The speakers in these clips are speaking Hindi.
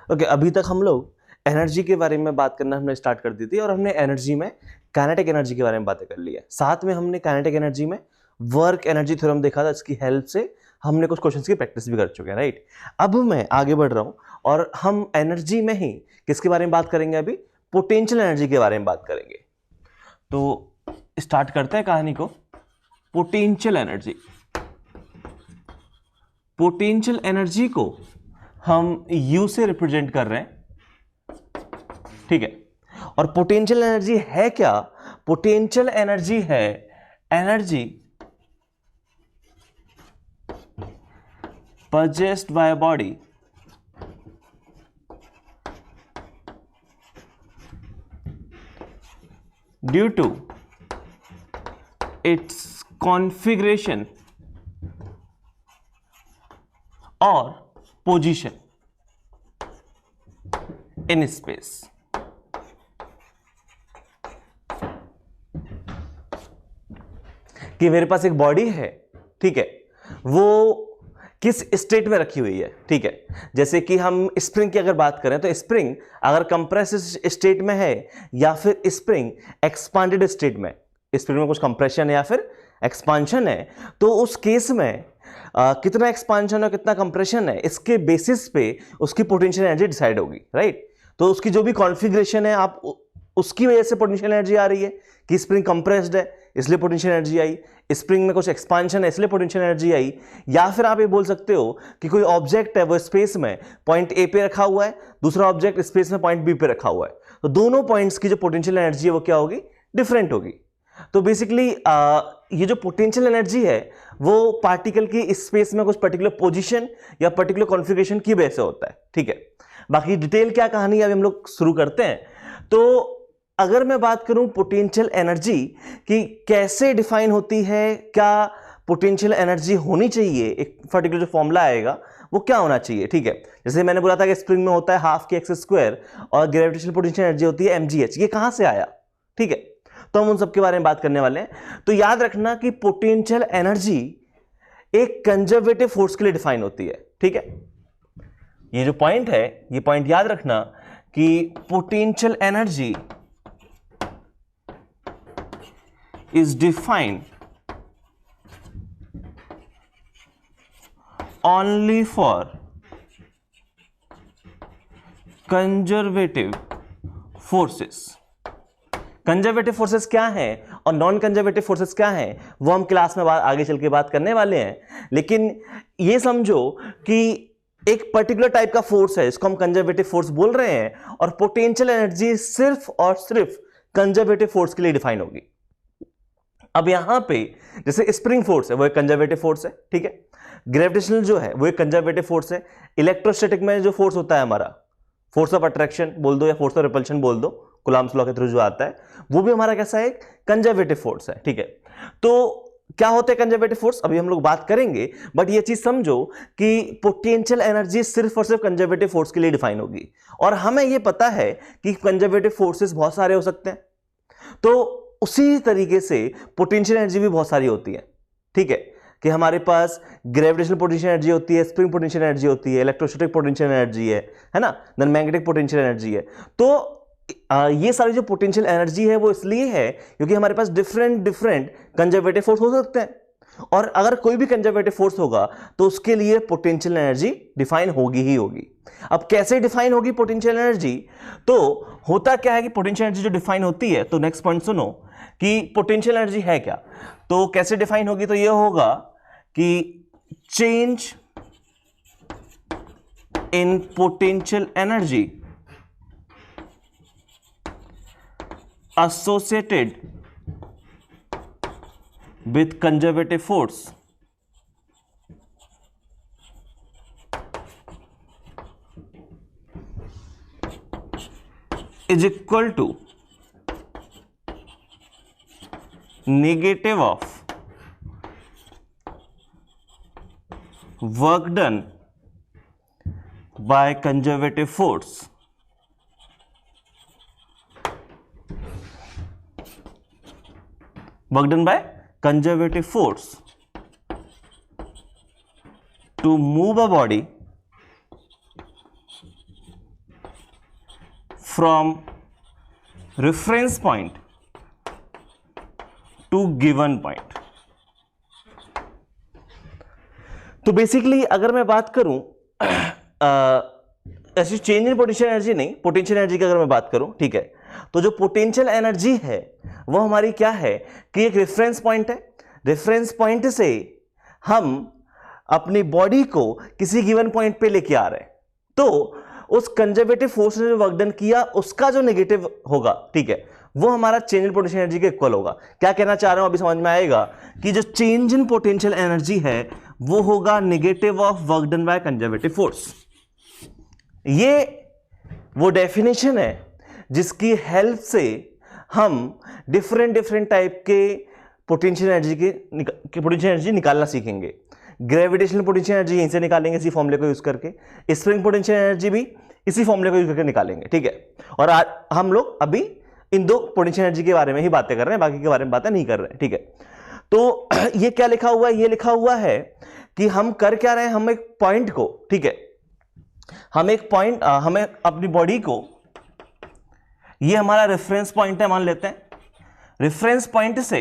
ओके, अभी तक हम लोग एनर्जी के बारे में बात करना हमने स्टार्ट कर दी थी और हमने एनर्जी में काइनेटिक एनर्जी के बारे में बातें कर ली है। साथ में हमने काइनेटिक एनर्जी में वर्क एनर्जी थ्योरम देखा था, इसकी हेल्प से हमने कुछ क्वेश्चंस की प्रैक्टिस भी कर चुके हैं, राइट। अब मैं आगे बढ़ रहा हूँ और हम एनर्जी में ही किसके बारे में बात करेंगे, अभी पोटेंशियल एनर्जी के बारे में बात करेंगे। तो स्टार्ट करते हैं कहानी को। पोटेंशियल एनर्जी, पोटेंशियल एनर्जी को हम U से रिप्रेजेंट कर रहे हैं, ठीक है। और पोटेंशियल एनर्जी है क्या? पोटेंशियल एनर्जी है energy possessed by a body due to its configuration or position in space। कि मेरे पास एक बॉडी है, ठीक है, वो किस स्टेट में रखी हुई है, ठीक है। जैसे कि हम स्प्रिंग की अगर बात करें तो स्प्रिंग अगर कंप्रेस स्टेट में है या फिर स्प्रिंग एक्सपांडेड स्टेट में, स्प्रिंग में कुछ कंप्रेशन है या फिर एक्सपांशन है, तो उस केस में कितना एक्सपांशन और कितना कंप्रेशन है, इसके बेसिस पे उसकी पोटेंशियल एनर्जी डिसाइड होगी, राइट। तो उसकी जो भी कॉन्फ़िगरेशन है, आप उसकी वजह से पोटेंशियल एनर्जी आ रही है कि स्प्रिंग कंप्रेस्ड है इसलिए पोटेंशियल एनर्जी आई, स्प्रिंग में कुछ एक्सपांशन है इसलिए पोटेंशियल एनर्जी आई। या फिर आप ये बोल सकते हो कि कोई ऑब्जेक्ट है वो स्पेस में पॉइंट ए पे रखा हुआ है, दूसरा ऑब्जेक्ट स्पेस में पॉइंट बी पे रखा हुआ है, तो दोनों पॉइंट्स की जो पोटेंशियल एनर्जी है वो क्या होगी, डिफरेंट होगी। तो बेसिकली ये जो पोटेंशियल एनर्जी है वो पार्टिकल की स्पेस में कुछ पर्टिकुलर पोजीशन या पर्टिकुलर कॉन्फ़िगरेशन की वजह से होता है, ठीक है। बाकी डिटेल क्या कहानी है अभी हम लोग शुरू करते हैं। तो अगर मैं बात करूं पोटेंशियल एनर्जी कि कैसे डिफाइन होती है, क्या पोटेंशियल एनर्जी होनी चाहिए, एक पर्टिकुलर जो फॉर्मूला आएगा वो क्या होना चाहिए, ठीक है। जैसे मैंने बोला था कि स्प्रिंग में होता है हाफ के एक्स स्क्वायर और ग्रेविटेशनल पोटेंशियल एनर्जी होती है mgh, ये कहां से आया, ठीक है। तो हम उन सब के बारे में बात करने वाले हैं। तो याद रखना कि पोटेंशियल एनर्जी एक कंजर्वेटिव फोर्स के लिए डिफाइन होती है, ठीक है। ये जो पॉइंट है, ये पॉइंट याद रखना कि potential energy is defined only for conservative forces। Conservative forces क्या हैं और नॉन कंजर्वेटिव फोर्सेस क्या हैं वो हम क्लास में आगे चल के बात करने वाले हैं। लेकिन ये समझो कि एक पर्टिकुलर टाइप का फोर्स है, इसको हम कंजर्वेटिव फोर्स बोल रहे हैं, और पोटेंशियल एनर्जी सिर्फ और सिर्फ कंजर्वेटिव फोर्स के लिए डिफाइन होगी। अब यहां पे जैसे स्प्रिंग फोर्स है वो एक कंजर्वेटिव फोर्स है, ठीक है। ग्रेविटेशनल जो है वो एक कंजर्वेटिव फोर्स है। इलेक्ट्रोस्टैटिक में जो फोर्स होता है हमारा, फोर्स ऑफ अट्रैक्शन बोल दो या फोर्स ऑफ रिपल्शन बोल दो, कूलम्ब्स लॉ के थ्रू जो आता है, वो भी हमारा कैसा है, कंजर्वेटिव फोर्स है, ठीक है। तो क्या होते हैं कंजर्वेटिव फोर्स, अभी हम लोग बात करेंगे, बट ये चीज समझो कि पोटेंशियल एनर्जी सिर्फ और सिर्फ कंजर्वेटिव फोर्स के लिए डिफाइन होगी। और हमें यह पता है कि कंजर्वेटिव फोर्सेस बहुत सारे हो सकते हैं, तो उसी तरीके से पोटेंशियल एनर्जी भी बहुत सारी होती है, ठीक है। कि हमारे पास ग्रेविटेशनल पोटेंशियल एनर्जी होती है, स्प्रिंग पोटेंशियल एनर्जी होती है, इलेक्ट्रोस्टैटिक पोटेंशियल एनर्जी है ना, देन मैग्नेटिक पोटेंशियल एनर्जी है। तो ये सारी जो पोटेंशियल एनर्जी है वो इसलिए है क्योंकि हमारे पास डिफरेंट डिफरेंट कंजर्वेटिव फोर्स हो सकते हैं, और अगर कोई भी कंजर्वेटिव फोर्स होगा तो उसके लिए पोटेंशियल एनर्जी डिफाइन होगी ही होगी। अब कैसे डिफाइन होगी पोटेंशियल एनर्जी, तो होता क्या है कि पोटेंशियल एनर्जी जो डिफाइन होती है, तो नेक्स्ट पॉइंट सुनो कि पोटेंशियल एनर्जी है क्या, तो कैसे डिफाइन होगी, तो ये होगा कि change in potential energy associated with conservative force is equal to negative of work done by conservative force to move a body from reference point two given point. तो बेसिकली अगर मैं बात करूं ऐसी चेंज इन पोटेंशियल एनर्जी नहीं, पोटेंशियल एनर्जी की अगर मैं बात करूं, ठीक है, तो जो पोटेंशियल एनर्जी है वो हमारी क्या है कि एक रेफरेंस पॉइंट है, रेफरेंस पॉइंट से हम अपनी बॉडी को किसी गिवन पॉइंट पे लेके आ रहे हैं, तो उस कंजर्वेटिव फोर्स ने जो वर्क डन किया उसका जो नेगेटिव होगा, ठीक है, वो हमारा चेंज इन पोटेंशियल एनर्जी के इक्वल होगा। क्या कहना चाह रहा हूं अभी समझ में आएगा कि जो चेंज इन पोटेंशियल एनर्जी है वो होगा negative of work done by conservative force. ये वो डेफिनेशन है जिसकी हेल्प से हम डिफरेंट टाइप के पोटेंशियल एनर्जी निकालना सीखेंगे। ग्रेविटेशनल पोटेंशियल एनर्जी यहीं से निकालेंगे इसी फॉर्मूले को यूज करके, स्प्रिंग पोटेंशियल एनर्जी भी इसी फॉर्मूले को यूज करके निकालेंगे, ठीक है। और आज हम लोग अभी इन दो पोटेंशियल एनर्जी के बारे में ही बातें कर रहे हैं, बाकी के बारे में बातें नहीं कर रहे हैं, ठीक है। तो ये क्या लिखा हुआ है, ये लिखा हुआ है कि हम कर क्या रहे हैं, हम एक पॉइंट को, ठीक है, हमें अपनी बॉडी को, ये हमारा रेफरेंस पॉइंट है मान लेते हैं, रेफरेंस पॉइंट से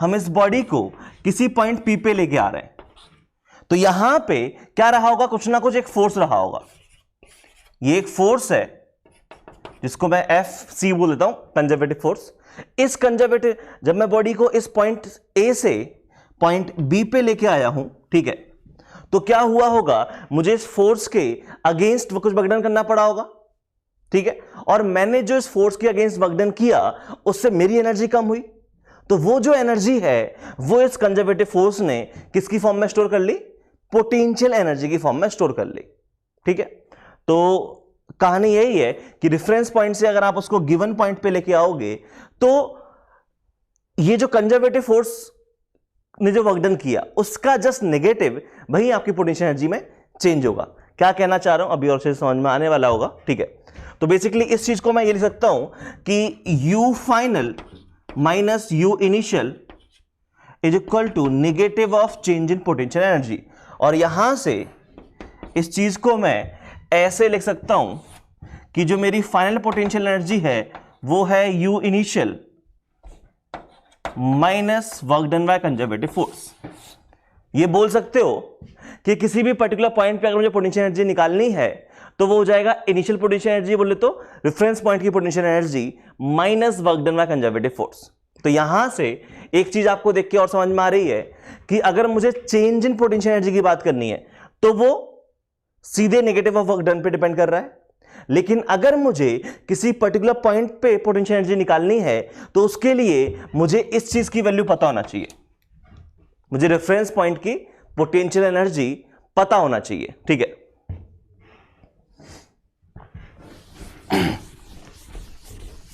हम इस बॉडी को किसी पॉइंट पी पे लेके आ रहे हैं, तो यहां पे क्या रहा होगा, कुछ ना कुछ एक फोर्स रहा होगा। ये एक फोर्स है जिसको मैं FC बोल देता हूं, कंजर्वेटिव फोर्स। इस कंजर्वेटिव, जब मैं बॉडी को इस पॉइंट A से पॉइंट B पे लेके आया हूं, ठीक है, तो क्या हुआ होगा, मुझे इस फोर्स के अगेंस्ट कुछ वर्क डन करना पड़ा होगा, ठीक है, और मैंने जो इस फोर्स के अगेंस्ट वर्क डन किया उससे मेरी एनर्जी कम हुई, तो वो जो एनर्जी है वो इस कंजर्वेटिव फोर्स ने किसकी फॉर्म में स्टोर कर ली, पोटेंशियल एनर्जी की फॉर्म में स्टोर कर ली, ठीक है। तो कहानी यही है कि रेफरेंस पॉइंट से अगर आप उसको गिवन पॉइंट पे लेके आओगे तो ये जो कंजर्वेटिव फोर्स ने जो वर्क डन किया उसका जस्ट नेगेटिव वही आपकी पोटेंशियल एनर्जी में चेंज होगा। क्या कहना चाह रहा हूं अभी और से समझ में आने वाला होगा, ठीक है। तो बेसिकली इस चीज को मैं ये लिख सकता हूं कि U final minus U initial is equal to negative of change in potential energy, और यहां से इस चीज को मैं ऐसे लिख सकता हूं कि जो मेरी फाइनल पोटेंशियल एनर्जी है वो है U initial minus work done by conservative force. ये बोल सकते हो कि किसी भी पर्टिकुलर पॉइंट पे अगर मुझे पोटेंशियल एनर्जी निकालनी है तो वो हो जाएगा इनिशियल पोटेंशियल एनर्जी बोले तो रेफरेंस पॉइंट की potential energy minus work done by conservative force. तो यहां से एक चीज आपको देख के और समझ में आ रही है कि अगर मुझे चेंज इन पोटेंशियल एनर्जी की बात करनी है तो वो सीधे नेगेटिव ऑफ वर्क डन पे डिपेंड कर रहा है, लेकिन अगर मुझे किसी पर्टिकुलर पॉइंट पे पोटेंशियल एनर्जी निकालनी है तो उसके लिए मुझे इस चीज की वैल्यू पता होना चाहिए, मुझे रेफरेंस पॉइंट की पोटेंशियल एनर्जी पता होना चाहिए, ठीक है।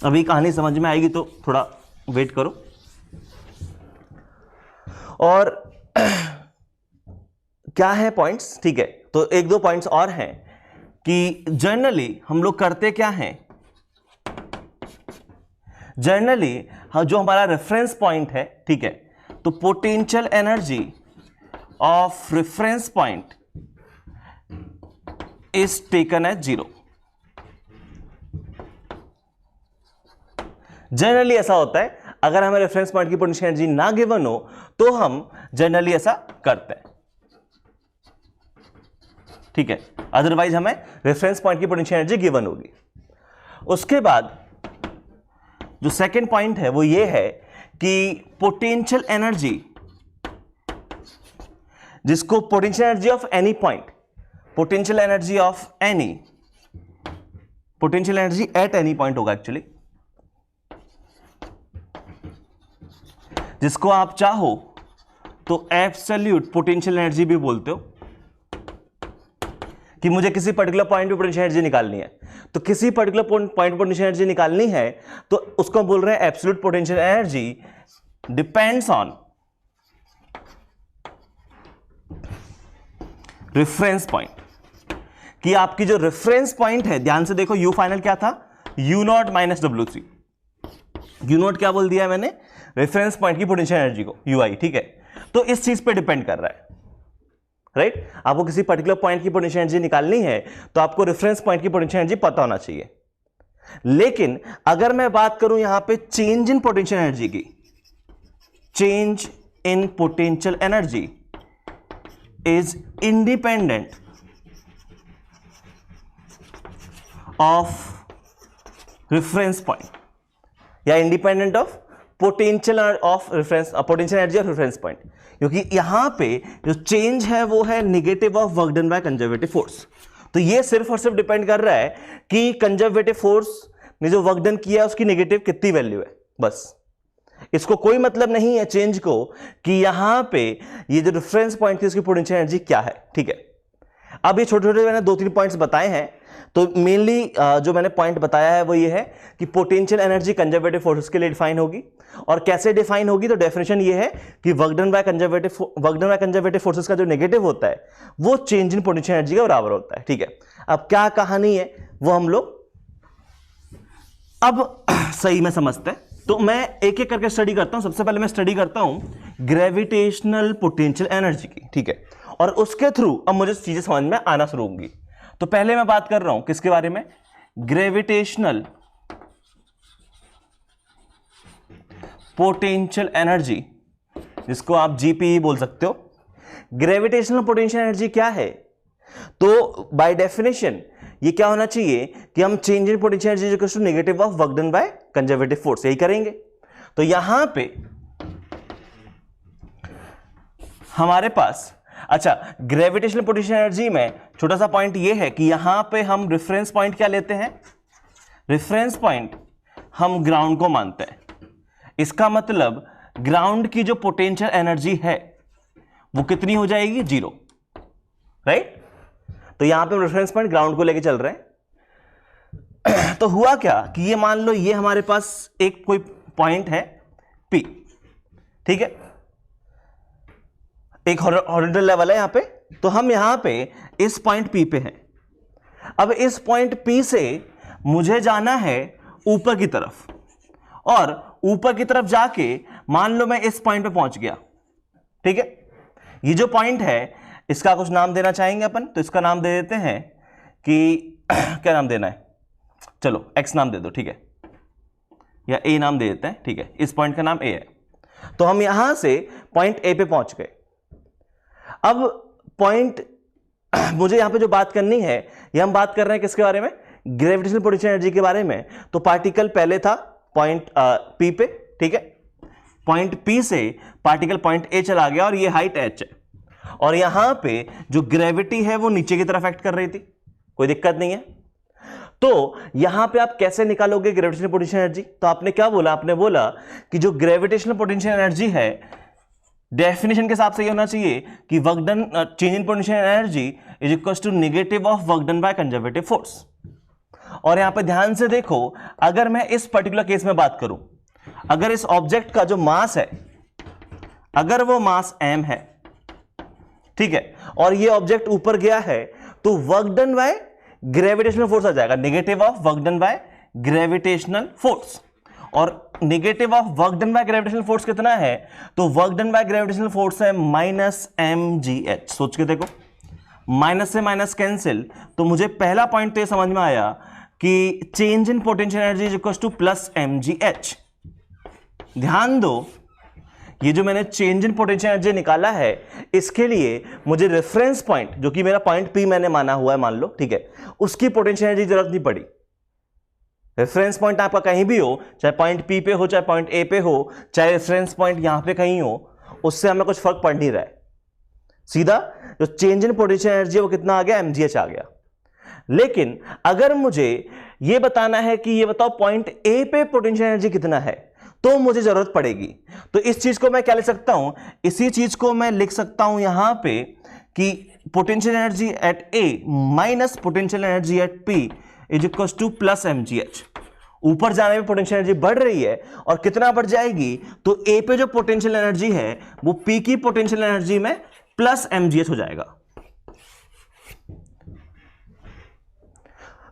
अभी कहानी समझ में आएगी तो थोड़ा वेट करो। और क्या है पॉइंट्स, ठीक है, तो एक दो पॉइंट्स और हैं कि जनरली हम लोग करते क्या हैं, जनरली जो हमारा रेफरेंस पॉइंट है, ठीक है, तो potential energy of reference point is taken as 0। Generally ऐसा होता है, अगर हमें रेफरेंस पॉइंट की पोटेंशियल एनर्जी ना गिवन हो तो हम जनरली ऐसा करते हैं, ठीक है, अदरवाइज हमें रेफरेंस पॉइंट की पोटेंशियल एनर्जी गिवन होगी। उसके बाद जो सेकंड पॉइंट है वो ये है कि पोटेंशियल एनर्जी, जिसको potential energy of any point, potential energy of any, potential energy at any point होगा एक्चुअली, जिसको आप चाहो तो एब्सोल्यूट पोटेंशियल एनर्जी भी बोलते हो, कि मुझे किसी पर्टिकुलर पॉइंट पे पोटेंशियल एनर्जी निकालनी है, तो किसी पर्टिकुलर पॉइंट पे पोटेंशियल एनर्जी निकालनी है तो उसको बोल रहे हैं absolute potential energy depends on reference point, कि आपकी जो रेफरेंस पॉइंट है, ध्यान से देखो U फाइनल क्या था, U0 माइनस WC। U0 क्या बोल दिया है मैंने, रेफरेंस पॉइंट की पोटेंशियल एनर्जी को, UI, ठीक है। तो इस चीज पे डिपेंड कर रहा है, राइट। आपको किसी पर्टिकुलर पॉइंट की पोटेंशियल एनर्जी निकालनी है तो आपको रेफरेंस पॉइंट की पोटेंशियल एनर्जी पता होना चाहिए। लेकिन अगर मैं बात करूं यहां पे चेंज इन पोटेंशियल एनर्जी की, change in potential energy is independent of reference point या independent of potential of reference, potential energy of reference point, क्योंकि यहां पे जो चेंज है वो है negative of work done by conservative force. तो ये सिर्फ और सिर्फ डिपेंड कर रहा है कि कंजर्वेटिव फोर्स ने जो वर्क डन किया उसकी नेगेटिव कितनी वैल्यू है, बस। इसको कोई मतलब नहीं है चेंज को कि यहां पे ये जो रेफरेंस पॉइंट थी उसकी पोटेंशियल एनर्जी क्या है, ठीक है। अब ये छोटे छोटे मैंने 2-3 पॉइंट्स बताए हैं, तो मेनली जो मैंने पॉइंट बताया है वो ये है कि पोटेंशियल एनर्जी कंजर्वेटिव फोर्सेस के लिए डिफाइन होगी, और कैसे डिफाइन होगी, तो डेफिनेशन ये है कि work done by conservative forces का जो नेगेटिव होता है वो चेंज इन पोटेंशियल एनर्जी के बराबर होता है, ठीक है। अब क्या कहानी है वो हम लोग अब सही में समझते हैं। तो मैं एक एक करके स्टडी करता हूं। सबसे पहले मैं स्टडी करता हूं ग्रेविटेशनल पोटेंशियल एनर्जी की, ठीक है, और उसके थ्रू अब मुझे चीजें समझ में आना शुरू होंगी। तो पहले मैं बात कर रहा हूं किसके बारे में, ग्रेविटेशनल पोटेंशियल एनर्जी, जिसको आप जीपीई बोल सकते हो। ग्रेविटेशनल पोटेंशियल एनर्जी क्या है, तो बाय डेफिनेशन ये क्या होना चाहिए कि हम change in potential energy equal to negative of work done by conservative force, यही करेंगे। तो यहां पे हमारे पास, अच्छा, ग्रेविटेशनल पोटेंशियल एनर्जी में छोटा सा पॉइंट ये है कि यहां पे हम रेफरेंस पॉइंट क्या लेते हैं, रेफरेंस पॉइंट हम ग्राउंड को मानते हैं। इसका मतलब ग्राउंड की जो पोटेंशियल एनर्जी है वो कितनी हो जाएगी, 0, राइट। तो यहां पे रेफरेंस पॉइंट ग्राउंड को लेके चल रहे हैं। तो हुआ क्या कि ये मान लो ये हमारे पास एक कोई पॉइंट है P, ठीक है, एक हॉरिजॉन्टल लेवल है यहां पे। तो हम यहां पे इस पॉइंट P पे हैं। अब इस पॉइंट P से मुझे जाना है ऊपर की तरफ, और ऊपर की तरफ जाके मान लो मैं इस पॉइंट पे पहुंच गया, ठीक है। ये जो पॉइंट है इसका कुछ नाम देना चाहेंगे अपन, तो इसका नाम दे देते हैं कि क्या नाम देना है, चलो X नाम दे दो, ठीक है, या A नाम दे देते हैं, ठीक है। इस पॉइंट का नाम A है। तो हम यहां से पॉइंट A पे पहुंच गए। अब पॉइंट मुझे यहां पे जो बात करनी है, ये हम बात कर रहे हैं किसके बारे में, ग्रेविटेशनल पोटेंशियल एनर्जी के बारे में। तो पार्टिकल पहले था पॉइंट P पे, ठीक है। पॉइंट P से पार्टिकल पॉइंट A चला गया और ये हाइट h है, और यहां पे जो ग्रेविटी है वो नीचे की तरफ एक्ट कर रही थी, कोई दिक्कत नहीं है। तो यहां पे आप कैसे निकालोगे ग्रेविटेशनल पोटेंशियल एनर्जी, तो आपने क्या बोला, आपने बोला कि जो ग्रेविटेशनल पोटेंशियल एनर्जी है डेफिनेशन के हिसाब से ये होना चाहिए कि work done, change in potential energy is equal to negative of work done by conservative force. और यहां पे ध्यान से देखो, अगर मैं इस पर्टिकुलर केस में बात करूं, अगर इस ऑब्जेक्ट का जो मास है, अगर वो मास m है, ठीक है, और ये ऑब्जेक्ट ऊपर गया है, तो work done by gravitational force आ जाएगा, negative of work done by gravitational force. और negative of work done by gravitational force कितना है, तो work done by gravitational force है -mgh। सोच के देखो, माइनस से माइनस कैंसिल, तो मुझे पहला पॉइंट तो ये समझ में आया कि change in potential energy is equal to +mgh। ध्यान दो, ये जो मैंने चेंज इन पोटेंशियल एनर्जी निकाला है, इसके लिए मुझे रेफरेंस पॉइंट, जो कि मेरा पॉइंट P मैंने माना हुआ है, मान लो, ठीक है, उसकी पोटेंशियल एनर्जी जरूरत नहीं पड़ी। रेफरेंस पॉइंट आपका कहीं भी हो, चाहे पॉइंट P पे हो, चाहे पॉइंट A पे हो, चाहे रेफरेंस पॉइंट यहां पे कहीं हो, उससे हमें कुछ फर्क पड़ नहीं रहा है। सीधा जो चेंज इन पोटेंशियल एनर्जी वो कितना आ गया, mgh आ गया। लेकिन अगर मुझे ये बताना है कि ये बताओ पॉइंट A पे पोटेंशियल एनर्जी कितना है, तो मुझे जरूरत पड़ेगी। तो इस चीज को मैं क्या लिख सकता हूं, इसी चीज को मैं लिख सकता हूं यहां पे कि potential energy at A minus potential energy at P is equal to +mgh। ऊपर जाने में पोटेंशियल एनर्जी बढ़ रही है, और कितना बढ़ जाएगी, तो A पे जो पोटेंशियल एनर्जी है वो P की पोटेंशियल एनर्जी में +mgh हो जाएगा।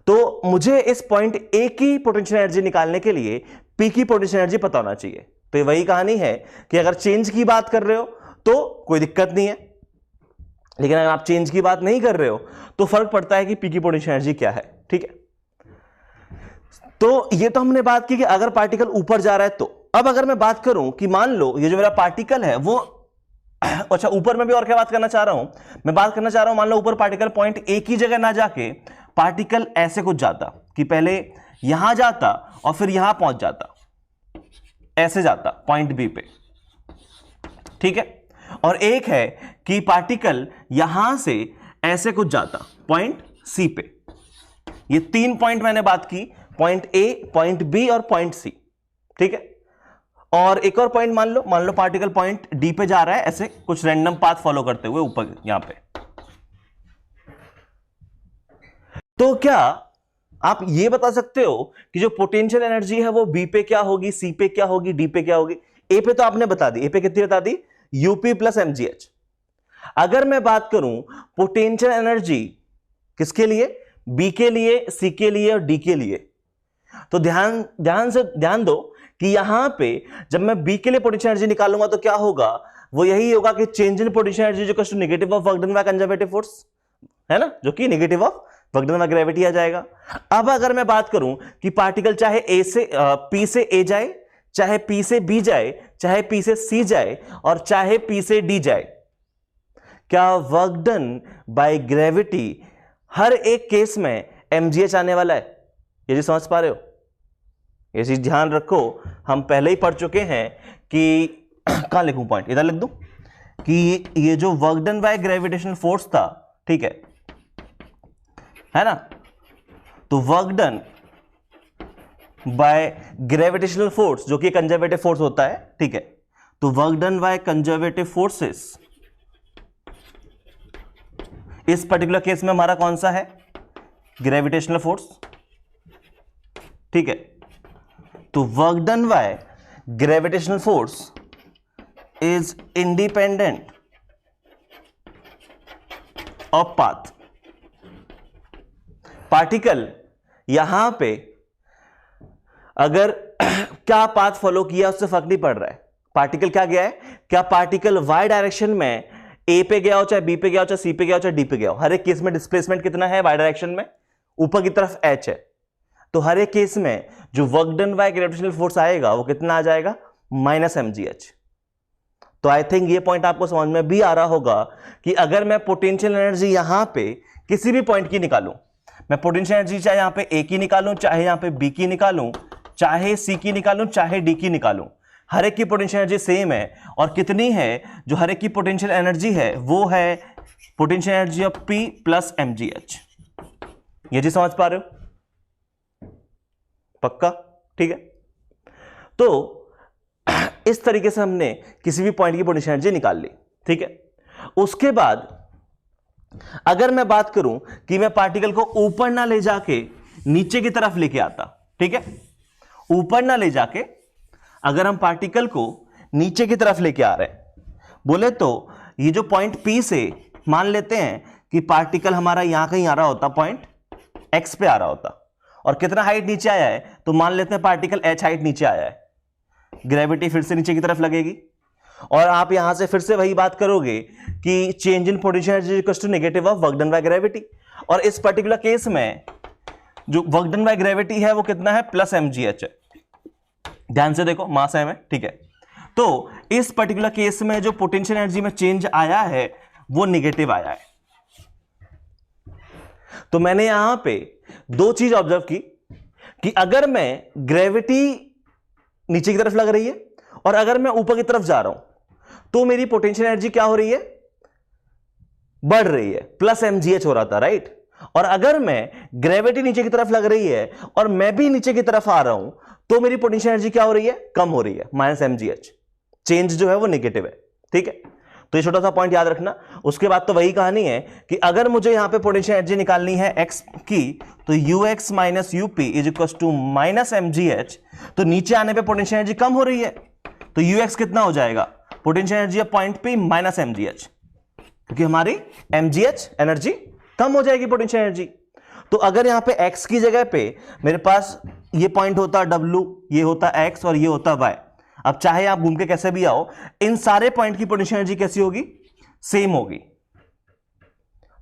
तो मुझे इस पॉइंट A की पोटेंशियल एनर्जी निकालने के लिए P की पोटेंशियल एनर्जी पता होना चाहिए। तो वही कहानी है कि अगर चेंज की बात कर रहे हो तो कोई दिक्कत नहीं है, लेकिन अगर आप चेंज की बात नहीं कर रहे हो तो फर्क पड़ता है कि P की पोटेंशियल एनर्जी क्या है, ठीक है। तो ये तो हमने बात की कि अगर पार्टिकल ऊपर जा रहा है तो। अब अगर मैं बात करूं कि मान लो ये जो मेरा पार्टिकल है वो अच्छा, ऊपर में भी और क्या बात करना चाह रहा हूं, मैं बात करना चाह रहा हूं मान लो ऊपर पार्टिकल पॉइंट ए की जगह ना जाके पार्टिकल ऐसे कुछ जाता कि पहले यहां जाता और फिर यहां पहुंच जाता, ऐसे जाता पॉइंट बी पे, ठीक है। और एक है कि पार्टिकल यहां से ऐसे कुछ जाता पॉइंट सी पे। ये 3 पॉइंट मैंने बात की, पॉइंट ए, पॉइंट बी और पॉइंट सी, ठीक है। और एक और पॉइंट मान लो पार्टिकल पॉइंट डी पे जा रहा है ऐसे कुछ रैंडम पाथ फॉलो करते हुए ऊपर यहां पे। तो क्या आप ये बता सकते हो कि जो पोटेंशियल एनर्जी है वो बी पे क्या होगी, सी पे क्या होगी, डी पे क्या होगी? ए पे तो आपने बता दी, ए पे कितनी बता दी, यूपी प्लस एमजीएच। अगर मैं बात करूं पोटेंशियल एनर्जी किसके लिए, बी के लिए, सी के लिए और डी के लिए, तो ध्यान दो कि यहां पे जब मैं बी के लिए पोटेंशियल एनर्जी निकालूंगा तो क्या होगा, वो यही होगा कि चेंज इन पोटेंशियल एनर्जी जो equals to negative of work done by conservative force, है ना, जो कि negative of work done by gravity आ जाएगा। अब अगर मैं बात करूं कि पार्टिकल चाहे ए से पी से ए जाए, चाहे पी से बी जाए, चाहे पी से सी जाए और चाहे पी से डी जाए, क्या वर्क डन बाय ग्रेविटी हर एक केस में एमजीएच आने वाला है? ये जी समझ पा रहे हो? ये चीज ध्यान रखो, हम पहले ही पढ़ चुके हैं कि कहां लिखूं पॉइंट, इधर लिख दूं कि ये जो work done by gravitational force था, ठीक है ना, तो work done by gravitational force जो कि कंजर्वेटिव फोर्स होता है, ठीक है, तो work done by conservative forces इस पर्टिकुलर केस में हमारा कौन सा है, ग्रेविटेशनल फोर्स, ठीक है। तो work done by gravitational force is independent of path. Particle यहां पे अगर क्या पाथ फॉलो किया उससे फर्क नहीं पड़ रहा है, पार्टिकल क्या गया है, क्या पार्टिकल वाई डायरेक्शन में ए पे गया हो, चाहे बी पे गया हो, चाहे सी पे गया हो, चाहे डी पे गया हो, हर एक केस में डिस्प्लेसमेंट कितना है वाई डायरेक्शन में, ऊपर की तरफ एच है, तो हर एक केस में जो work done by gravitational force आएगा वो कितना आ जाएगा, माइनस एमजीएच। तो आई थिंक ये पॉइंट आपको समझ में भी आ रहा होगा कि अगर मैं पोटेंशियल एनर्जी यहां पे किसी भी पॉइंट की निकालूं, मैं पोटेंशियल एनर्जी चाहे यहां पे ए की निकालूं, चाहे यहां पे बी की निकालूं, चाहे सी की निकालूं, चाहे डी की निकालूं, हर एक की पोटेंशियल एनर्जी सेम है। और कितनी है, जो हर एक की पोटेंशियल एनर्जी है वो है potential energy of P plus MGH. ये जी समझ पा रहे हो? पक्का? ठीक है। तो इस तरीके से हमने किसी भी पॉइंट की पोटेंशियल एनर्जी निकाल ली, ठीक है। उसके बाद अगर मैं बात करूं कि मैं पार्टिकल को ऊपर ना ले जाके नीचे की तरफ लेके आता, ठीक है, ऊपर ना ले जाके अगर हम पार्टिकल को नीचे की तरफ लेके आ रहे हैं, बोले तो ये जो पॉइंट P से मान लेते हैं कि पार्टिकल हमारा यहां कहीं आ रहा होता, पॉइंट X पे आ रहा होता, और कितना हाइट नीचे आया है, तो मान लेते हैं पार्टिकल H हाइट नीचे आया है, ग्रेविटी फिर से नीचे की तरफ लगेगी और आप यहां से फिर से वही बात करोगे कि change in potential energy equals to negative of work done by gravity. और इस पर्टिकुलर केस में जो वर्क डन बाय ग्रेविटी है वो कितना है, प्लस एमजीएच है। ध्यान से देखो, मास है में, ठीक है। तो इस पर्टिकुलर केस में जो पोटेंशियल एनर्जी में चेंज आया है वो नेगेटिव आया है। तो मैंने यहां पे दो चीज ऑब्जर्व की कि अगर मैं ग्रेविटी नीचे की तरफ लग रही है और अगर मैं ऊपर की तरफ जा रहा हूं तो मेरी पोटेंशियल एनर्जी क्या हो रही है, बढ़ रही है, प्लस एमजीएच हो रहा था, राइट। और अगर मैं ग्रेविटी नीचे की तरफ लग रही है और मैं भी नीचे की तरफ आ रहा हूं तो मेरी पोटेंशियल एनर्जी क्या हो रही है, कम हो रही है, माइनस एमजीएच। चेंज जो है वो नेगेटिव है, ठीक है। तो ये छोटा सा पॉइंट याद रखना। उसके बाद तो वही कहानी है कि अगर मुझे यहां पे पोटेंशियल एनर्जी निकालनी है एक्स की, तो ux minus UP is equal to minus mgh. तो नीचे आने पे पोटेंशियल एनर्जी कम हो रही है, तो ux कितना हो जाएगा, potential energy of point P minus MGH, क्योंकि हमारी एमजीएच एनर्जी कम हो जाएगी, पोटेंशियल एनर्जी। तो अगर यहां पे x की जगह पे मेरे पास ये पॉइंट होता w, ये होता x और ये होता y, अब चाहे आप घूम के कैसे भी आओ, इन सारे पॉइंट की पोटेंशियल एनर्जी कैसी होगी, सेम होगी।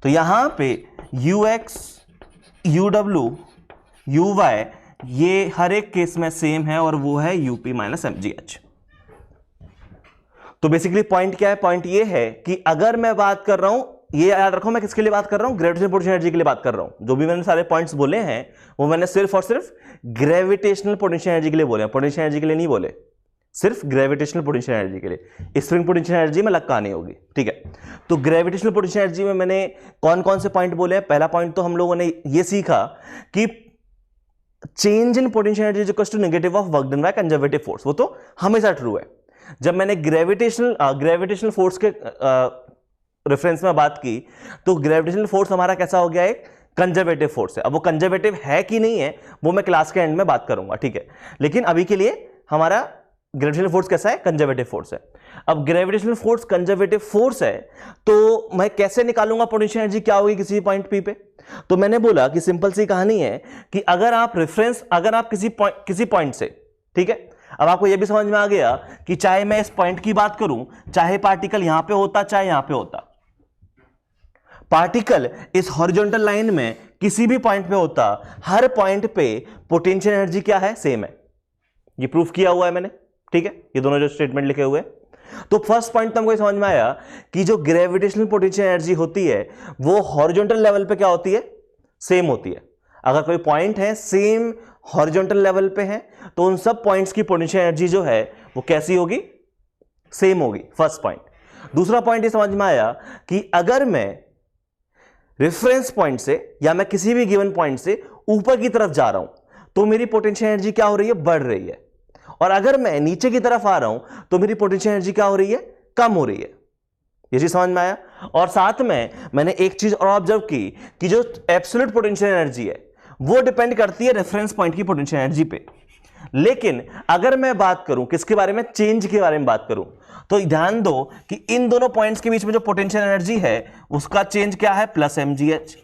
तो यहां पे ux, uw, uy ये हर एक केस में सेम है और वो है यूपी माइनस mgh। तो बेसिकली पॉइंट क्या है? पॉइंट ये है कि अगर मैं बात कर रहा हूं, ये याद रखो मैं किसके लिए बात कर रहा हूं, ग्रेविटेशनल पोटेंशियल एनर्जी के लिए बात कर रहा हूं। जो भी मैंने सारे पॉइंट्स बोले हैं वो मैंने सिर्फ और सिर्फ ग्रेविटेशनल पोटेंशियल एनर्जी के लिए बोले, पोटेंशियल एनर्जी के लिए नहीं बोले, सिर्फ ग्रेविटेशनल पोटेंशियल एनर्जी के लिए। स्प्रिंग पोटेंशियल एनर्जी में अलग कहानी होगी, ठीक है। तो ग्रेविटेशनल पोटेंशियल एनर्जी में मैंने कौन कौन से पॉइंट बोले हैं? पहला पॉइंट तो हम लोगों ने ये सीखा कि change in potential energy is equal to negative of work done by conservative force. वो तो हमेशा ट्रू है। जब मैंने ग्रेविटेशनल फोर्स के रेफरेंस में बात की तो ग्रेविटेशनल फोर्स हमारा कैसा हो गया? एक कंजर्वेटिव फोर्स है। अब वो कंजर्वेटिव है कि नहीं है वो मैं क्लास के एंड में बात करूंगा, ठीक है। लेकिन अभी के लिए हमारा ग्रेविटेशनल फोर्स कैसा है? कंजर्वेटिव फोर्स है। अब ग्रेविटेशनल फोर्स कंजर्वेटिव फोर्स है तो मैं कैसे निकालूंगा पोटेंशियल एनर्जी क्या होगी किसी पॉइंट पी पे? तो मैंने बोला कि सिंपल सी कहानी है कि अगर आप किसी पॉइंट से, ठीक है, अब आपको यह भी समझ में आ गया कि चाहे मैं इस पॉइंट की बात करूं, चाहे पार्टिकल यहां पे होता चाहे यहां पे होता, पार्टिकल इस हॉरिजॉन्टल लाइन में किसी भी पॉइंट पे होता, हर पॉइंट पे पोटेंशियल एनर्जी क्या है? सेम है। ये प्रूफ किया हुआ है मैंने, ठीक है, ये दोनों जो स्टेटमेंट लिखे हुए। तो फर्स्ट पॉइंट तो हमको समझ में आया कि जो ग्रेविटेशनल पोटेंशियल एनर्जी होती है वो हॉरिजॉन्टल लेवल पे क्या होती है? सेम होती है। अगर कोई पॉइंट है सेम हॉरिजॉन्टल लेवल पे है तो उन सब पॉइंट्स की पोटेंशियल एनर्जी जो है वो कैसी होगी? सेम होगी। First point. दूसरा पॉइंट ये समझ में आया कि अगर मैं रेफरेंस पॉइंट से या मैं किसी भी गिवन पॉइंट से ऊपर की तरफ जा रहा हूं तो मेरी पोटेंशियल एनर्जी क्या हो रही है? बढ़ रही है। और अगर मैं नीचे की तरफ आ रहा हूं तो मेरी पोटेंशियल एनर्जी क्या हो रही है? कम हो रही है। ये चीज समझ में आया? और साथ में मैंने एक चीज और ऑब्जर्व की कि जो एब्सोल्यूट पोटेंशियल एनर्जी है वो डिपेंड करती है रेफरेंस पॉइंट की पोटेंशियल एनर्जी पे। लेकिन अगर मैं बात करूं किसके बारे में? चेंज के बारे में बात करूं तो ध्यान दो कि इन दोनों पॉइंट्स के बीच में जो पोटेंशियल एनर्जी है उसका चेंज क्या है? Plus mgh।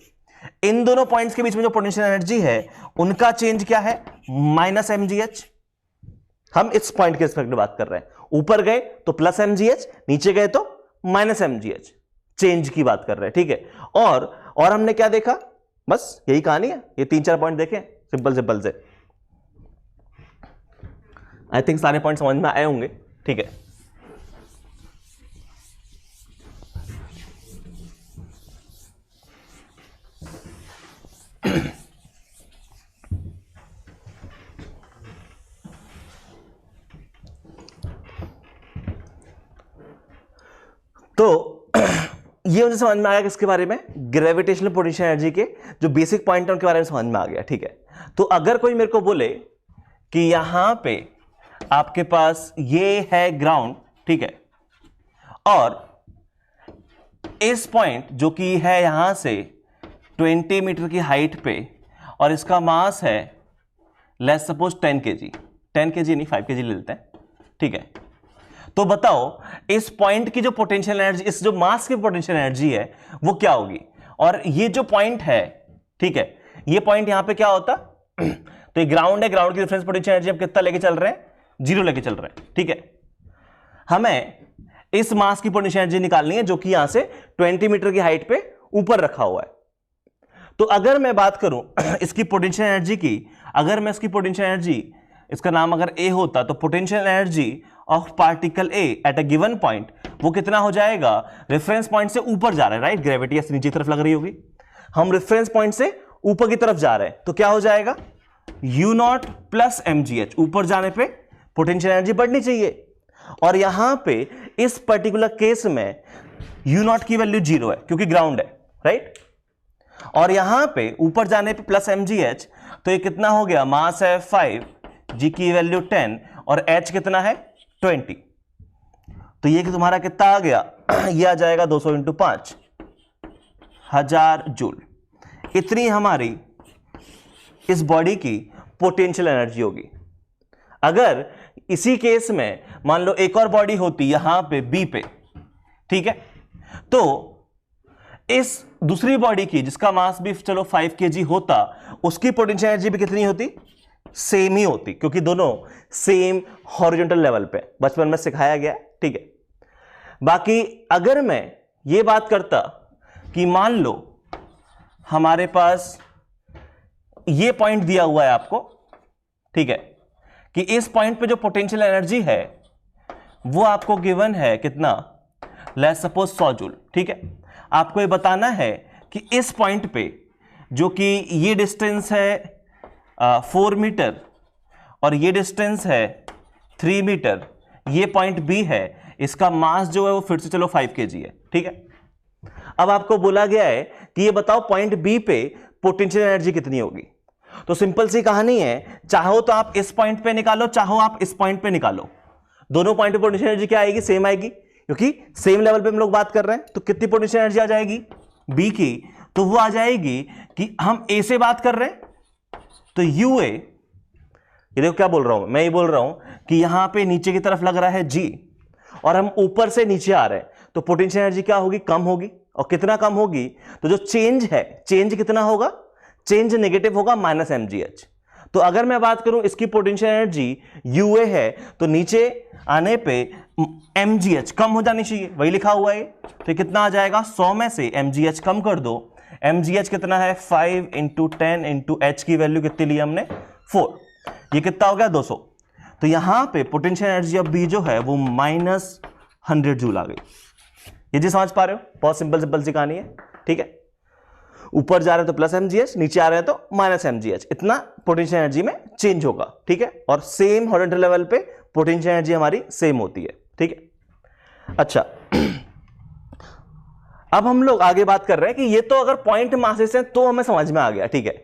इन दोनों पॉइंट्स के बीच में जो पोटेंशियल एनर्जी है उनका चेंज क्या है? Minus mgh। हम इस पॉइंट के रिस्पेक्ट में बात कर रहे हैं। ऊपर गए तो प्लस mgh, नीचे गए तो माइनस mgh, चेंज की बात कर रहे हैं, ठीक है। और हमने क्या देखा? बस यही कहानी है। ये 3-4 पॉइंट देखें सिंपल से। आई थिंक सारे पॉइंट समझ में आए होंगे, ठीक है। तो ये मुझे समझ में आ गया किसके बारे में? ग्रेविटेशनल पोटेंशियल एनर्जी के जो बेसिक पॉइंट है उनके बारे में समझ में आ गया, ठीक है। तो अगर कोई मेरे को बोले कि यहां पे आपके पास ये है ग्राउंड, ठीक है, और इस पॉइंट जो कि है यहां से 20 मीटर की हाइट पे और इसका मास है लेट्स सपोज 10 kg, 10 kg नहीं 5 kg ले लेते हैं, ठीक है। तो बताओ इस पॉइंट की जो पोटेंशियल एनर्जी, इस जो मास की पोटेंशियल एनर्जी है वो क्या होगी? और ये जो पॉइंट है, ठीक है, ये पॉइंट यहां पे क्या होता? तो ये ग्राउंड है, ग्राउंड की रेफरेंस पोटेंशियल एनर्जी हम कितना लेके चल रहे हैं? 0 लेके चल रहे हैं, ठीक है। हमें इस मास की पोटेंशियल एनर्जी निकालनी है जो कि यहां से 20 मीटर की हाइट पे ऊपर रखा हुआ है। तो अगर मैं बात करूं इसकी पोटेंशियल एनर्जी की, अगर मैं इसकी पोटेंशियल एनर्जी, इसका नाम अगर ए होता तो potential energy of particle A at a given point वो कितना हो जाएगा? रेफरेंस पॉइंट से ऊपर जा रहा है, राइट? ग्रेविटी ऐसे नीचे तरफ लग रही होगी, हम रेफरेंस पॉइंट से ऊपर की तरफ जा रहे हैं तो क्या हो जाएगा? u0 plus mgh। ऊपर जाने पे पोटेंशियल एनर्जी बढ़नी चाहिए और यहां पे इस पर्टिकुलर केस में u0 की वैल्यू 0 है क्योंकि ग्राउंड है, राइट? और यहां पे ऊपर जाने पे प्लस mgh, तो ये कितना हो गया? मास है 5, g की वैल्यू 10 और h कितना है? 20। तो ये कि तुम्हारा कितना आ गया? ये आ जाएगा 200 × 5 1000 जूल। इतनी हमारी इस बॉडी की पोटेंशियल एनर्जी होगी। अगर इसी केस में मान लो एक और बॉडी होती यहां पे बी पे, ठीक है, तो इस दूसरी बॉडी की जिसका मास भी चलो 5 kg होता, उसकी पोटेंशियल एनर्जी भी कितनी होती? सेम ही होती, क्योंकि दोनों सेम हॉरिजॉन्टल लेवल पे बचपन में सिखाया गया, ठीक है। बाकी अगर मैं ये बात करता कि मान लो हमारे पास ये पॉइंट दिया हुआ है आपको, ठीक है, कि इस पॉइंट पे जो पोटेंशियल एनर्जी है वो आपको गिवन है कितना, लेट्स सपोज 100 जूल। ठीक है, आपको ये बताना है कि इस पॉइंट पे जो कि ये डिस्टेंस है 4 मीटर और ये डिस्टेंस है 3 मीटर, ये पॉइंट बी है, इसका मास जो है वो फिर से चलो 5 kg है। ठीक है, अब आपको बोला गया है कि ये बताओ पॉइंट बी पे पोटेंशियल एनर्जी कितनी होगी। तो सिंपल सी कहानी है, चाहो तो आप इस पॉइंट पे निकालो, चाहो आप इस पॉइंट पे निकालो, दोनों पॉइंट पे पोटेंशियल एनर्जी क्या आएगी, सेम आएगी, क्योंकि सेम लेवल पे हम लोग बात कर रहे हैं। तो कितनी पोटेंशियल एनर्जी आ जाएगी बी की, तो वो आ जाएगी कि हम ए से बात कर रहे हैं तो यू ए, ये देखो क्या बोल रहा हूं मैं, ये बोल रहा हूं कि यहां पे नीचे की तरफ लग रहा है जी और हम ऊपर से नीचे आ रहे हैं, तो पोटेंशियल एनर्जी क्या होगी, कम होगी। और कितना कम होगी, तो जो चेंज है, चेंज कितना होगा, चेंज नेगेटिव होगा -mgh। तो अगर मैं बात करूं इसकी पोटेंशियल एनर्जी यूए है, तो नीचे आने पे mgh कम हो जानी चाहिए, वही लिखा हुआ है। तो कितना आ जाएगा, 100 में से mgh कम कर दो, mgh कितना है 5 × 10 × h की वैल्यू कितनी ली हमने 4, ये कितना हो गया 200। तो यहां पे पोटेंशियल एनर्जी अब भी जो है वो -100 जूल आ गई। ये जी समझ पा रहे हो, बहुत सिंपल सी कहानी है। ठीक है, ऊपर जा रहे हैं तो +mgh, नीचे आ रहे हैं तो -mgh, इतना पोटेंशियल एनर्जी में चेंज होगा। ठीक है, और सेम हॉरिजॉन्टल लेवल पे पोटेंशियल एनर्जी हमारी सेम होती है। ठीक है, अच्छा अब हम लोग आगे बात कर रहे हैं कि ये तो अगर पॉइंट मासेस हैं तो हमें समझ में आ गया। ठीक है,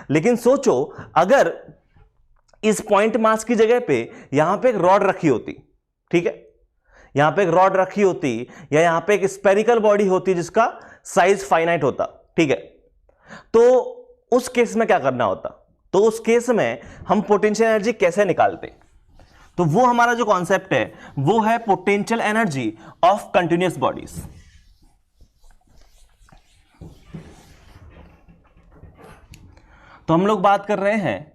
लेकिन सोचो अगर इस पॉइंट मास की जगह पे यहां पे एक रॉड रखी होती, ठीक है, यहां पे एक रॉड रखी होती या यहां पे एक स्फेरिकल बॉडी होती जिसका साइज फाइनाइट होता, ठीक है, तो उस केस में क्या करना होता, तो उस केस में हम पोटेंशियल एनर्जी कैसे निकालते। तो वो हमारा जो कॉन्सेप्ट है वो है potential energy of continuous bodies. तो हम लोग बात कर रहे हैं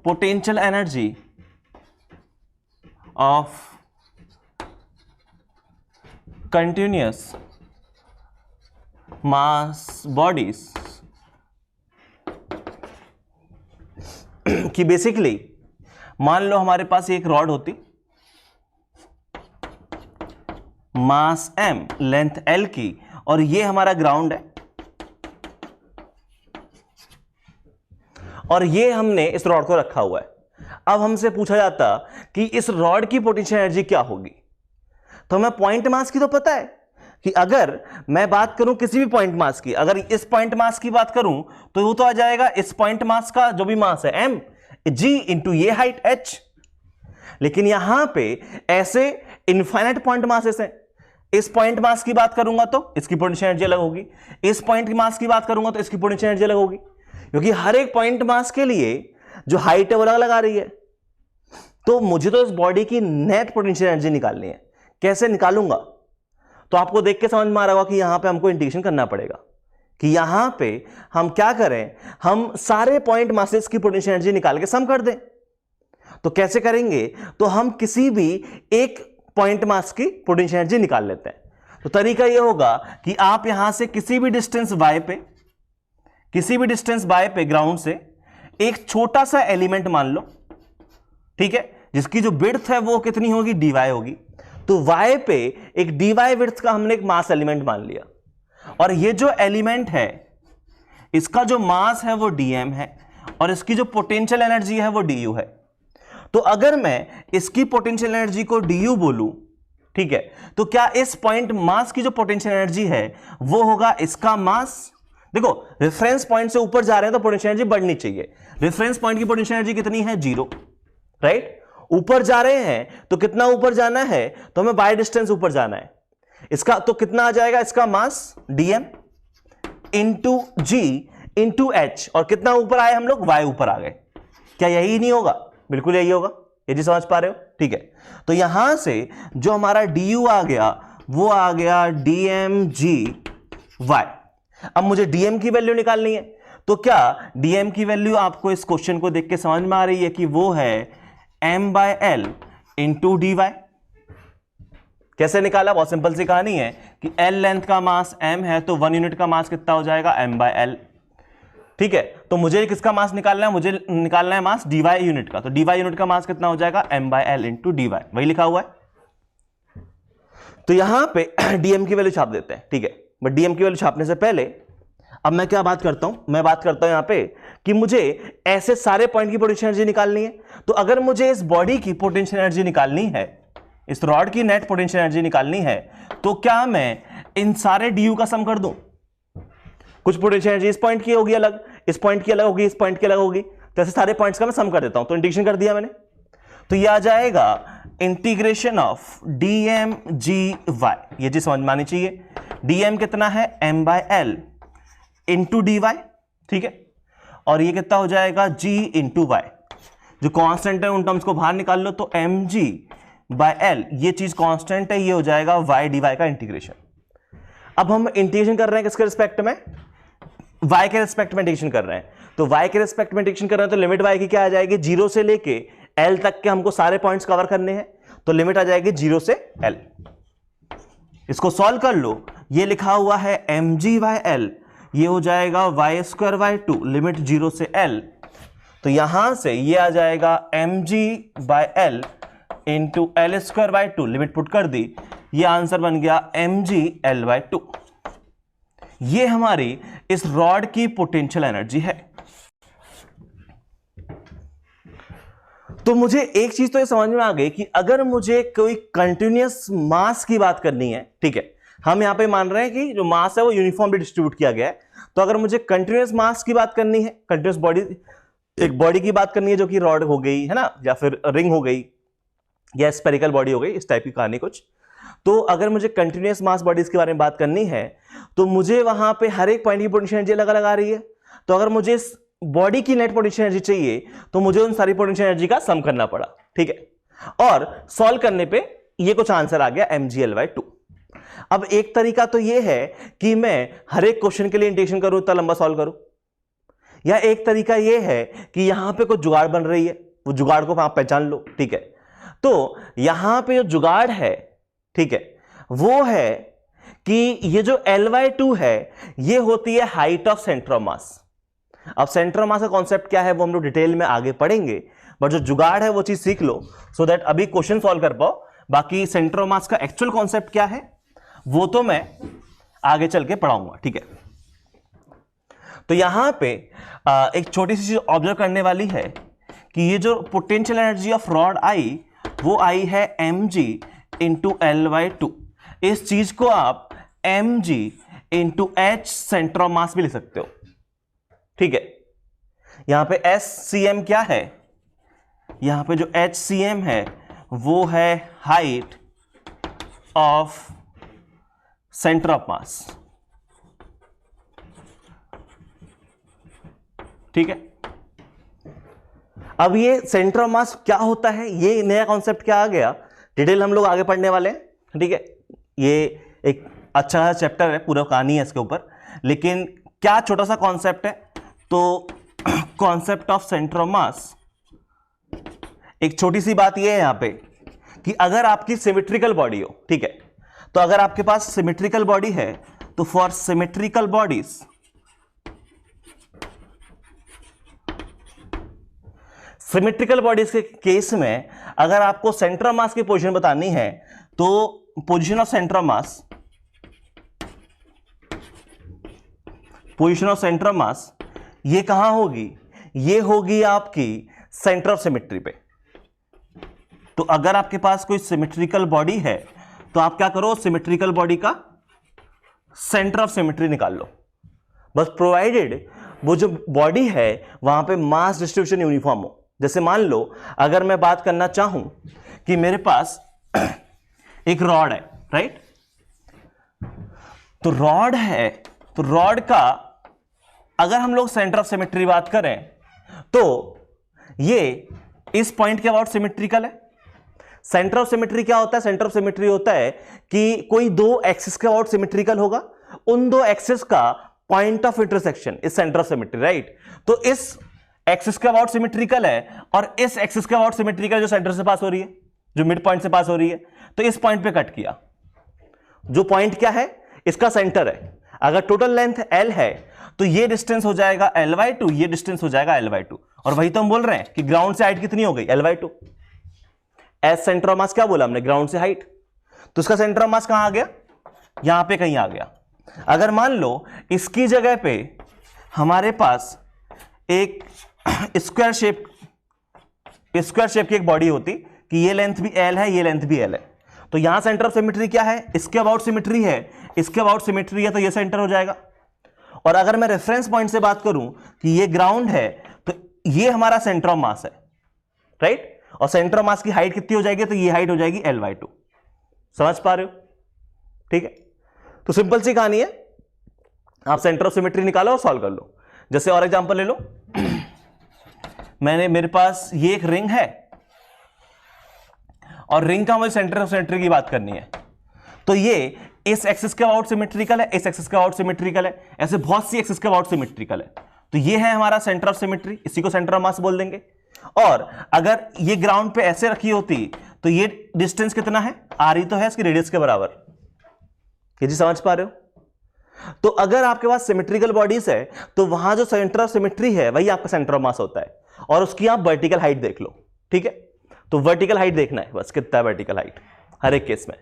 potential energy of continuous mass bodies कि बेसिकली मान लो हमारे पास एक रॉड होती, मास m, लेंथ l की, और ये हमारा ग्राउंड है, और ये हमने इस रॉड को रखा हुआ है। अब हमसे पूछा जाता कि इस रॉड की पोटेंशियल एनर्जी क्या होगी, तो हमें पॉइंट मास की तो पता है कि अगर मैं बात करूं किसी भी पॉइंट मास की, अगर इस पॉइंट मास की बात करूं तो वो तो आ जाएगा इस पॉइंट मास का जो भी मास है m g इंटू ये हाइट h। लेकिन यहां पे ऐसे इनफाइनाइट पॉइंट मासेस हैं, इस पॉइंट मास की बात करूंगा तो इसकी पोटेंशियल एनर्जी अलग होगी, इस पॉइंट की मास की बात करूंगा तो इसकी पोटेंशियल एनर्जी अलग होगी, क्योंकि हर एक पॉइंट मास के लिए जो हाइट है वो अलग अलग आ रही है। तो मुझे तो इस बॉडी की नेट पोटेंशियल एनर्जी निकालनी है, कैसे निकालूंगा, तो आपको देख के समझ में आ रहा होगा कि यहां पे हमको इंटीग्रेशन करना पड़ेगा कि यहां पे हम क्या करें, हम सारे पॉइंट मासेस की पोटेंशियल एनर्जी निकाल के सम कर दें। तो कैसे करेंगे, तो हम किसी भी एक पॉइंट मास की पोटेंशियल एनर्जी निकाल लेते हैं। तो तरीका यह होगा कि आप यहां से किसी भी डिस्टेंस y पे ग्राउंड से एक छोटा सा एलिमेंट मान लो, ठीक है, जिसकी जो विड्थ है वो कितनी होगी, dy होगी। तो y पे एक dy विड्थ का हमने एक मास एलिमेंट मान लिया, और ये जो एलिमेंट है इसका जो मास है वो dm है और इसकी जो पोटेंशियल एनर्जी है वो du है। तो अगर मैं इसकी पोटेंशियल एनर्जी को du बोलूं, ठीक है, तो क्या इस पॉइंट मास की जो पोटेंशियल एनर्जी है वो होगा इसका मास। देखो रेफरेंस पॉइंट से ऊपर जा रहे हैं तो पोटेंशियल एनर्जी बढ़नी चाहिए, रेफरेंस पॉइंट की पोटेंशियल एनर्जी कितनी है 0, राइट। ऊपर जा रहे हैं तो कितना ऊपर जाना है, तो हमें बाय डिस्टेंस ऊपर जाना है, इसका तो कितना आ जाएगा, इसका मास dm into g into h, और कितना ऊपर आए हम लोग, y ऊपर आ गए। क्या यही नहीं होगा, बिल्कुल यही होगा, ये जी समझ पा रहे हो, ठीक है। तो यहां से जो हमारा du आ गया वो आ गया dmgy। अब मुझे dm की वैल्यू निकालनी है, तो क्या dm की वैल्यू आपको इस क्वेश्चन को देख के समझ में आ रही है कि वो है m/l इंटू dy। कैसे निकाला, बहुत सिंपल सी कहानी है कि l लेंथ का मास m है तो 1 यूनिट का मास कितना हो जाएगा m/l। ठीक है, तो मुझे किसका मास निकालना है, मुझे निकालना है मास dy यूनिट का। तो dy यूनिट का मास कितना हो जाएगा, m/l इंटू dy, वही लिखा हुआ है। तो यहां पे dm की वैल्यू छाप देते हैं, ठीक है। बट dm की वैल्यू छापने से पहले अब मैं क्या बात करता हूं, मैं बात करता हूं यहां पे कि मुझे ऐसे सारे पॉइंट की पोटेंशियल एनर्जी निकालनी है। तो अगर मुझे इस बॉडी की पोटेंशियल एनर्जी निकालनी है, इस रॉड की नेट पोटेंशियल एनर्जी निकालनी है, तो क्या मैं इन सारे du का सम कर दूं? कुछ पोटेंशियल एनर्जी इस पॉइंट की होगी अलग, इस पॉइंट की अलग होगी, इस पॉइंट की अलग होगी, तो ऐसे सारे पॉइंट्स का मैं सम कर देता हूं। तो इंटीग्रेशन कर दिया मैंने, तो ये आ जाएगा इंटीग्रेशन ऑफ dmgy, ये चीज समझ में आनी चाहिए। dm कितना है, m/l इंटू dy, ठीक है, और ये कितना हो जाएगा, g इंटू y। जो कांस्टेंट है उन टर्म्स को बाहर निकाल लो, तो mg/l, ये चीज कांस्टेंट है, ये हो जाएगा y dy का इंटीग्रेशन। अब हम इंटीग्रेशन कर रहे हैं किसके रिस्पेक्ट में, y के रिस्पेक्ट में इंटीग्रेशन कर रहे हैं। तो y के रिस्पेक्ट में इंटीग्रेशन कर रहे हैं, तो लिमिट y की क्या आ जाएगी, 0 से लेके l तक के हमको सारे पॉइंट्स कवर करने हैं, तो लिमिट आ जाएगी 0 से l। इसको सॉल्व कर लो, ये लिखा हुआ है mg/l, ये हो जाएगा y²/2 लिमिट 0 से l। तो यहां से ये आ जाएगा mg/l into l²/2, limit put कर दी, ये आंसर बन गया mg/l/2। ये हमारी इस रॉड की पोटेंशियल एनर्जी है। तो मुझे एक चीज तो ये समझ में आ गई कि अगर मुझे कोई कंटिन्यूअस मास की बात करनी है, ठीक है, हम यहां पे मान रहे हैं कि जो मास है वो यूनिफॉर्मली डिस्ट्रीब्यूट किया गया है। तो अगर मुझे कंटिन्यूअस मास की बात करनी है, कंटिन्यूअस बॉडी, एक बॉडी की बात करनी है जो कि रॉड हो गई है ना, या फिर रिंग हो गई, या स्फेरिकल बॉडी हो गई, इस टाइप की कहानी कुछ, तो अगर मुझे कंटिन्यूअस मास बॉडीज के बारे में बात करनी है, तो मुझे वहां पे हर एक पॉइंट की पोटेंशियल एनर्जी अलग अलग आ रही है। तो अगर मुझे इस बॉडी की नेट पोटेंशियल एनर्जी चाहिए, तो मुझे उन सारी पोटेंशियल एनर्जी का सम करना पड़ा, ठीक है, और सॉल्व करने पे ये कुछ आंसर आ गया mg/l/2। अब एक तरीका तो ये है कि मैं हर एक क्वेश्चन के लिए इंटीग्रेशन करूं, इतना लंबा सॉल्व करूं, या एक तरीका ये है कि यहां पे कुछ जुगाड़ बन रही है, वो जुगाड़ को आप पहचान लो, ठीक है। तो यहां पे जो जुगाड़ है, ठीक है, वो है कि ये जो L/2 है, ये होती है height of centre of mass. अब सेंटर ऑफ मास का कॉन्सेप्ट क्या है वो हम लोग डिटेल में आगे पढ़ेंगे, बट जो जुगाड़ है वो चीज सीख लो, सो दैट अभी क्वेश्चन सॉल्व कर पाओ। बाकी सेंटर ऑफ मास का एक्चुअल कॉन्सेप्ट क्या है वो तो मैं आगे चल के पढ़ाऊंगा, ठीक है। तो यहां पे एक छोटी सी चीज ऑब्जर्व करने वाली है कि ये जो पोटेंशियल एनर्जी ऑफ रॉड आई, वो आई है mg इंटू l/2। इस चीज को आप mg into h centre of mass भी लिख सकते हो, ठीक है। यहां पे SCM क्या है, यहां पे जो HCM है वो है height of centre of mass, ठीक है। अब ये सेंटर ऑफ मास क्या होता है, ये नया कॉन्सेप्ट क्या आ गया, डिटेल हम लोग आगे पढ़ने वाले हैं, ठीक है। ये एक अच्छा चैप्टर है, पूरा कहानी है इसके ऊपर, लेकिन क्या छोटा सा कॉन्सेप्ट है, तो concept of centre of mass, एक छोटी सी बात ये है यहां पे कि अगर आपकी सिमेट्रिकल बॉडी हो, ठीक है, तो अगर आपके पास सिमेट्रिकल बॉडी है, तो for symmetrical bodies symmetrical bodies के केस में अगर आपको सेंटर ऑफ मास की पोजीशन बतानी है, तो position of centre of mass, position of centre of mass ये कहां होगी, ये होगी आपकी सेंटर ऑफ सिमेट्री पे। तो अगर आपके पास कोई सिमेट्रिकल बॉडी है, तो आप क्या करो, सिमेट्रिकल बॉडी का सेंटर ऑफ सिमेट्री निकाल लो, बस प्रोवाइडेड वो जो बॉडी है वहां पे मास डिस्ट्रीब्यूशन यूनिफॉर्म हो। जैसे मान लो अगर मैं बात करना चाहूं कि मेरे पास एक रॉड है, राइट, तो रॉड है, तो रॉड का अगर हम लोग सेंटर ऑफ सिमेट्री बात करें, तो ये इस पॉइंट के अबाउट सिमेट्रिकल है। सेंटर ऑफ सिमेट्री क्या होता है, सेंटर ऑफ सिमेट्री होता है कि कोई दो एक्सिस के अबाउट सिमेट्रिकल होगा, उन दो एक्सिस का पॉइंट ऑफ इंटरसेक्शन इस सेंटर ऑफ सिमेट्री, राइट। तो इस एक्सिस के अबाउट सिमेट्रिकल है और इस एक्सिस के अबाउट सिमेट्रिकल जो सेंटर से पास हो रही है, जो मिड पॉइंट से पास हो रही है, तो इस पॉइंट पे कट किया। जो पॉइंट क्या है, इसका सेंटर है। अगर टोटल लेंथ L है तो ये डिस्टेंस हो जाएगा L/2, ये डिस्टेंस हो जाएगा L/2। और वही तो हम बोल रहे हैं कि ग्राउंड से हाइट कितनी हो गई, L/2। S centre of mass क्या बोला हमने, ग्राउंड से हाइट, तो इसका सेंटर ऑफ मास कहां आ गया, यहां पे कहीं आ गया। अगर मान लो इसकी जगह पे हमारे पास एक स्क्वायर शेप की एक बॉडी होती कि ये लेंथ भी L है, ये लेंथ भी L है, तो यहां सेंटर ऑफ सिमेट्री क्या है, इसके अबाउट सिमेट्री है, इसके अबाउट सिमेट्री है, तो ये सेंटर हो जाएगा। और अगर मैं रेफरेंस पॉइंट से बात करूं कि ये ग्राउंड है तो ये हमारा सेंटर ऑफ मास है, राइट, और सेंटर ऑफ मास की हाइट कितनी हो जाएगी, तो ये हाइट हो जाएगी L/2। समझ पा रहे हो, ठीक है। तो सिंपल सी कहानी है, आप सेंटर ऑफ सिमेट्री निकालो और सॉल्व कर लो। जैसे और एग्जांपल ले लो, मेरे पास ये एक रिंग है और रिंग का मुझे सेंटर ऑफ सिमेट्री की बात करनी है, तो ये इस एक्सिस के अबाउट सिमेट्रिकल है, इस एक्सिस के अबाउट सिमेट्रिकल है, ऐसे बहुत सी एक्सिस के अबाउट सिमेट्रिकल है, तो ये है हमारा सेंटर ऑफ सिमेट्री, इसी को सेंटर ऑफ मास बोल देंगे। और अगर ये ग्राउंड पे ऐसे रखी होती तो ये डिस्टेंस कितना है, r ही तो है इसकी रेडियस के बराबर। ये जी समझ पा रहे हो। तो अगर आपके पास सिमेट्रिकल बॉडीज है तो वहां जो सेंटर ऑफ सिमेट्री है वही आपका सेंटर ऑफ मास होता है, और उसकी आप वर्टिकल हाइट देख लो, ठीक है। तो वर्टिकल हाइट देखना है बस, कितना है वर्टिकल हाइट हर एक केस में,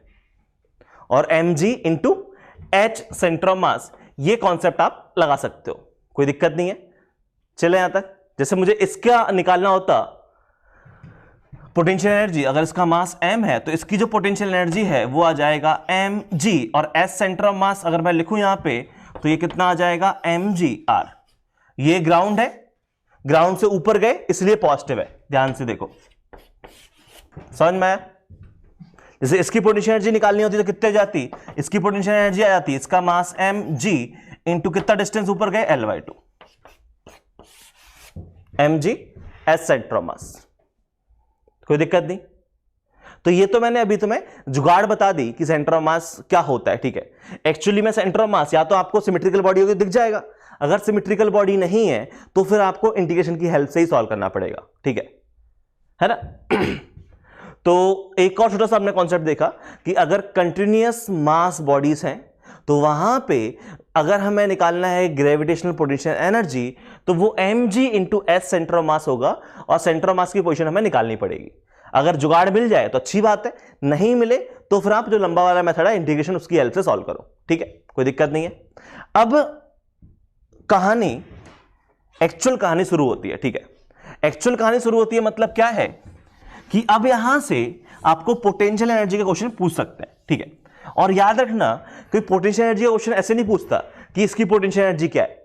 और mg into h centre of mass, ये कॉन्सेप्ट आप लगा सकते हो, कोई दिक्कत नहीं है। चले यहां तक, जैसे मुझे इसका निकालना होता पोटेंशियल एनर्जी, अगर इसका मास m है तो इसकी जो पोटेंशियल एनर्जी है वो आ जाएगा mg, और s सेंटर ऑफ मास अगर मैं लिखूं यहां पे तो ये कितना आ जाएगा mgr। ये ग्राउंड है, ग्राउंड से ऊपर गए इसलिए पॉजिटिव है, ध्यान से देखो, समझ में आया। जैसे इसकी पोटेंशियल एनर्जी निकालनी होती तो कितने जाती, इसकी पोटेंशियल एनर्जी आ जाती, इसका मास mg इंटू कितना डिस्टेंस ऊपर गए L/2, mg s centre of mass, कोई दिक्कत नहीं। तो ये तो मैंने अभी तुम्हें जुगाड़ बता दी कि सेंटर ऑफ मास क्या होता है, ठीक है। एक्चुअली में सेंटर ऑफ मास या तो आपको सिमेट्रिकल बॉडी होगी दिख जाएगा, अगर सिमेट्रिकल बॉडी नहीं है तो फिर आपको इंटीग्रेशन की हेल्प से ही सॉल्व करना पड़ेगा, ठीक है ना। तो एक और छोटा सा हमने कॉन्सेप्ट देखा कि अगर कंटिन्यूअस मास बॉडीज हैं तो वहां पे अगर हमें निकालना है ग्रेविटेशनल पोटेंशियल एनर्जी तो वो mg into S centre of mass होगा, और सेंटर ऑफ मास की पोजीशन हमें निकालनी पड़ेगी। अगर जुगाड़ मिल जाए तो अच्छी बात है, नहीं मिले तो फिर आप जो लंबा वाला मेथड है इंटीग्रेशन उसकी हेल्प से सॉल्व करो, ठीक है, कोई दिक्कत नहीं है। अब कहानी, एक्चुअल कहानी शुरू होती है, ठीक है। एक्चुअल कहानी शुरू होती है मतलब क्या है कि अब यहां से आपको पोटेंशियल एनर्जी का क्वेश्चन पूछ सकते हैं, ठीक है। और याद रखना कोई पोटेंशियल एनर्जी का क्वेश्चन ऐसे नहीं पूछता कि इसकी पोटेंशियल एनर्जी क्या है।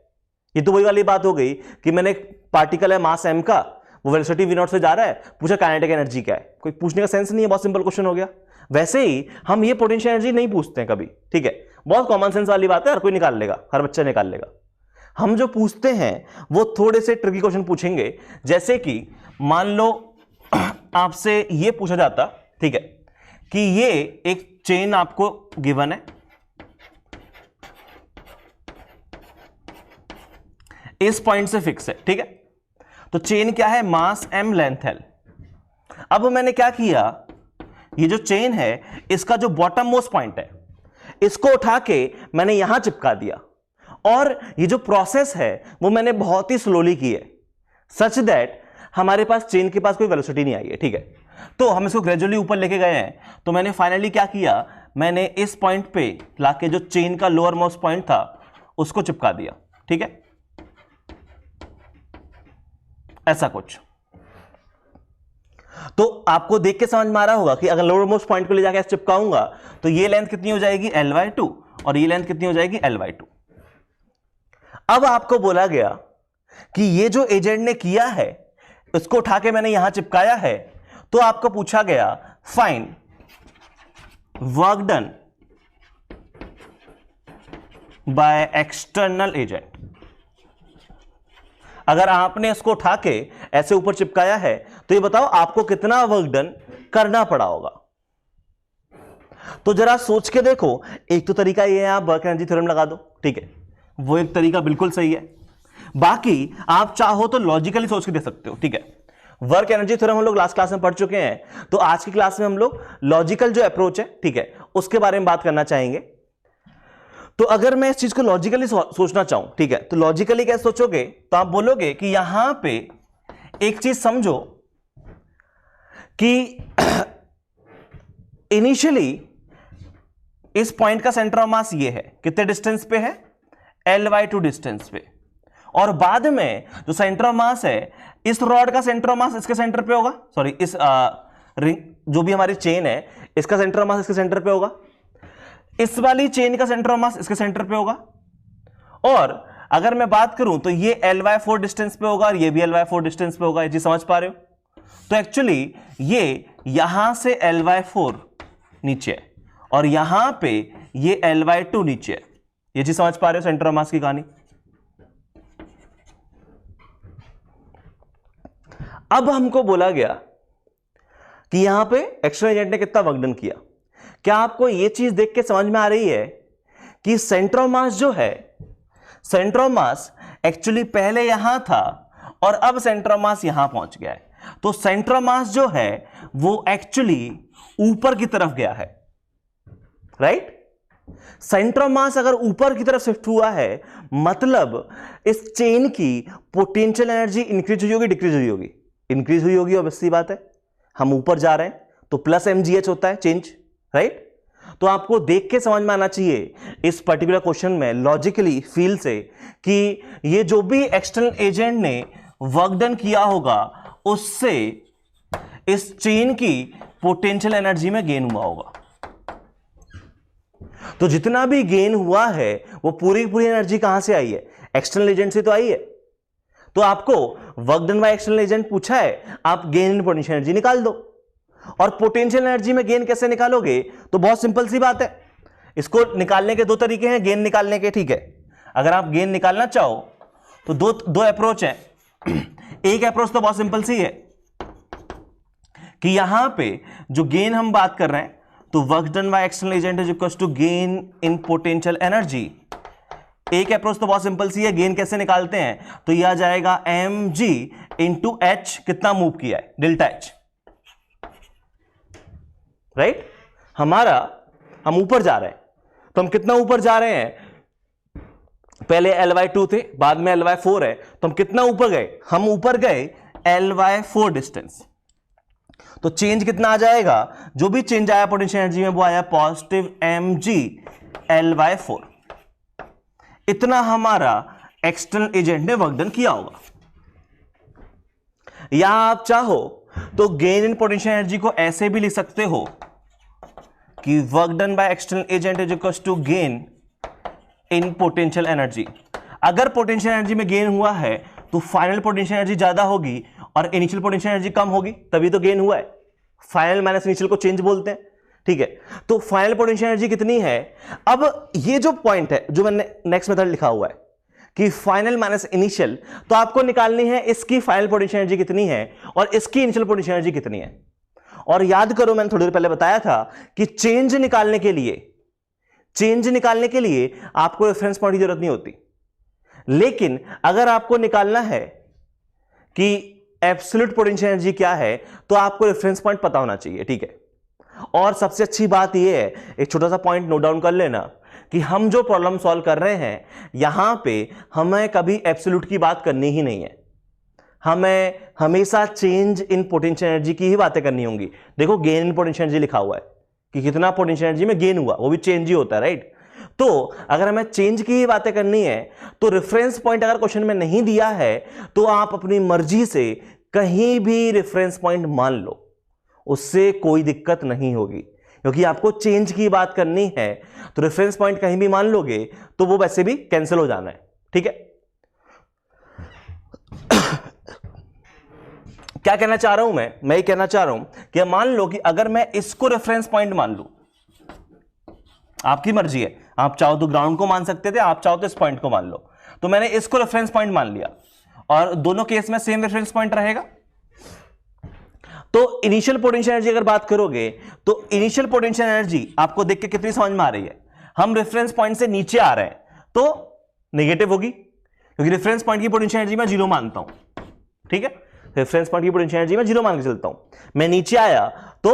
ये तो वही वाली बात हो गई कि मैंने पार्टिकल है मास m का, वो वेलोसिटी v0 से जा रहा है, पूछा काइनेटिक एनर्जी क्या है, कोई पूछने का सेंस नहीं है, बहुत सिंपल क्वेश्चन हो गया। वैसे ही हम ये पोटेंशियल एनर्जी नहीं पूछते हैं कभी, ठीक है, बहुत कॉमन सेंस वाली बात है, हर कोई निकाल लेगा, हर बच्चा निकाल लेगा। हम जो पूछते हैं वो थोड़े से ट्रिकी क्वेश्चन पूछेंगे, जैसे कि मान लो आपसे ये पूछा जाता, ठीक है, कि ये एक चेन आपको गिवन है, इस पॉइंट से फिक्स है, ठीक है। तो चेन क्या है, मास m लेंथ l। अब मैंने क्या किया, ये जो चेन है इसका जो बॉटम मोस्ट पॉइंट है इसको उठा के मैंने यहां चिपका दिया, और ये जो प्रोसेस है वो मैंने बहुत ही स्लोली की है, सच दैट हमारे पास चेन के पास कोई वेलोसिटी नहीं आई है, ठीक है। तो हम इसको ग्रेजुअली ऊपर लेके गए हैं, तो मैंने फाइनली क्या किया, मैंने इस पॉइंट पे लाके जो चेन का लोअर मोस्ट पॉइंट था उसको चिपका दिया, ठीक है, ऐसा कुछ। तो आपको देख के समझ में आ रहा होगा कि अगर लोअर मोस्ट पॉइंट को ले जाके चिपकाऊंगा तो ये लेंथ कितनी हो जाएगी L/2, और ये लेंथ कितनी हो जाएगी L/2। अब आपको बोला गया कि ये जो एजेंट ने किया है उसको उठा के मैंने यहां चिपकाया है, तो आपको पूछा गया find work done by external agent. अगर आपने इसको उठा के ऐसे ऊपर चिपकाया है तो ये बताओ आपको कितना वर्क डन करना पड़ा होगा। तो जरा सोच के देखो, एक तो तरीका ये है आप वर्क एनर्जी थ्योरम लगा दो, ठीक है, वो एक तरीका बिल्कुल सही है। बाकी आप चाहो तो लॉजिकली सोच के दे सकते हो, ठीक है। वर्क एनर्जी थ्योरम हम लोग लास्ट क्लास में पढ़ चुके हैं, तो आज की क्लास में हम लोग लॉजिकल जो अप्रोच है, ठीक है, उसके बारे में बात करना चाहेंगे। तो अगर मैं इस चीज को लॉजिकली सोचना चाहूं, ठीक है, तो लॉजिकली क्या सोचोगे, तो आप बोलोगे कि यहां पे एक चीज समझो कि इनिशियली इस पॉइंट का सेंटर ऑफ मास ये है, कितने डिस्टेंस पे है, L/2 डिस्टेंस पे, और बाद में जो सेंटर ऑफ मास है, इस रॉड का सेंटर ऑफ मास इसके सेंटर पे होगा, सॉरी इस रिंग जो भी हमारी चेन है, इसका सेंटर ऑफ मास इसके सेंटर पे होगा, इस वाली चेन का सेंटर ऑफ मास इसके सेंटर पे होगा, और अगर मैं बात करूं तो ये L/4 डिस्टेंस पे होगा और ये भी L/4 डिस्टेंस पे होगा। ये चीज समझ पा रहे हो? तो एक्चुअली ये यहां से L/4 नीचे है और यहां पे ये L/2 नीचे है। ये चीज समझ पा रहे हो सेंटर ऑफ मास की कहानी? अब हमको बोला गया कि यहां पे एक्सटर्नल एजेंट ने कितना वर्क डन किया। क्या आपको यह चीज देख के समझ में आ रही है कि सेंटर ऑफ मास जो है, सेंटर ऑफ मास एक्चुअली पहले यहां था और अब सेंटर ऑफ मास यहां पहुंच गया है। तो सेंटर ऑफ मास जो है वो एक्चुअली ऊपर की तरफ गया है, राइट? सेंटर ऑफ मास अगर ऊपर की तरफ शिफ्ट हुआ है, मतलब इस चेन की पोटेंशियल एनर्जी इंक्रीज हुई होगी, डिक्रीज हुई होगी? इंक्रीज हुई होगी, ऑब्वियसली बात है, हम ऊपर जा रहे हैं तो प्लस mgh होता है चेंज, राइट? तो आपको देख के समझ में आना चाहिए इस पर्टिकुलर क्वेश्चन में लॉजिकली फील से कि ये जो भी एक्सटर्नल एजेंट ने वर्क डन किया होगा उससे इस चेन की पोटेंशियल एनर्जी में गेन हुआ होगा। तो जितना भी गेन हुआ है वो पूरी की पूरी एनर्जी कहां से आई है? एक्सटर्नल एजेंट से तो आई है। तो आपको work done by external agent पूछा है, आप गेन इन पोटेंशियल एनर्जी निकाल दो। और पोटेंशियल एनर्जी में गेन कैसे निकालोगे? तो बहुत सिंपल सी बात है, इसको निकालने के दो तरीके हैं गेन निकालने के, ठीक है? अगर आप गेन निकालना चाहो तो दो अप्रोच है। एक अप्रोच तो बहुत सिंपल सी है कि यहां पे जो गेन हम बात कर रहे हैं, तो work done by external agent is equal to gain in potential energy. एक अप्रोच तो बहुत सिंपल सी है, गेन कैसे निकालते हैं? तो यह आ जाएगा mg इंटू एच, कितना मूव किया है, डेल्टा एच, राइट? हम ऊपर जा रहे हैं, तो हम कितना ऊपर जा रहे हैं? पहले L/2 थे, बाद में L/4 है, तो हम कितना ऊपर गए? हम ऊपर गए L/4 डिस्टेंस। तो चेंज कितना आ जाएगा? जो भी चेंज आया पोटेंशियल एनर्जी में वो आया पॉजिटिव mg L/4। इतना हमारा एक्सटर्नल एजेंट ने वर्क डन किया होगा। या आप चाहो तो गेन इन पोटेंशियल एनर्जी को ऐसे भी लिख सकते हो कि work done by external agent is equal to gain in potential energy. अगर पोटेंशियल एनर्जी में गेन हुआ है तो फाइनल पोटेंशियल एनर्जी ज्यादा होगी और इनिशियल पोटेंशियल एनर्जी कम होगी, तभी तो गेन हुआ है। फाइनल माइनस इनिशियल को चेंज बोलते हैं, ठीक है? तो फाइनल पोटेंशियल एनर्जी कितनी है? अब ये जो पॉइंट है जो मैंने नेक्स्ट मेथड लिखा हुआ है कि फाइनल माइनस इनिशियल, तो आपको निकालनी है इसकी फाइनल पोटेंशियल एनर्जी कितनी है और इसकी इनिशियल पोटेंशियल एनर्जी कितनी है। और याद करो, मैंने थोड़ी देर पहले बताया था कि चेंज निकालने के लिए आपको रेफरेंस पॉइंट की जरूरत नहीं होती, लेकिन अगर आपको निकालना है कि एब्सोल्यूट पोटेंशियल एनर्जी क्या है तो आपको रेफरेंस पॉइंट पता होना चाहिए, ठीक है? और सबसे अच्छी बात यह है, एक छोटा सा पॉइंट नोट डाउन कर लेना कि हम जो प्रॉब्लम सॉल्व कर रहे हैं यहां पे हमें कभी एब्सोल्यूट की बात करनी ही नहीं है, हमें हमेशा चेंज इन पोटेंशियल एनर्जी की ही बातें करनी होंगी। देखो गेन इन पोटेंशियल एनर्जी लिखा हुआ है कि कितना पोटेंशियल एनर्जी में गेन हुआ, वो भी चेंज ही होता है, राइट? तो अगर हमें चेंज की ही बातें करनी है तो रेफरेंस पॉइंट अगर क्वेश्चन में नहीं दिया है तो आप अपनी मर्जी से कहीं भी रेफरेंस पॉइंट मान लो, उससे कोई दिक्कत नहीं होगी, क्योंकि आपको चेंज की बात करनी है। तो रेफरेंस पॉइंट कहीं भी मान लोगे तो वो वैसे भी कैंसिल हो जाना है, ठीक है? क्या कहना चाह रहा हूं मैं ये कहना चाह रहा हूं कि मान लो कि अगर मैं इसको रेफरेंस पॉइंट मान लूं, आपकी मर्जी है, आप चाहो तो ग्राउंड को मान सकते थे, आप चाहो तो इस पॉइंट को मान लो। तो मैंने इसको रेफरेंस पॉइंट मान लिया और दोनों केस में सेम रेफरेंस पॉइंट रहेगा। तो इनिशियल पोटेंशियल एनर्जी अगर बात करोगे तो इनिशियल पोटेंशियल एनर्जी आपको देख के कितनी समझ में आ रही है? हम रेफरेंस पॉइंट से नीचे आ रहे हैं तो नेगेटिव होगी, क्योंकि रेफरेंस पॉइंट की पोटेंशियल एनर्जी मैं 0 मानता हूं, ठीक है? रेफरेंस पॉइंट की पोटेंशियल एनर्जी मैं 0 मान के चलता हूं। मैं नीचे आया तो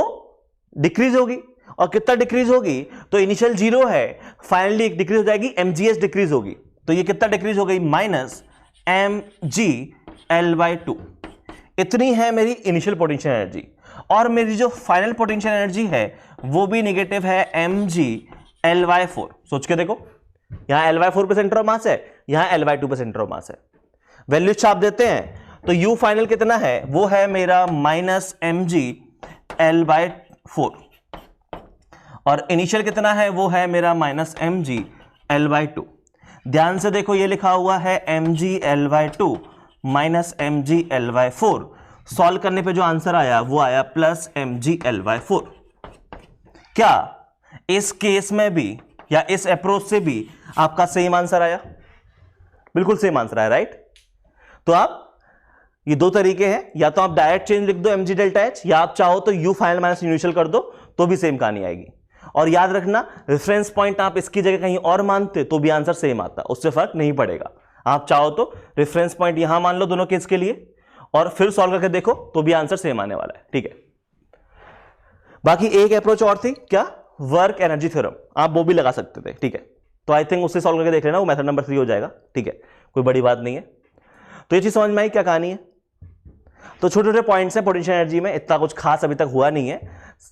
डिक्रीज होगी और कितना डिक्रीज होगी, तो इनिशियल 0 है, फाइनली एक डिक्रीज हो जाएगी, mgs डिक्रीज होगी, तो ये कितना डिक्रीज हो गई, -mgl/2। इतनी है मेरी इनिशियल पोटेंशियल एनर्जी, और मेरी जो फाइनल पोटेंशियल एनर्जी है वो भी नेगेटिव है, mgl/4। सोच के देखो, यहां L/4 पे सेंटर ऑफ मास है, यहां L/2 पे सेंटर ऑफ मास है। वैल्यू छाप देते हैं तो U फाइनल कितना है, वो है मेरा -mgl/4, और इनिशियल कितना है, वो है मेरा -mgl/2। ध्यान से देखो, ये लिखा हुआ है mgl/2 -mgl/4। सॉल्व करने पे जो आंसर आया वो आया +mgl/4। क्या इस केस में भी या इस अप्रोच से भी आपका सेम आंसर आया? बिल्कुल सेम आंसर आया, राइट? तो आप, ये दो तरीके हैं, या तो आप डायरेक्ट चेंज लिख दो mg डेल्टा h, या आप चाहो तो u फाइनल माइनस इनिशियल कर दो, तो भी सेम कहानी आएगी। और याद रखना, रेफरेंस पॉइंट आप इसकी जगह कहीं और मानते तो भी आंसर सेम आता, उससे फर्क नहीं पड़ेगा। आप चाहो तो रेफरेंस पॉइंट यहां मान लो दोनों केस के लिए, और फिर सॉल्व करके देखो तो भी आंसर सेम आने वाला है, ठीक है। बाकी एक अप्रोच और थी, क्या, वर्क एनर्जी थ्योरम, आप वो भी लगा सकते थे, ठीक है। तो आई थिंक उससे सॉल्व करके देख लेना, वो मेथड नंबर 3 हो जाएगा, ठीक है, कोई बड़ी बात नहीं है। तो ये चीज समझ में आई क्या कहानी है? तो छोटे छोटे पॉइंट्स हैं पोटेंशियल एनर्जी में, इतना कुछ खास अभी तक हुआ नहीं है।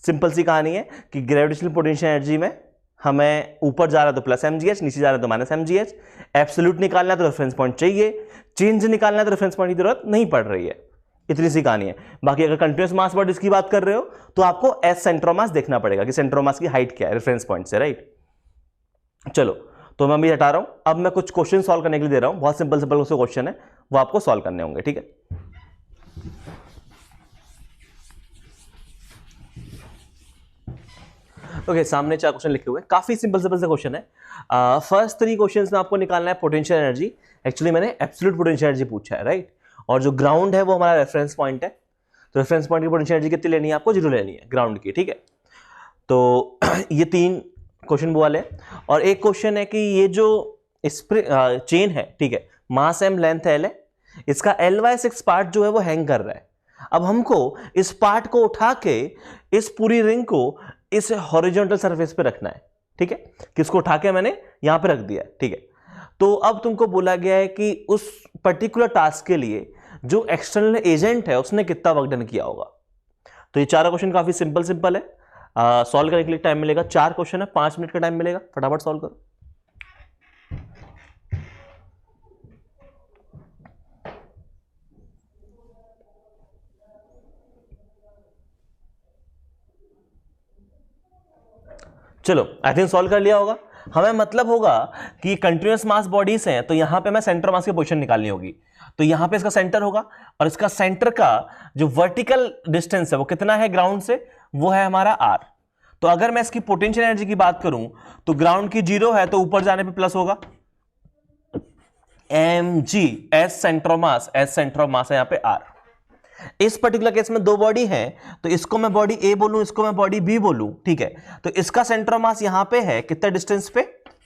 सिंपल सी कहानी है कि ग्रेविटेशनल पोटेंशियल एनर्जी में हमें ऊपर जा रहा है तो +mgh, नीचे जा रहा है तो -mgh। एब्सोल्यूट निकालना है तो रेफरेंस पॉइंट चाहिए, चेंज निकालना है तो रेफरेंस पॉइंट की जरूरत नहीं पड़ रही है। इतनी सी कहानी है। बाकी अगर कंटिन्यूअस मास बॉडीज की बात कर रहे हो तो आपको एस सेंटर ऑफ मास देखना पड़ेगा कि सेंटर ऑफ मास की हाइट क्या है रेफरेंस पॉइंट से, राइट। चलो, तो मैं अभी हटा रहा हूं, अब मैं कुछ क्वेश्चन सॉल्व करने के लिए दे रहा हूं। बहुत सिंपल सिंपल क्वेश्चन है, वो आपको सॉल्व करने होंगे, ठीक है। ओके, सामने 4 क्वेश्चन लिखे हुए, काफी सिंपल सिंपल से क्वेश्चन है। फर्स्ट 3 क्वेश्चंस में आपको निकालना है पोटेंशियल एनर्जी। एक्चुअली मैंने एब्सोल्यूट पोटेंशियल एनर्जी पूछा है, राइट। और जो ग्राउंड है वो हमारा रेफरेंस पॉइंट है, तो रेफरेंस पॉइंट की पोटेंशियल एनर्जी कितनी लेनी है आपको? 0 लेनी है ग्राउंड की, ठीक है। तो ये 3 क्वेश्चन वो वाले, और एक क्वेश्चन है कि ये जो चेन है, ठीक है, मास m लेंथ l है, इसका Ly6 पार्ट जो है वो हैंग कर रहा है। अब हमको इस पार्ट को उठा के इस पूरी रिंग को इस हॉरिजॉन्टल सरफेस पे रखना है, ठीक है। किसको उठा के मैंने यहां पे रख दिया है, ठीक है। तो अब तुमको बोला गया है कि उस पर्टिकुलर टास्क के लिए जो एक्सटर्नल एजेंट है उसने कितना वर्क डन किया होगा। तो ये 4 क्वेश्चन काफी सिंपल सिंपल है, सॉल्व करने के लिए टाइम मिलेगा, 4 क्वेश्चन है, 5 मिनट का टाइम मिलेगा, फटाफट सॉल्व करो। चलो, आई थिंक सॉल्व कर लिया होगा। हमें मतलब होगा कि कंटिन्यूअस मास बॉडीज हैं, तो यहां पे मैं सेंटर मास की पोजीशन निकालनी होगी। तो यहां पे इसका सेंटर होगा, और इसका सेंटर का जो वर्टिकल डिस्टेंस है वो कितना है ग्राउंड से? वो है हमारा r। तो अगर मैं इसकी पोटेंशियल एनर्जी की बात करूं तो ग्राउंड की 0 है, तो ऊपर जाने पे प्लस होगा mg, S centre of mass, S centre of mass है यहां पे r। इस पर्टिकुलर केस में 2 बॉडी हैं, तो इसको मैं बॉडी A बोलूं, इसको मैं बॉडी B बोलूं, ठीक है। तो इसका सेंटर ऑफ मास यहां पे है, कितना डिस्टेंस पे?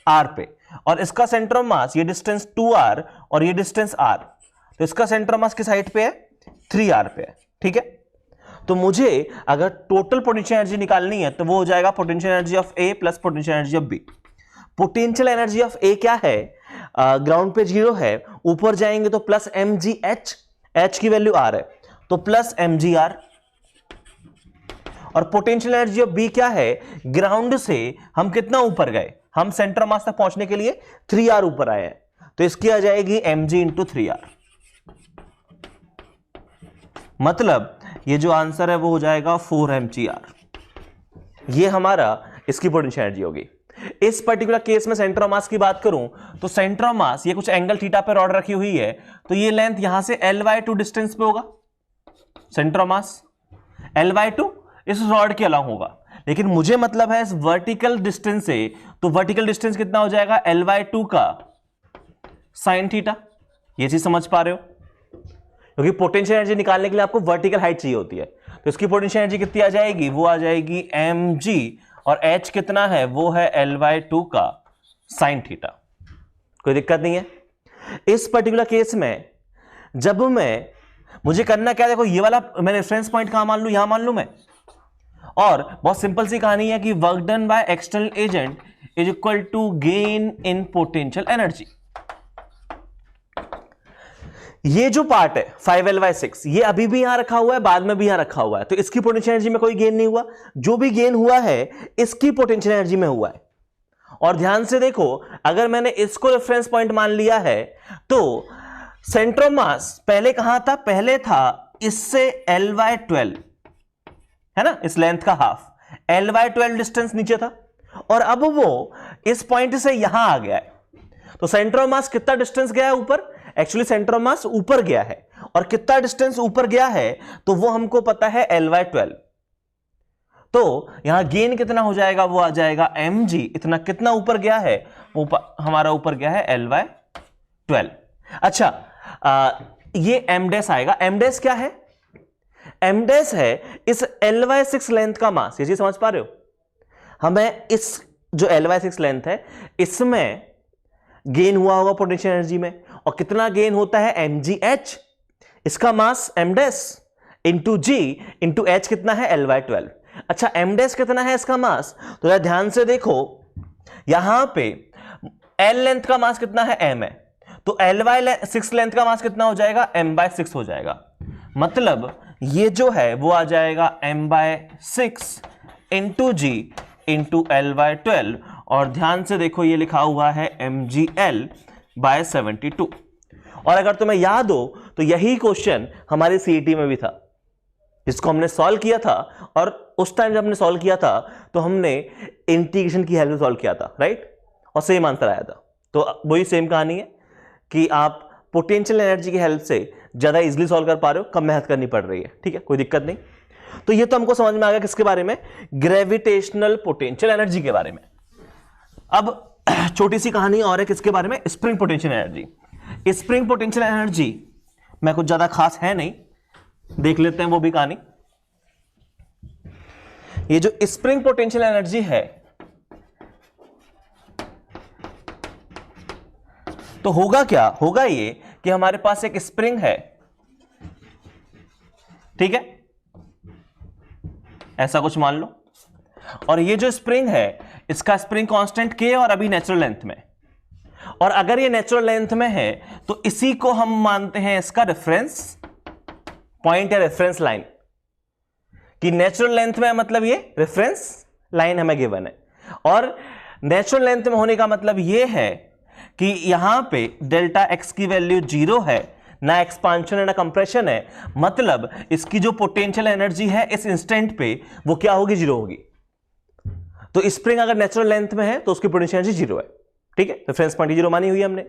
R पे, और इसका सेंटर ऑफ मास, ये डिस्टेंस 2r और ये डिस्टेंस r, तो इसका सेंटर ऑफ मास किस हाइट पे है? 3r पे है, ठीक है। तो मुझे अगर टोटल पोटेंशियल एनर्जी निकालनी है तो वो हो जाएगा potential energy of A plus potential energy of B। Potential energy of A क्या है? ग्राउंड पे 0 है, ऊपर जाएंगे तो प्लस mgh, h की वैल्यू r है, तो प्लस mgr। और पोटेंशियल एनर्जी ऑफ B क्या है? ग्राउंड से हम कितना ऊपर गए? हम सेंटर ऑफ मास तक पहुंचने के लिए 3r ऊपर आए हैं, तो इसकी आ जाएगी mg इंटू 3r। मतलब ये जो आंसर है वो हो जाएगा 4mgr। ये हमारा इसकी पोटेंशियल एनर्जी होगी। इस पर्टिकुलर केस में सेंटर ऑफ मास की बात करूं तो सेंटर ऑफ मास, ये कुछ एंगल थीटा पे रॉड रखी हुई है, तो ये लेंथ यहां से Ly2 डिस्टेंस पे होगा, सेंटर ऑफ मास Ly2 इस रॉड के अलाउ होगा। लेकिन मुझे मतलब है इस वर्टिकल डिस्टेंस से, तो वर्टिकल डिस्टेंस कितना हो जाएगा? Ly2 का साइन थीटा। ये चीज समझ पा रहे हो? क्योंकि पोटेंशियल एनर्जी निकालने के लिए आपको वर्टिकल हाइट चाहिए होती है, तो इसकी पोटेंशियल एनर्जी कितनी आ जाएगी? वो आ जाएगी mg, और h कितना है? वो है Ly2 का साइन थीटा। कोई दिक्कत नहीं है। इस पर्टिकुलर केस में जब मुझे करना क्या, देखो ये वाला मैं रेफरेंस पॉइंट कहां मान लूं? यहां मान लूं मैं, और बहुत सिंपल सी कहानी है कि work done by external agent is equal to gain in potential energy. ये जो पार्ट है 5L/6 ये अभी भी यहां रखा हुआ है, बाद में भी यहां रखा हुआ है, तो इसकी पोटेंशियल एनर्जी में कोई गेन नहीं हुआ। जो भी गेन हुआ है इसकी पोटेंशियल एनर्जी में हुआ है। और ध्यान से देखो, अगर मैंने इसको रेफरेंस पॉइंट मान लिया है तो सेंटर ऑफ मास पहले कहां था? पहले था इससे L/12, है ना, इस लेंथ का हाफ, L/12 डिस्टेंस नीचे था, और अब वो इस पॉइंट से यहां आ गया है। तो सेंटर ऑफ मास कितना डिस्टेंस गया है ऊपर? एक्चुअली सेंटर ऑफ मास ऊपर गया है, और कितना डिस्टेंस ऊपर गया है तो वो हमको पता है L/12। तो यहां गेन कितना हो जाएगा? वो आ जाएगा mg। इतना कितना ऊपर गया है? वो हमारा ऊपर गया है L/12। अच्छा, ये m डैश आएगा। m डैश क्या है? m डैश है इस L/6 लेंथ का मास। ये चीज समझ पा रहे हो? हमें इस जो L/6 लेंथ है इसमें गेन हुआ होगा पोटेंशियल एनर्जी में, और कितना गेन होता है? mgh। इसका मास m dash into g into h कितना है? L/12। अच्छा, m डैश कितना है इसका मास? तो यार ध्यान से देखो, यहां पे L लेंथ का मास कितना है? m है, तो L/6 लेंथ का मास कितना हो जाएगा? m/6 हो जाएगा। मतलब ये जो है वो आ जाएगा m/6 into g into L/12, और ध्यान से देखो ये लिखा हुआ है mgl/72। और अगर तुम्हें याद हो तो यही क्वेश्चन हमारे सीईटी में भी था, जिसको हमने सॉल्व किया था, और उस टाइम जब हमने सॉल्व किया था तो हमने इंटीग्रेशन की हेल्प से सॉल्व किया था, राइट, और सेम आंसर आया था। तो वही सेम कहानी है कि आप पोटेंशियल एनर्जी की हेल्प से ज्यादा इजीली सॉल्व कर पा रहे हो, कम मेहनत करनी पड़ रही है, ठीक है, कोई दिक्कत नहीं। तो ये तो हमको समझ में आ गया किसके बारे में? ग्रेविटेशनल पोटेंशियल एनर्जी के बारे में। अब छोटी सी कहानी और है किसके बारे में? Spring potential energy. Spring potential energy में कुछ ज्यादा खास है नहीं, देख लेते हैं वो भी कहानी। ये जो स्प्रिंग पोटेंशियल एनर्जी है तो होगा क्या? होगा ये कि हमारे पास एक स्प्रिंग है, ठीक है, ऐसा कुछ मान लो, और ये जो स्प्रिंग है इसका स्प्रिंग कांस्टेंट K और अभी नेचुरल लेंथ में, और अगर ये नेचुरल लेंथ में है तो इसी को हम मानते हैं इसका रेफरेंस पॉइंट या रेफरेंस लाइन, कि नेचुरल लेंथ में मतलब ये रेफरेंस लाइन हमें गिवन है। और नेचुरल लेंथ में होने का मतलब ये है कि यहां पे डेल्टा एक्स की वैल्यू 0 है, ना एक्सपांशन है ना कंप्रेशन है, मतलब इसकी जो पोटेंशियल एनर्जी है इस इंस्टेंट पे वो क्या होगी? 0 होगी। तो स्प्रिंग अगर नेचुरल लेंथ में है तो उसकी पोटेंशियल एनर्जी 0 है, ठीक है, रेफरेंस पॉइंट 0 मानी हुई हमने।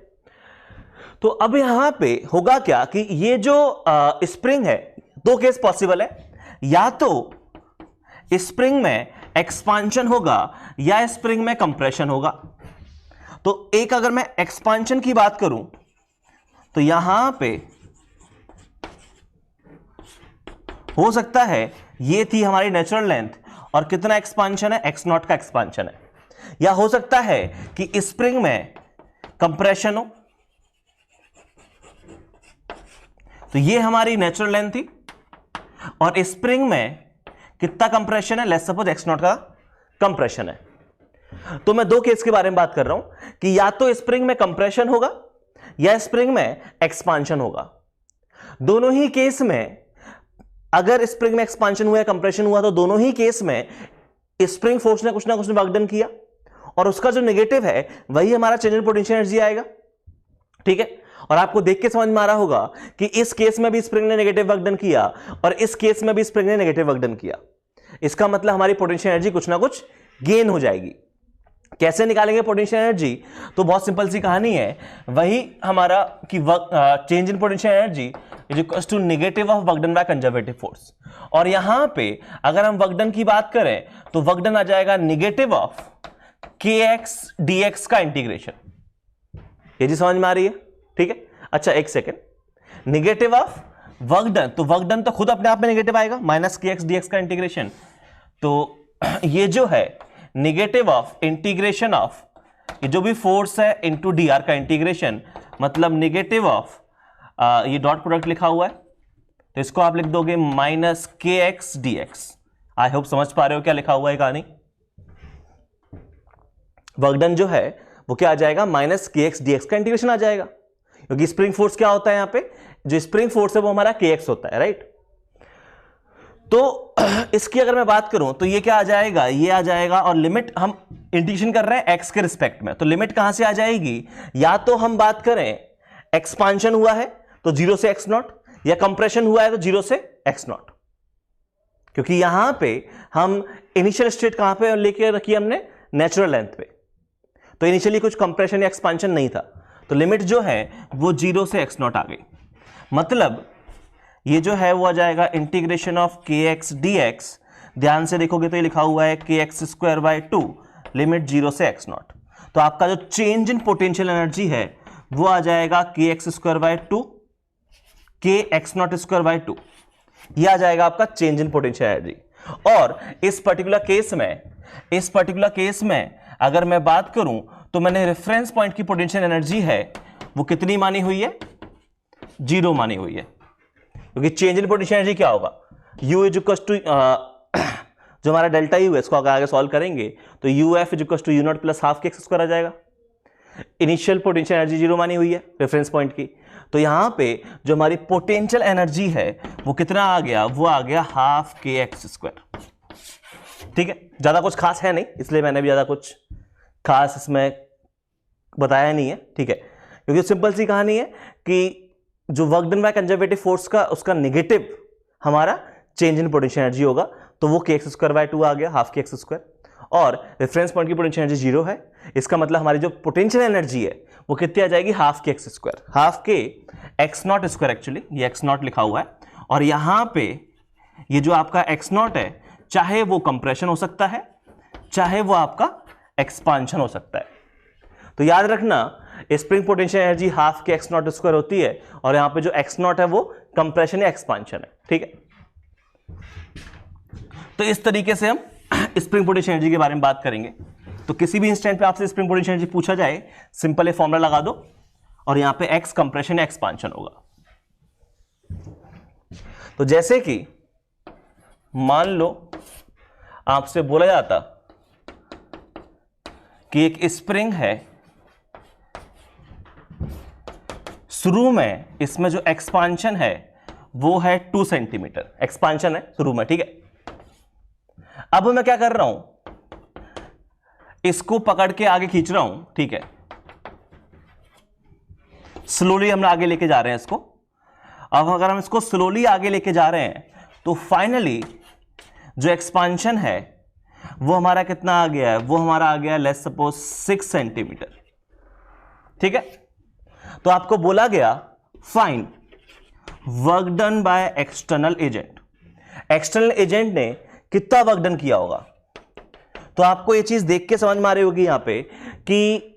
तो अब यहां पे होगा क्या कि ये जो स्प्रिंग है, दो केस पॉसिबल है, या तो स्प्रिंग में एक्सपांशन होगा या स्प्रिंग में कंप्रेशन होगा। तो एक अगर मैं एक्सपांशन की बात करूं तो यहां पे हो सकता है ये थी हमारी नेचुरल लेंथ, और कितना एक्सपांशन है? x0 का एक्सपांशन है। या हो सकता है कि स्प्रिंग में कंप्रेशन हो, तो ये हमारी नेचुरल लेंथ थी, और स्प्रिंग में कितना कंप्रेशन है? लेट्स सपोज x0 का कंप्रेशन है। तो मैं दो केस के बारे में बात कर रहा हूं कि या तो स्प्रिंग में कंप्रेशन होगा या स्प्रिंग में एक्सपांशन होगा। दोनों ही केस में अगर स्प्रिंग में एक्सपांशन हुआ या कंप्रेशन हुआ तो दोनों ही केस में स्प्रिंग फोर्स ने कुछ ना कुछ वर्क डन किया, और उसका जो नेगेटिव है वही हमारा चेंज इन पोटेंशियल एनर्जी आएगा, ठीक है। और आपको देख के समझ में आ रहा होगा कि इस केस में भी स्प्रिंग ने नेगेटिव वर्क डन किया और इस केस में भी स्प्रिंग ने नेगेटिव वर्क डन किया। इसका मतलब हमारी पोटेंशियल एनर्जी कुछ ना कुछ गेन हो जाएगी। कैसे निकालेंगे पोटेंशियल एनर्जी? तो बहुत सिंपल सी कहानी है, वही हमारा कि change in potential energy is equals to negative of work done by conservative force. और यहां पे अगर हम वर्क डन की बात करें तो वर्क डन आ जाएगा नेगेटिव ऑफ kx dx का इंटीग्रेशन। ये जी समझ में आ रही है, ठीक है। अच्छा एक second, negative of work done, तो वर्क डन तो खुद अपने आप में नेगेटिव आएगा, माइनस kx dx का इंटीग्रेशन। तो ये जो है नेगेटिव ऑफ इंटीग्रेशन ऑफ ये जो भी फोर्स है इनटू dr का इंटीग्रेशन, मतलब नेगेटिव ऑफ ये डॉट प्रोडक्ट लिखा हुआ है तो इसको आप लिख दोगे minus kx dx। I hope समझ पा रहे हो क्या लिखा हुआ है कहानी। वर्क डन जो है वो क्या आ जाएगा, माइनस के एक्स डी एक्स का इंटीग्रेशन आ जाएगा, क्योंकि स्प्रिंग फोर्स क्या होता है यहां पे, जो स्प्रिंग फोर्स है वो हमारा के एक्स होता है, राइट। तो इसकी अगर मैं बात करूं तो ये क्या आ जाएगा, ये आ जाएगा, और लिमिट हम इंटीग्रेशन कर रहे हैं एक्स के रिस्पेक्ट में, तो लिमिट कहां से आ जाएगी, या तो हम बात करें एक्सपांशन हुआ है तो 0 से x0, या कंप्रेशन हुआ है तो 0 से x0, क्योंकि यहां पे हम इनिशियल स्टेट कहां पे लेके रखी हमने, नेचुरल लेंथ पे, तो इनिशियली कुछ कंप्रेशन या एक्सपांशन नहीं था, तो लिमिट जो है वो 0 से x0 आ गई। मतलब ये जो है वो आ जाएगा इंटीग्रेशन ऑफ के एक्स डी एक्स, ध्यान से देखोगे तो ये लिखा हुआ है के एक्स स्क्वायर बाय 2 लिमिट 0 से x0, तो आपका जो चेंज इन पोटेंशियल एनर्जी है वो आ जाएगा के एक्स स्क्वायर बाय 2 के एक्स नॉट स्क्वायर बाय 2, ये आ जाएगा आपका चेंज इन पोटेंशियल एनर्जी। और इस पर्टिकुलर केस में अगर मैं बात करूं तो मैंने रेफरेंस पॉइंट की पोटेंशियल एनर्जी है वो कितनी मानी हुई है, 0 मानी हुई है, क्योंकि चेंज इन पोटेंशियल एनर्जी क्या होगा, U इज इक्वल टू जो हमारा डेल्टा U है इसको अगर आगे सॉल्व करेंगे तो UF is equal to U not plus half k x square आ जाएगा। इनिशियल पोटेंशियल एनर्जी 0 मानी हुई है रेफरेंस पॉइंट की, तो यहां पे जो हमारी पोटेंशियल एनर्जी है वो कितना आ गया, वो आ गया हाफ के एक्स स्क्वायर। ठीक है, ज्यादा कुछ खास है नहीं, इसलिए मैंने भी ज्यादा कुछ खास इसमें बताया नहीं है। ठीक है, क्योंकि सिंपल सी कहानी है कि जो work done by conservative force का उसका नेगेटिव हमारा चेंज इन पोटेंशियल एनर्जी होगा, तो वो के एक्स स्क्वायर बाय 2 आ गया, हाफ के एक्स स्क्वायर, और रेफरेंस पॉइंट की पोटेंशियल एनर्जी 0 है, इसका मतलब हमारी जो पोटेंशियल एनर्जी है वो कितनी आ जाएगी, half k x square, half k x not square, actually ये एक्स नॉट लिखा हुआ है, और यहां पे ये जो आपका एक्स नॉट है चाहे वो कंप्रेशन हो सकता है चाहे वो आपका एक्सपांशन हो सकता है। तो याद रखना spring potential energy half k x not square होती है, और यहां पे जो एक्स नॉट है वो कंप्रेशन या एक्सपांशन है। ठीक है, तो इस तरीके से हम स्प्रिंग पोटेंशियल एनर्जी के बारे में बात करेंगे। तो किसी भी इंस्टेंट पे आपसे स्प्रिंग पोटेंशियल एनर्जी पूछा जाए, सिंपल ये फॉर्मूला लगा दो और यहां पे एक्स कंप्रेशन या एक्सपांशन होगा। तो जैसे कि मान लो आपसे बोला जाता कि एक स्प्रिंग है, शुरू में इसमें जो एक्सपांशन है वो है 2 सेंटीमीटर एक्सपांशन है शुरू में। ठीक है, अब मैं क्या कर रहा हूं, इसको पकड़ के आगे खींच रहा हूं। ठीक है, स्लोली हम आगे लेके जा रहे हैं इसको। अब अगर हम इसको स्लोली आगे लेके जा रहे हैं तो फाइनली जो एक्सपांशन है वो हमारा कितना आ गया है, वो हमारा आ गया लेट्स सपोज 6 सेंटीमीटर। ठीक है, तो आपको बोला गया find work done by external agent. External agent ने कितना वर्क डन किया होगा, तो आपको ये चीज देख के समझ में आ रही होगी यहां पे कि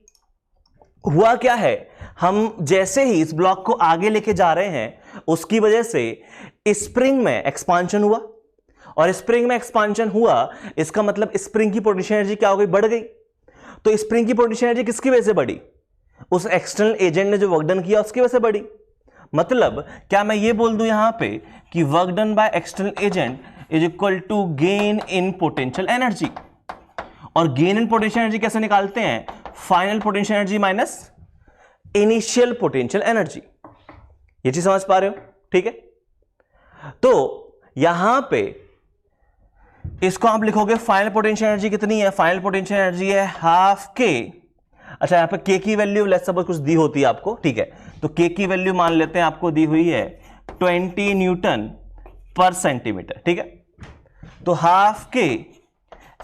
हुआ क्या है, हम जैसे ही इस ब्लॉक को आगे लेके जा रहे हैं उसकी वजह से स्प्रिंग में एक्सपांशन हुआ, और स्प्रिंग में एक्सपांशन हुआ इसका मतलब स्प्रिंग की पोटेंशियल एनर्जी क्या हो गई, बढ़ गई। तो स्प्रिंग की पोटेंशियल एनर्जी किसकी वजह से बढ़ी, उस एक्सटर्नल एजेंट ने जो वर्क डन किया उसकी वजह से बढ़ी। मतलब क्या मैं ये बोल दूं यहां पे कि work done by external agent is equal to gain in potential energy, और गेन इन पोटेंशियल एनर्जी कैसे निकालते हैं, final potential energy minus initial potential energy. ये चीज समझ पा रहे हो। ठीक है, तो यहां पे इसको आप लिखोगे फाइनल पोटेंशियल एनर्जी कितनी है, फाइनल पोटेंशियल एनर्जी है हाफ के। अच्छा, यहां पे के की वैल्यू लेट्स सपोज कुछ दी होती है आपको। ठीक है, तो के की वैल्यू मान लेते हैं आपको दी हुई है 20 न्यूटन पर सेंटीमीटर। ठीक है, तो half k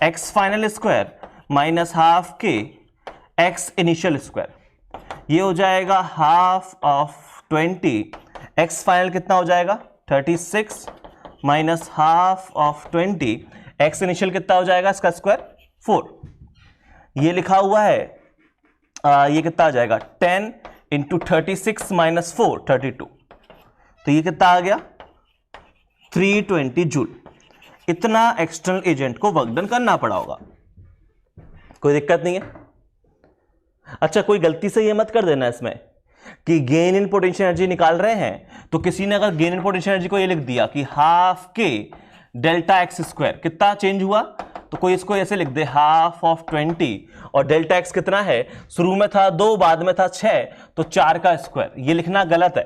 x final square minus half k x initial square, ये हो जाएगा हाफ ऑफ 20, एक्स फाइनल कितना हो जाएगा 36 minus half of 20, x initial कितना हो जाएगा इसका स्क्वायर 4। ये लिखा हुआ है ये कितना आ जाएगा 10 इंटू 36 माइनस 4 32, तो ये कितना आ गया 320 जूल। इतना एक्सटर्नल एजेंट को वर्क डन करना पड़ा होगा, कोई दिक्कत नहीं है। अच्छा, कोई गलती से ये मत कर देना इसमें कि गेन इन पोटेंशियल एनर्जी निकाल रहे हैं तो किसी ने अगर गेन इन पोटेंशियल एनर्जी को ये लिख दिया कि हाफ के डेल्टा एक्स स्क्वायर कितना चेंज हुआ, तो कोई इसको ऐसे लिख दे हाफ ऑफ 20, और डेल्टा एक्स कितना है, शुरू में था 2 बाद में था 6, तो 4 का स्क्वायर। ये लिखना गलत है,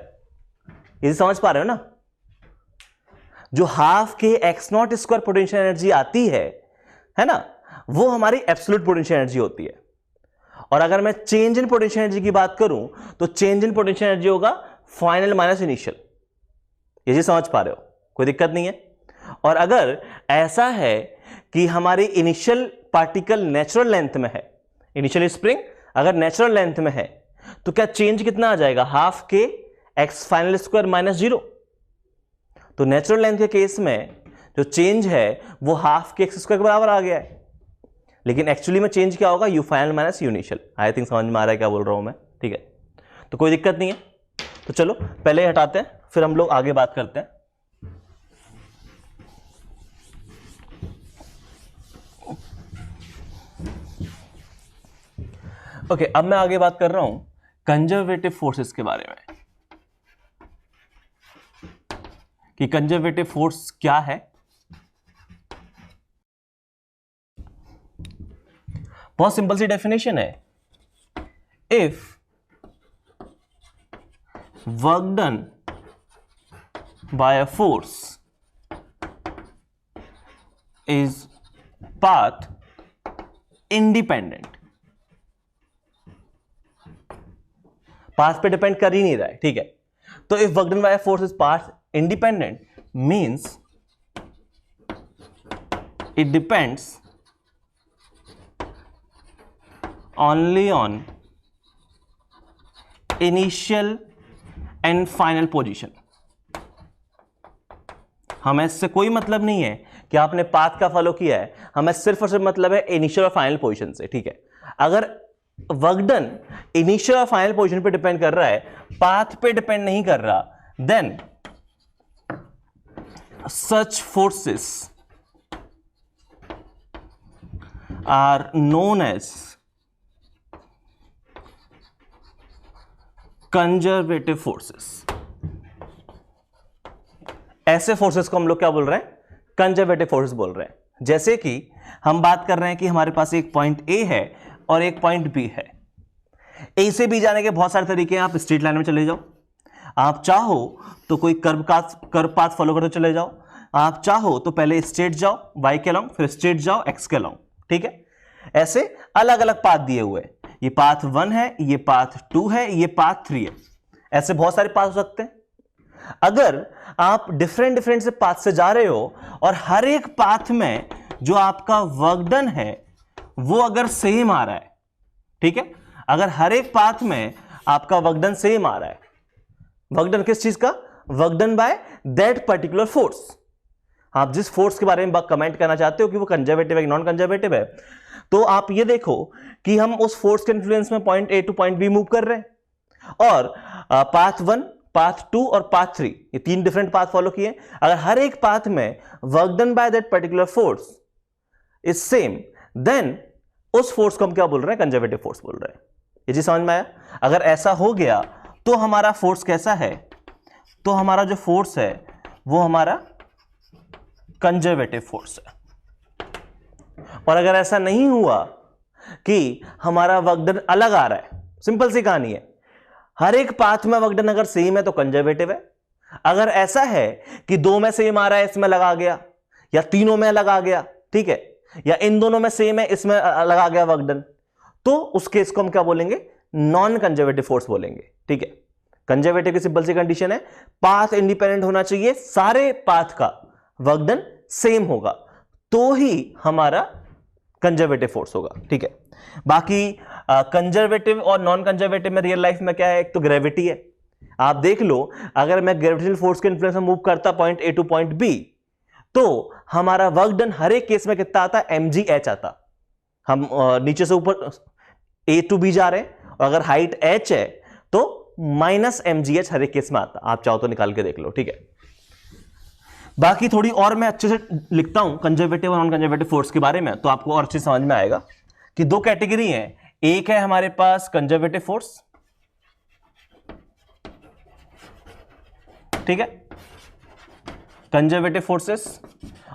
ये समझ पा रहे हो ना। जो half k x not square potential energy आती है ना, वो हमारी एब्सोल्यूट पोटेंशियल एनर्जी होती है। और अगर मैं चेंज इन पोटेंशियल एनर्जी की बात करूं तो चेंज इन पोटेंशियल एनर्जी होगा फाइनल माइनस इनिशियल। ये जी समझ पा रहे हो, कोई दिक्कत नहीं है। और अगर ऐसा है कि हमारी इनिशियल पार्टिकल नेचुरल लेंथ में है, इनिशियल स्प्रिंग अगर नेचुरल लेंथ में है, तो क्या चेंज कितना आ जाएगा, half k x final square minus 0। तो नेचुरल लेंथ के केस में जो चेंज है वो हाफ के एक्स स्क्वायर के बराबर आ गया है, लेकिन एक्चुअली में चेंज क्या होगा, you final minus you initial. I think समझ में आ रहा है क्या बोल रहा हूं मैं, ठीक है। तो कोई दिक्कत नहीं है। तो चलो पहले हटाते हैं, फिर हम लोग आगे बात करते हैं। ओके, अब मैं आगे बात कर रहा हूं कंजर्वेटिव फोर्सेस के बारे में, कि कंजर्वेटिव फोर्स क्या है। बहुत सिंपल सी डेफिनेशन है, if work done bye a force is path independent, path पे डिपेंड कर ही नहीं रहा है, ठीक है। तो if work done bye a force is path independent means it depends only on initial and final position। हमें इससे कोई मतलब नहीं है कि आपने पाथ का फॉलो किया है, हमें सिर्फ और सिर्फ मतलब है इनिशियल और फाइनल पोजीशन से, ठीक है। अगर वर्क डन इनिशियल और फाइनल पोजीशन पे डिपेंड कर रहा है, पाथ पे डिपेंड नहीं कर रहा, then such forces are known as conservative forces। ऐसे फोर्सेस को हम लोग क्या बोल रहे हैं, कंजर्वेटिव फोर्सेस बोल रहे हैं। जैसे कि हम बात कर रहे हैं कि हमारे पास एक पॉइंट ए है और एक पॉइंट बी है। ए से बी जाने के बहुत सारे तरीके हैं, आप स्ट्रेट लाइन में चले जाओ, आप चाहो तो कोई कर्व पाथ फॉलो करते चले जाओ, आप चाहो तो पहले स्ट्रेट जाओ y के अलोंग, फिर स्ट्रेट जाओ x के अलोंग, ठीक है। ऐसे अलग अलग पाथ दिए हुए, ये पाथ 1 है, ये पाथ 2 है, ये पाथ 3 है, ऐसे बहुत सारे पाथ हो सकते हैं। अगर आप डिफरेंट से पाथ से जा रहे हो और हर एक पाथ में जो आपका वर्क डन है वो अगर सेम आ रहा है, ठीक है, अगर हर एक पाथ में आपका वर्क डन सेम आ रहा है, वर्क डन किस चीज का, work done by that particular force. आप जिस फोर्स के बारे में कमेंट करना चाहते हो कि वो कंजर्वेटिव है कि नॉन कंजर्वेटिव है, तो आप ये देखो कि हम उस फोर्स के इन्फ्लुएंस में point A to point B move कर रहे हैं, और पाथ 1, पाथ 2 और पाथ 3, ये 3 डिफरेंट पाथ फॉलो किए। अगर हर एक पाथ में work done by that particular force is same, then उस फोर्स को हम क्या बोल रहे हैं, कंजर्वेटिव फोर्स बोल रहे हैं। ये जी समझ में आया। अगर ऐसा हो गया तो हमारा फोर्स कैसा है, तो हमारा जो फोर्स है वो हमारा कंजर्वेटिव फोर्स है। और अगर ऐसा नहीं हुआ कि हमारा वर्क डन अलग आ रहा है, सिंपल सी कहानी है, हर एक पाथ में वर्क डन अगर सेम है तो कंजर्वेटिव है। अगर ऐसा है कि 2 में सेम आ रहा है, इसमें लगा गया, या तीनों में लगा गया, ठीक है, या इन दोनों में सेम है, इसमें लगा गया वर्क डन, तो उस केस को हम क्या बोलेंगे, नॉन कंजर्वेटिव फोर्स बोलेंगे, ठीक है। कंजर्वेटिव की सिंपल सी कंडीशन है, पाथ इंडिपेंडेंट होना चाहिए, सारे पाथ का वर्क डन सेम होगा तो ही हमारा कंजर्वेटिव फोर्स होगा, ठीक है। बाकी कंजर्वेटिव और नॉन कंजर्वेटिव में रियल लाइफ में क्या है, एक तो ग्रेविटी है। आप देख लो, अगर मैं ग्रेविटेशनल फोर्स के इन्फ्लुएंस में मूव करता point A to point B, तो हमारा वर्क डन हर एक केस में कितना आता, mgh आता। हम नीचे से ऊपर ए टू बी जा रहे हैं, और अगर हाइट h है तो माइनस mgh हर एक केस में आता। आप चाहो तो निकाल के देख लो, ठीक है। बाकी थोड़ी और मैं अच्छे से लिखता हूं कंजर्वेटिव और नॉन कंजर्वेटिव फोर्स के बारे में, तो आपको और अच्छे समझ में आएगा कि 2 कैटेगरी हैं। एक है हमारे पास कंजर्वेटिव फोर्स, ठीक है, कंजर्वेटिव फोर्सेस,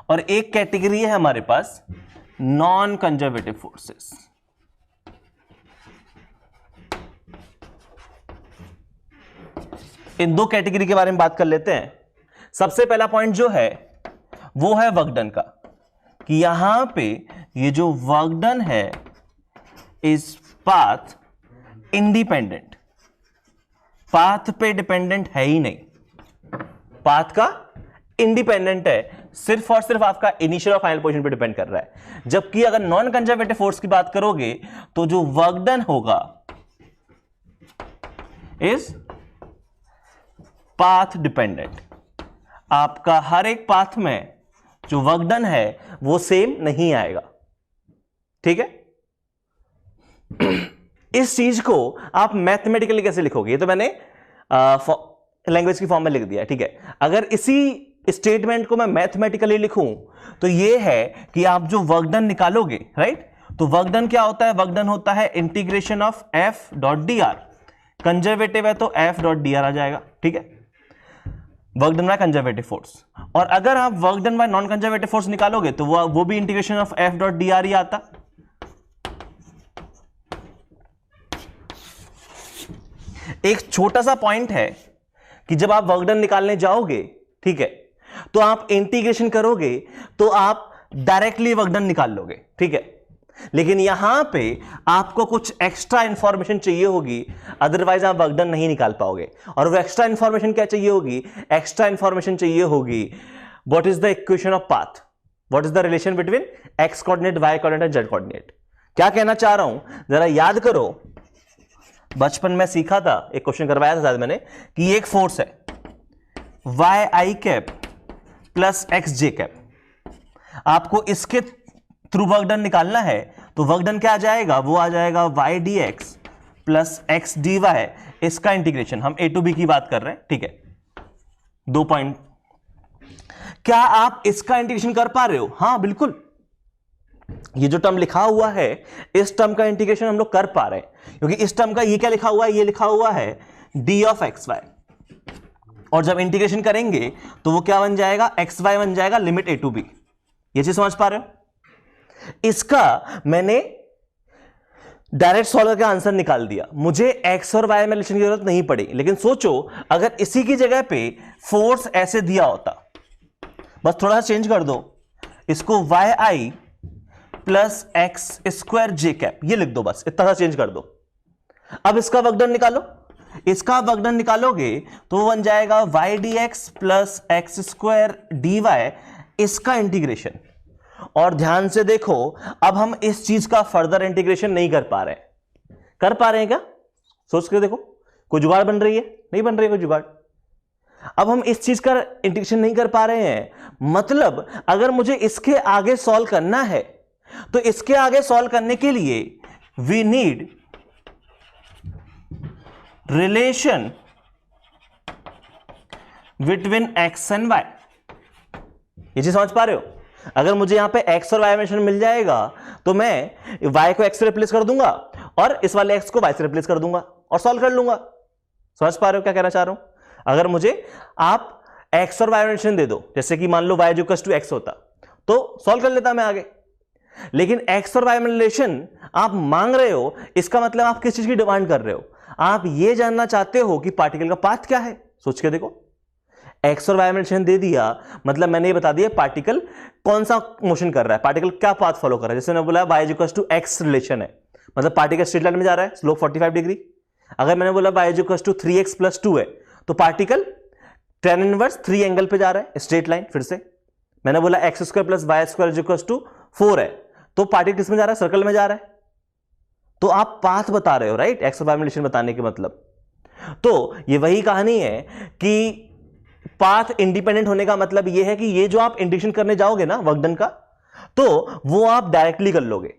और एक कैटेगरी है हमारे पास नॉन कंजर्वेटिव फोर्सेस। इन दो कैटेगरी के बारे में बात कर लेते हैं। सबसे पहला पॉइंट जो है वो है वर्क डन का, कि यहां पे ये जो वर्क डन है इज पाथ इंडिपेंडेंट, पाथ पे डिपेंडेंट है ही नहीं, पाथ का इंडिपेंडेंट है, सिर्फ और सिर्फ आपका इनिशियल और फाइनल पोजीशन पे डिपेंड कर रहा है। जबकि अगर नॉन कंजर्वेटिव फोर्स की बात करोगे तो जो वर्क डन होगा इज पाथ डिपेंडेंट। आपका हर एक पाथ में जो वर्क डन है वो सेम नहीं आएगा, ठीक है। इस चीज को आप मैथमेटिकली कैसे लिखोगे, ये तो मैंने लैंग्वेज की फॉर्म में लिख दिया, ठीक है। अगर इसी स्टेटमेंट को मैं मैथमेटिकली लिखूं तो ये है कि आप जो वर्क डन निकालोगे, राइट, तो वर्क डन क्या होता है, वर्क डन होता है integration of F dot D R. Conservative है तो एफ डॉट डी आर आ जाएगा, ठीक है, work done by conservative force. और अगर आप work done by non conservative force निकालोगे तो वो भी integration of F dot D R ही आता। एक छोटा सा पॉइंट है कि जब आप वर्क डन निकालने जाओगे, ठीक है, तो आप इंटीग्रेशन करोगे तो आप डायरेक्टली वर्क डन निकाल लोगे, ठीक है। लेकिन यहां पे आपको कुछ एक्स्ट्रा इंफॉर्मेशन चाहिए होगी, अदरवाइज आप वर्क डन नहीं निकाल पाओगे। और वो एक्स्ट्रा इंफॉर्मेशन क्या चाहिए होगी, एक्स्ट्रा इंफॉर्मेशन चाहिए होगी what is the equation of path, what is the relation between x coordinate, y coordinate and z coordinate. क्या कहना चाह रहा हूं जरा याद करो, बचपन में सीखा था, एक क्वेश्चन करवाया था शायद मैंने, कि एक फोर्स है वाई आई कैप प्लस एक्स जे कैप, आपको इसके थ्रू वर्क डन निकालना है तो वर्क डन क्या आ जाएगा, वो आ जाएगा y d x plus x d y, इसका इंटीग्रेशन। हम ए टू बी की बात कर रहे हैं, ठीक है। 2 पॉइंट, क्या आप इसका इंटीग्रेशन कर पा रहे हो? हां बिल्कुल, ये जो टर्म लिखा हुआ है इस टर्म का इंटीग्रेशन हम लोग कर पा रहे हैं, क्योंकि इस टर्म का ये क्या लिखा हुआ है, ये लिखा हुआ है डी ऑफ एक्स वाई। और जब इंटीग्रेशन करेंगे तो वो क्या बन जाएगा, एक्स वाई बन जाएगा लिमिट ए टू बी। ये चीज समझ पा रहे हो? इसका मैंने डायरेक्ट सॉल्व करके आंसर निकाल दिया, मुझे एक्स और वाई में रिलेशन की जरूरत नहीं पड़ी। लेकिन सोचो अगर इसी की जगह पे फोर्स ऐसे दिया होता, बस थोड़ा सा चेंज कर दो, इसको वाई आई प्लस एक्स स्क्वायर जे कैप ये लिख दो, बस इतना सा चेंज कर दो। अब इसका वर्क डन निकालो, इसका वर्क डन निकालोगे तो वो बन जाएगा y d x plus x square d y, इसका इंटीग्रेशन। और ध्यान से देखो, अब हम इस चीज का फर्दर इंटीग्रेशन नहीं कर पा रहे हैं। कर पा रहे हैं क्या? सोच के देखो, कोई जुगाड़ बन रही है? नहीं बन रही है कोई जुगाड़। अब हम इस चीज का इंटीग्रेशन नहीं कर पा रहे हैं, मतलब अगर मुझे इसके आगे सॉल्व करना है तो इसके आगे सॉल्व करने के लिए we need relation between x and y. ये चीज समझ पा रहे हो? अगर मुझे यहां पे एक्स और वाई में मिल जाएगा तो मैं वाई को एक्स से रिप्लेस कर दूंगा और इस वाले एक्स को वाई से रिप्लेस कर दूंगा और सॉल्व कर लूंगा। समझ पा रहे हो क्या कहना चाह रहा हूं? अगर मुझे आप एक्स और वाई रिलेशन दे दो, जैसे कि मान लो वाई जो टू एक्स होता, तो सॉल्व कर लेता मैं आगे। लेकिन एक्स और वाई में रिलेशन आप मांग रहे हो, इसका मतलब आप किस चीज की डिमांड कर रहे हो? आप ये जानना चाहते हो कि पार्टिकल का पाथ क्या है। सोच के देखो, एक्स और वाई में रिलेशन दे दिया, मतलब मैंने ये बता दिया पार्टिकल कौन सा मोशन कर रहा है, पार्टिकल क्या पाथ फॉलो कर रहा है। जैसे मैंने बोला y equal to x relation है, मतलब पार्टिकल स्ट्रेट लाइन में जा रहा है, स्लोप 45 डिग्री। अगर मैंने बोला वाई इक्वल टू 3x + 2 है तो पार्टिकल tan इनवर्स 3 एंगल पे जा रहा है, स्ट्रेट लाइन। फिर से मैंने बोला x² + y² इक्वल टू 4 है तो पार्टिकल किस में जा रहा है, सर्कल में जा रहा है। तो आप पाथ बता रहे हो, राइट, एक्स और वाई में रिलेशन बताने के मतलब। तो ये वही कहानी है कि पाथ इंडिपेंडेंट होने का मतलब यह है कि ये जो आप इंटीग्रेशन करने जाओगे ना वर्क डन का, तो वो आप डायरेक्टली कर लोगे,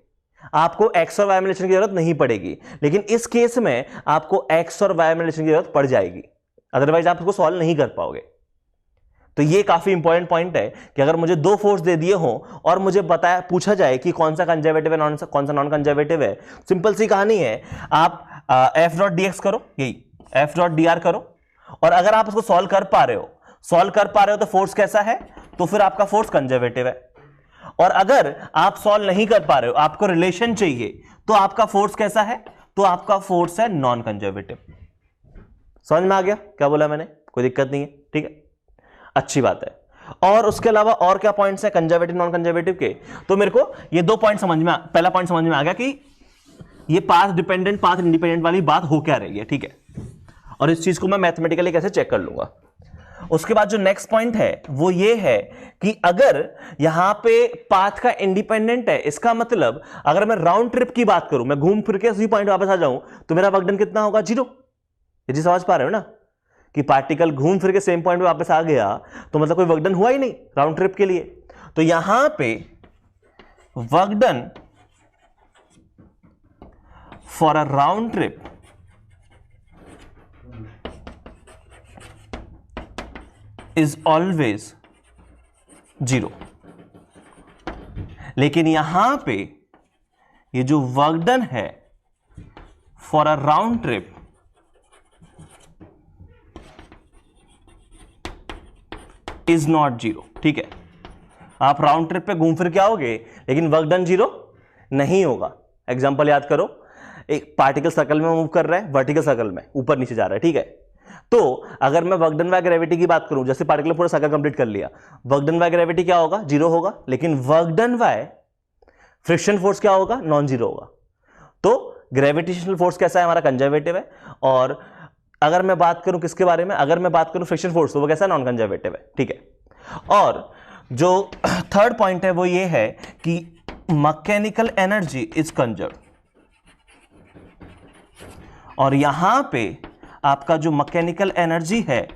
आपको एक्स और वाई में रिलेशन की जरूरत नहीं पड़ेगी। लेकिन इस केस में आपको एक्स और वाई में रिलेशन की जरूरत पड़ जाएगी, अदरवाइज आप उसको सॉल्व नहीं कर पाओगे। तो ये काफी इंपॉर्टेंट पॉइंट है कि अगर मुझे 2 फोर्स दे दिए हो और मुझे बताया पूछा जाए कि कौन सा कंजर्वेटिव है, कौन सा नॉन कंजर्वेटिव है, सिंपल सी कहानी है, आप एफ डॉट डी एक्स करो, यही एफ डॉट डी आर करो, और अगर आप उसको सॉल्व कर पा रहे हो तो फोर्स कैसा है, तो फिर आपका फोर्स कंजर्वेटिव है। और अगर आप सॉल्व नहीं कर पा रहे हो, आपको रिलेशन चाहिए, तो आपका फोर्स कैसा है? तो आपका फोर्स है नॉन कंजर्वेटिव। समझ में आ गया क्या बोला मैंने? कोई दिक्कत नहीं है, ठीक है, अच्छी बात है। और उसके अलावा और क्या पॉइंट्स हैं कंजर्वेटिव नॉन कंजर्वेटिव के? तो मेरे को ये दो पॉइंट समझ में, पहला पॉइंट समझ में आ गया कि ये पाथ डिपेंडेंट पाथ इंडिपेंडेंट वाली बात हो क्या रही है, ठीक है, और इस चीज को मैं मैथमेटिकली कैसे चेक कर लूंगा। उसके बाद जो नेक्स्ट पॉइंट है वो ये है कि अगर यहां पे पाथ का इंडिपेंडेंट है, इसका मतलब अगर मैं राउंड ट्रिप की बात करूं, मैं घूम फिर के उसी पॉइंट वापस आ जाऊं, तो मेरा वर्क डन कितना होगा? 0। ये जी समझ पा रहे हो ना कि पार्टिकल घूम फिर के सेम पॉइंट पे वापस आ गया तो मतलब कोई वर्क डन हुआ ही नहीं राउंड ट्रिप के लिए। तो यहां पे work done for a round trip is always 0। लेकिन यहां पे ये जो वर्क डन है for a round trip is not 0, ठीक है। आप राउंड ट्रिप पे घूम फिर के आओगे लेकिन वर्क डन 0 नहीं होगा। एग्जांपल याद करो, एक पार्टिकल सर्कल में मूव कर रहा है, वर्टिकल सर्कल में ऊपर नीचे जा रहा है, ठीक है। तो अगर मैं वर्क डन बाय ग्रेविटी की बात करूं, जैसे पार्टिकल पूरा सर्कल कंप्लीट कर लिया, वर्क डन बाय ग्रेविटी क्या होगा? 0 होगा। लेकिन work done by friction force क्या होगा? नॉन 0 होगा। तो ग्रेविटेशनल फोर्स कैसा है? हमारा कंजर्वेटिव है। और अगर मैं बात करूं किसके बारे में, अगर मैं बात करूं फ्रिक्शन फोर्स, तो वो कैसा? नॉन कंजर्वेटिव है, ठीक है। और जो थर्ड पॉइंट है वो ये है कि मैकेनिकल एनर्जी इज कंजर्व, और यहां पे आपका जो मैकेनिकल एनर्जी है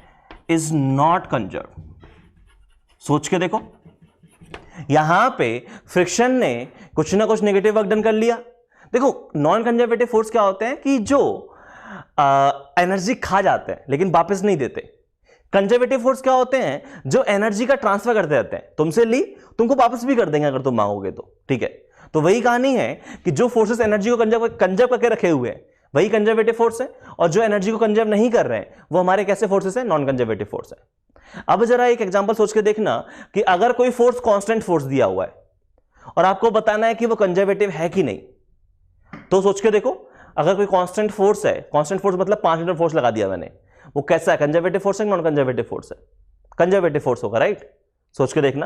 इज नॉट कंजर्व। सोच के देखो, यहां पे फ्रिक्शन ने कुछ ना कुछ नेगेटिव वर्क डन कर लिया। देखो नॉन कंजर्वेटिव फोर्स क्या होते हैं कि जो एनर्जी खा जाते हैं लेकिन वापस नहीं देते। कंजर्वेटिव फोर्स क्या होते हैं? जो एनर्जी का ट्रांसफर करते रहते हैं, तुमसे ली तुमको वापस भी कर देंगे अगर तुम मांगोगे तो, ठीक है। तो वही कहानी है कि जो फोर्सेस एनर्जी को कंजर्व करके रखे हुए हैं वही कंजर्वेटिव फोर्स है, और जो एनर्जी को कंजर्व नहीं कर रहे हैं वो हमारे कैसे फोर्सेस हैं? नॉन कंजर्वेटिव फोर्स है। अब जरा एक एग्जांपल सोच के देखना कि अगर कोई फोर्स कांस्टेंट फोर्स दिया हुआ है और आपको बताना है कि वो कंजर्वेटिव है कि नहीं, तो सोच के देखो, अगर कोई कांस्टेंट फोर्स है, कांस्टेंट फोर्स मतलब 5 न्यूटन फोर्स लगा दिया मैंने, वो कैसा है? कंजर्वेटिव फोर्स है, नॉन कंजर्वेटिव फोर्स है? कंजर्वेटिव फोर्स होगा, राइट? सोच के देखना।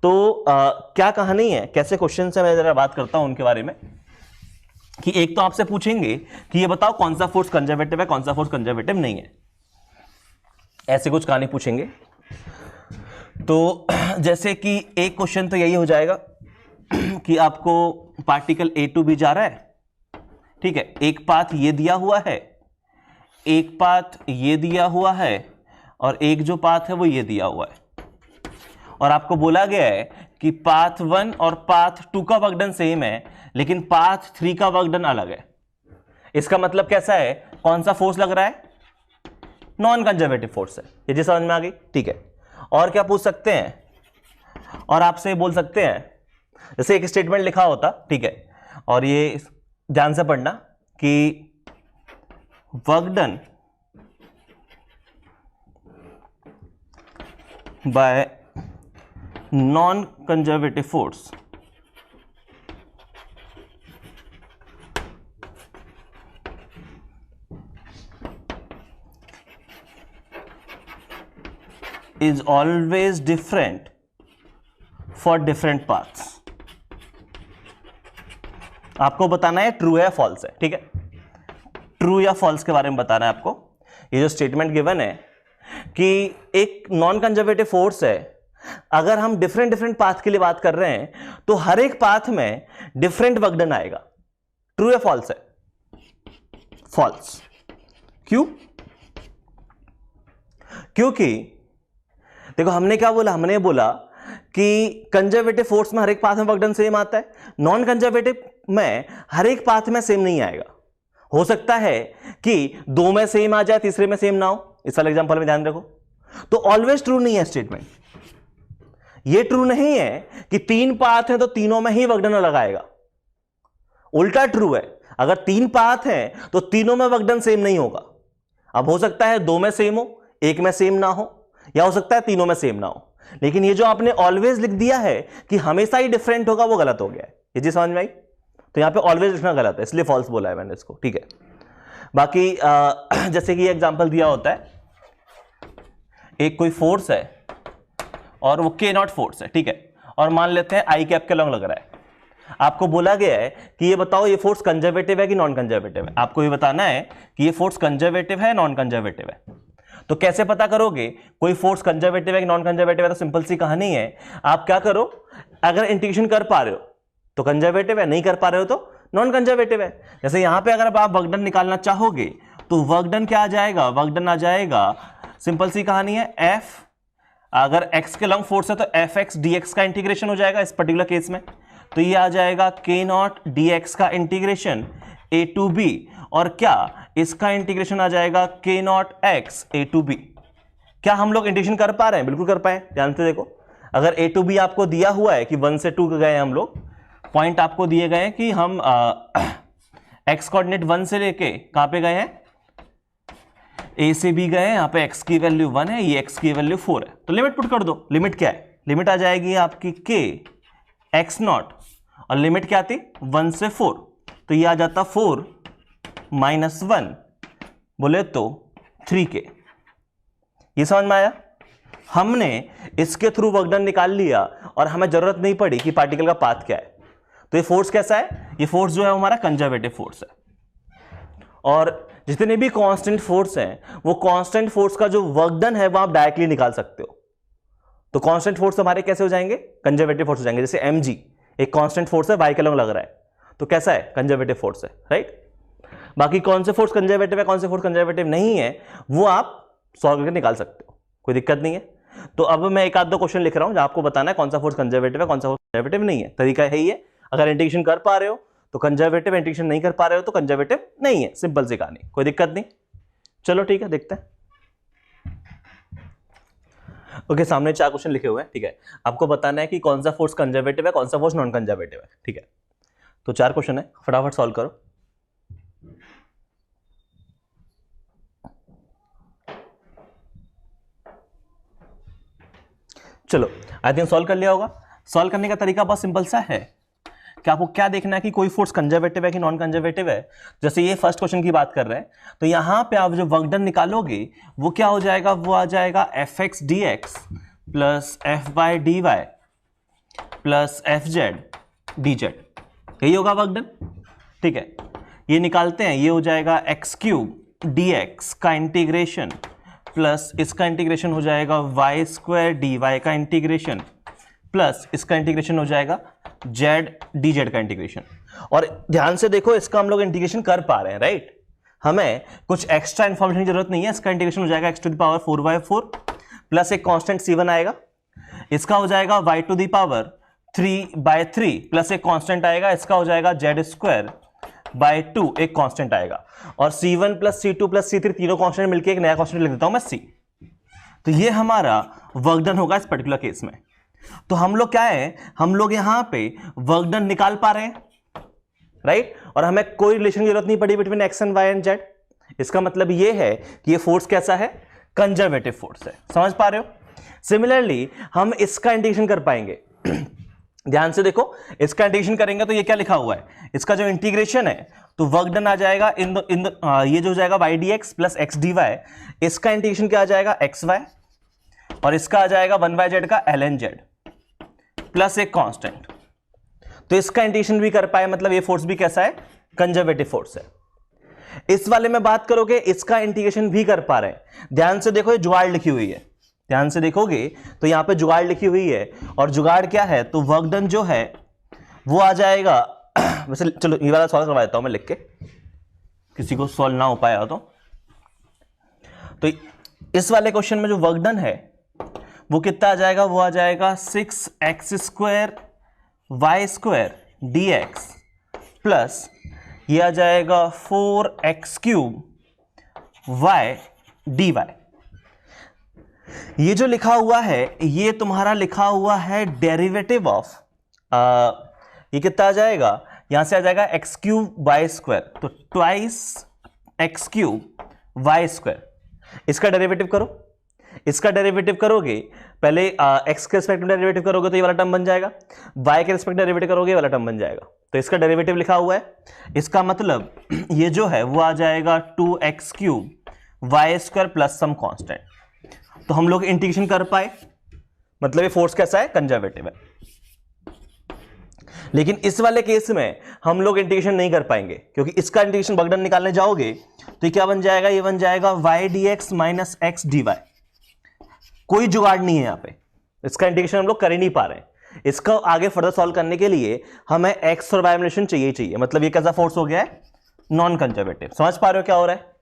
तो क्या कहानी है, कैसे क्वेश्चन है, मैं जरा बात करता हूं उनके बारे में। कि एक तो आपसे पूछेंगे कि ये बताओ कौन सा फोर्स कंजर्वेटिव है, कौन सा फोर्स कंजर्वेटिव नहीं है, ऐसे कुछ कहानी पूछेंगे। तो जैसे कि एक क्वेश्चन तो यही हो जाएगा कि आपको पार्टिकल A टू B जा रहा है, ठीक है, एक पाथ ये दिया हुआ है, एक पाथ ये दिया हुआ है, और एक जो पाथ है वो ये दिया हुआ है, और आपको बोला गया है कि पाथ 1 और पाथ 2 का वर्क डन सेम है लेकिन पाथ 3 का वर्क डन अलग है। इसका मतलब कैसा है? कौन सा फोर्स लग रहा है? नॉन कंजर्वेटिव फोर्स है। ये जी समझ में आ गई, ठीक है। और क्या पूछ सकते हैं? और आपसे बोल सकते हैं, जैसे एक स्टेटमेंट लिखा होता, ठीक है, और ये ध्यान से पढ़ना कि work done by non conservative force is always different for different paths। आपको बताना है ट्रू है या फॉल्स है, ठीक है, ट्रू या फॉल्स के बारे में बताना है आपको। ये जो स्टेटमेंट गिवन है कि एक नॉन कंजर्वेटिव फोर्स है, अगर हम डिफरेंट पाथ के लिए बात कर रहे हैं तो हर एक पाथ में डिफरेंट वर्क डन आएगा। ट्रू या फॉल्स है? फॉल्स। क्यों? क्योंकि देखो हमने क्या बोला, हमने बोला कि कंजर्वेटिव फोर्स में हर एक पाथ में वर्क डन सेम आता है, नॉन कंजर्वेटिव में हर एक पाथ में सेम नहीं आएगा। हो सकता है कि 2 में सेम आ जाए, तीसरे में सेम ना हो। इस वाले एग्जांपल में ध्यान रखो। तो ऑलवेज ट्रू नहीं है स्टेटमेंट। ये ट्रू नहीं है कि 3 पाथ हैं तो तीनों में ही वर्क डन लगाएगा। उल्टा ट्रू है, अगर 3 पाथ हैं तो तीनों में वर्क डन सेम नहीं होगा। अब हो सकता है 2 में सेम हो, 1 में सेम ना हो, या हो सकता है तीनों में सेम ना हो। लेकिन ये जो आपने ऑलवेज लिख दिया है कि हमेशा ही डिफरेंट होगा, वो गलत हो गया है। ये चीज समझ में आई? तो यहां पे ऑलवेज लिखना गलत है, इसलिए फॉल्स बोला है मैंने इसको, ठीक है। बाकी जैसे कि एग्जांपल दिया होता है, एक कोई फोर्स है और वो के नॉट फोर्स है, ठीक है, और मान लेते हैं आई कैप के लॉन्ग लग रहा है। आपको बोला गया है कि ये बताओ ये फोर्स कंजर्वेटिव है कि नॉन कंजर्वेटिव है। आपको ये बताना है कि ये फोर्स कंजर्वेटिव है नॉन कंजर्वेटिव है। तो कैसे पता करोगे कोई फोर्स कंजर्वेटिव है कि नॉन कंजर्वेटिव है? तो सिंपल सी कहानी है, आप क्या करो, अगर इंटीग्रेशन कर पा रहे हो तो कंजर्वेटिव है, नहीं कर पा रहे हो तो नॉन कंजर्वेटिव है। जैसे यहां पे अगर आप वर्क डन निकालना चाहोगे तो वर्क डन क्या आ जाएगा? वर्क डन आ जाएगा, सिंपल सी कहानी है, एफ, अगर x के लॉन्ग फोर्स है तो एफ एक्स डी एक्स का इंटीग्रेशन हो जाएगा इस पर्टिकुलर केस में, तो ये आ जाएगा के नॉट डी एक्स का इंटीग्रेशन ए टू बी, और क्या इसका इंटीग्रेशन आ जाएगा k naught x a to b. क्या हम लोग इंटीग्रेशन कर पा रहे हैं? बिल्कुल कर पाए। ध्यान से देखो, अगर ए टू बी आपको दिया हुआ है कि 1 से 2 गए हैं हम लोग, पॉइंट आपको दिए गए हैं कि हम एक्स कोऑर्डिनेट 1 से लेके कहां पे गए हैं? ए से बी गए हैं, यहां पे x की वैल्यू 1 है, ये x की वैल्यू 4 है, तो लिमिट पुट कर दो। लिमिट क्या है? लिमिट आ जाएगी आपकी k x नॉट, और लिमिट क्या थी? 1 से 4, तो ये आ जाता 4 माइनस 1 बोले तो 3k। ये समझ में आया? हमने इसके थ्रू वर्क डन निकाल लिया और हमें जरूरत नहीं पड़ी कि पार्टिकल का पाथ क्या है। तो ये फोर्स कैसा है? ये फोर्स जो है हमारा कंजर्वेटिव फोर्स है। और जितने भी कांस्टेंट फोर्स हैं, वो कांस्टेंट फोर्स का जो वर्क डन है वो आप डायरेक्टली निकाल सकते हो। तो कांस्टेंट फोर्स हमारे कैसे हो जाएंगे? कंजर्वेटिव फोर्स हो जाएंगे। जैसे mg एक कांस्टेंट फोर्स है, y के लॉन्ग लग रहा है, तो कैसा है? कंजर्वेटिव फोर्स है, राइट। बाकी कौन से फोर्स कंजर्वेटिव है, कौन से फोर्स कंजर्वेटिव नहीं है, वो आप सॉल्व करके निकाल सकते हो, कोई दिक्कत नहीं है। तो अब मैं एक आध दो क्वेश्चन लिख रहा हूं जहां आपको बताना है कौन सा फोर्स कंजर्वेटिव है, कौन सा फोर्स कंजर्वेटिव नहीं है। तरीका है ही है, अगर इंटीग्रेशन कर पा रहे हो तो कंजर्वेटिव, इंटीग्रेशन नहीं कर पा रहे हो तो कंजर्वेटिव नहीं है। सिंपल सी कहानी, कोई दिक्कत नहीं। चलो ठीक है, देखते हैं। ओके, सामने 4 क्वेश्चन लिखे हुए हैं, ठीक है। आपको बताना है कि कौन सा फोर्स कंजर्वेटिव है, कौन सा फोर्स नॉन कंजर्वेटिव है, ठीक है। तो 4 क्वेश्चन है, फटाफट सॉल्व करो। चलो, आई थिंक सॉल्व कर लिया होगा। सॉल्व करने का तरीका बहुत सिंपल सा है कि आपको क्या देखना है कि कोई फोर्स कंजर्वेटिव है कि नॉन कंजर्वेटिव है। जैसे ये फर्स्ट क्वेश्चन की बात कर रहे हैं, तो यहां पे आप जो वर्क डन निकालोगे वो क्या हो जाएगा? वो आ जाएगा f x d x plus f y d y plus f z d z, यही होगा वर्क डन, ठीक है। ये निकालते हैं, ये हो जाएगा एक्स क्यूब डी एक्स का इंटीग्रेशन प्लस इसका इंटीग्रेशन हो जाएगा वाई स्क्वायर डी वाई का इंटीग्रेशन प्लस इसका इंटीग्रेशन हो जाएगा जेड डी जेड का इंटीग्रेशन। और ध्यान से देखो, इसका हम लोग इंटीग्रेशन कर पा रहे हैं, राइट। हमें कुछ एक्स्ट्रा इंफॉर्मेशन की जरूरत नहीं है। इसका इंटीग्रेशन हो जाएगा x to the power 4/4 plus एक कांस्टेंट c1 आएगा, इसका हो जाएगा y to the power 3/3 plus एक कांस्टेंट आएगा, इसका हो जाएगा जेड स्क्वायर बाय 2, एक कांस्टेंट आएगा, और c1 plus c2 plus c3 तीनों कांस्टेंट मिलकर एक नया कांस्टेंट लिख देता हूं मैं c। तो ये हमारा वर्क डन होगा इस पर्टिकुलर केस में। तो हम लोग क्या है, हम लोग यहां पे वर्क डन निकाल पा रहे हैं, राइट। और हमें कोई रिलेशन की जरूरत नहीं पड़ी between x and y and z. इसका मतलब ये है कि ये फोर्स कैसा है? कंजर्वेटिव फोर्स है। समझ पा रहे हो? सिमिलरली हम इसका इंटीग्रेशन कर पाएंगे। ध्यान से देखो, इसका इंटीग्रेशन करेंगे तो ये क्या लिखा हुआ है? इसका जो इंटीग्रेशन है तो वर्क डन आ जाएगा ये जो हो जाएगा y d x plus x d y, इसका इंटीग्रेशन क्या आ जाएगा? एक्स वाई, और इसका आ जाएगा 1/z का ln z प्लस एक कांस्टेंट। तो इसका इंटीग्रेशन भी कर पाए, मतलब ये फोर्स भी कैसा है? कंजर्वेटिव फोर्स है। इस वाले में बात करोगे, इसका इंटीग्रेशन भी कर पा रहे हैं। ध्यान से देखो, ये जुगाड़ लिखी हुई है, ध्यान से देखोगे तो यहां पे जुगाड़ लिखी हुई है, और जुगाड़ क्या है? तो वर्क डन जो है वो आ जाएगा वैसे चलो ये वाला सॉल्व करवा देता हूं मैं लिख के, किसी को सॉल्व ना हो पाया हो तो इस वाले क्वेश्चन में जो वर्क डन है वो कितना आ जाएगा? वो आ जाएगा 6x² y² dx प्लस ये आ जाएगा 4x³ y dy। ये जो लिखा हुआ है ये तुम्हारा लिखा हुआ है डेरिवेटिव ऑफ, ये कितना आ जाएगा? यहां से आ जाएगा x³ y², तो ट्वाइस x³ y²। इसका डेरिवेटिव करो, इसका डेरिवेटिव करोगे, पहले x के रिस्पेक्ट में डेरिवेटिव करोगे तो ये वाला टर्म बन जाएगा, y के रिस्पेक्ट डेरिवेटिव करोगे ये वाला टर्म बन जाएगा। तो इसका डेरिवेटिव लिखा हुआ है, इसका मतलब ये जो है वो आ जाएगा 2x³ y² plus some constant. तो हम लोग इंटीग्रेशन कर पाए, मतलब ये फोर्स कैसा है, कंजर्वेटिव है। लेकिन इस वाले केस में हम लोग इंटीग्रेशन नहीं कर पाएंगे, क्योंकि इसका इंटीग्रेशन वर्क डन निकालने जाओगे तो ये क्या बन जाएगा, ये बन जाएगा y dx minus x dy। कोई जुगाड़ नहीं है यहां पे, इसका इंटीग्रेशन हम लोग कर ही नहीं पा रहे हैं। इसका आगे फर्दर सॉल्व करने के लिए हमें x और y रिलेशन चाहिए चाहिए, मतलब ये कैसा फोर्स हो गया है, नॉन कंजर्वेटिव। समझ पा रहे हो क्या हो रहा है?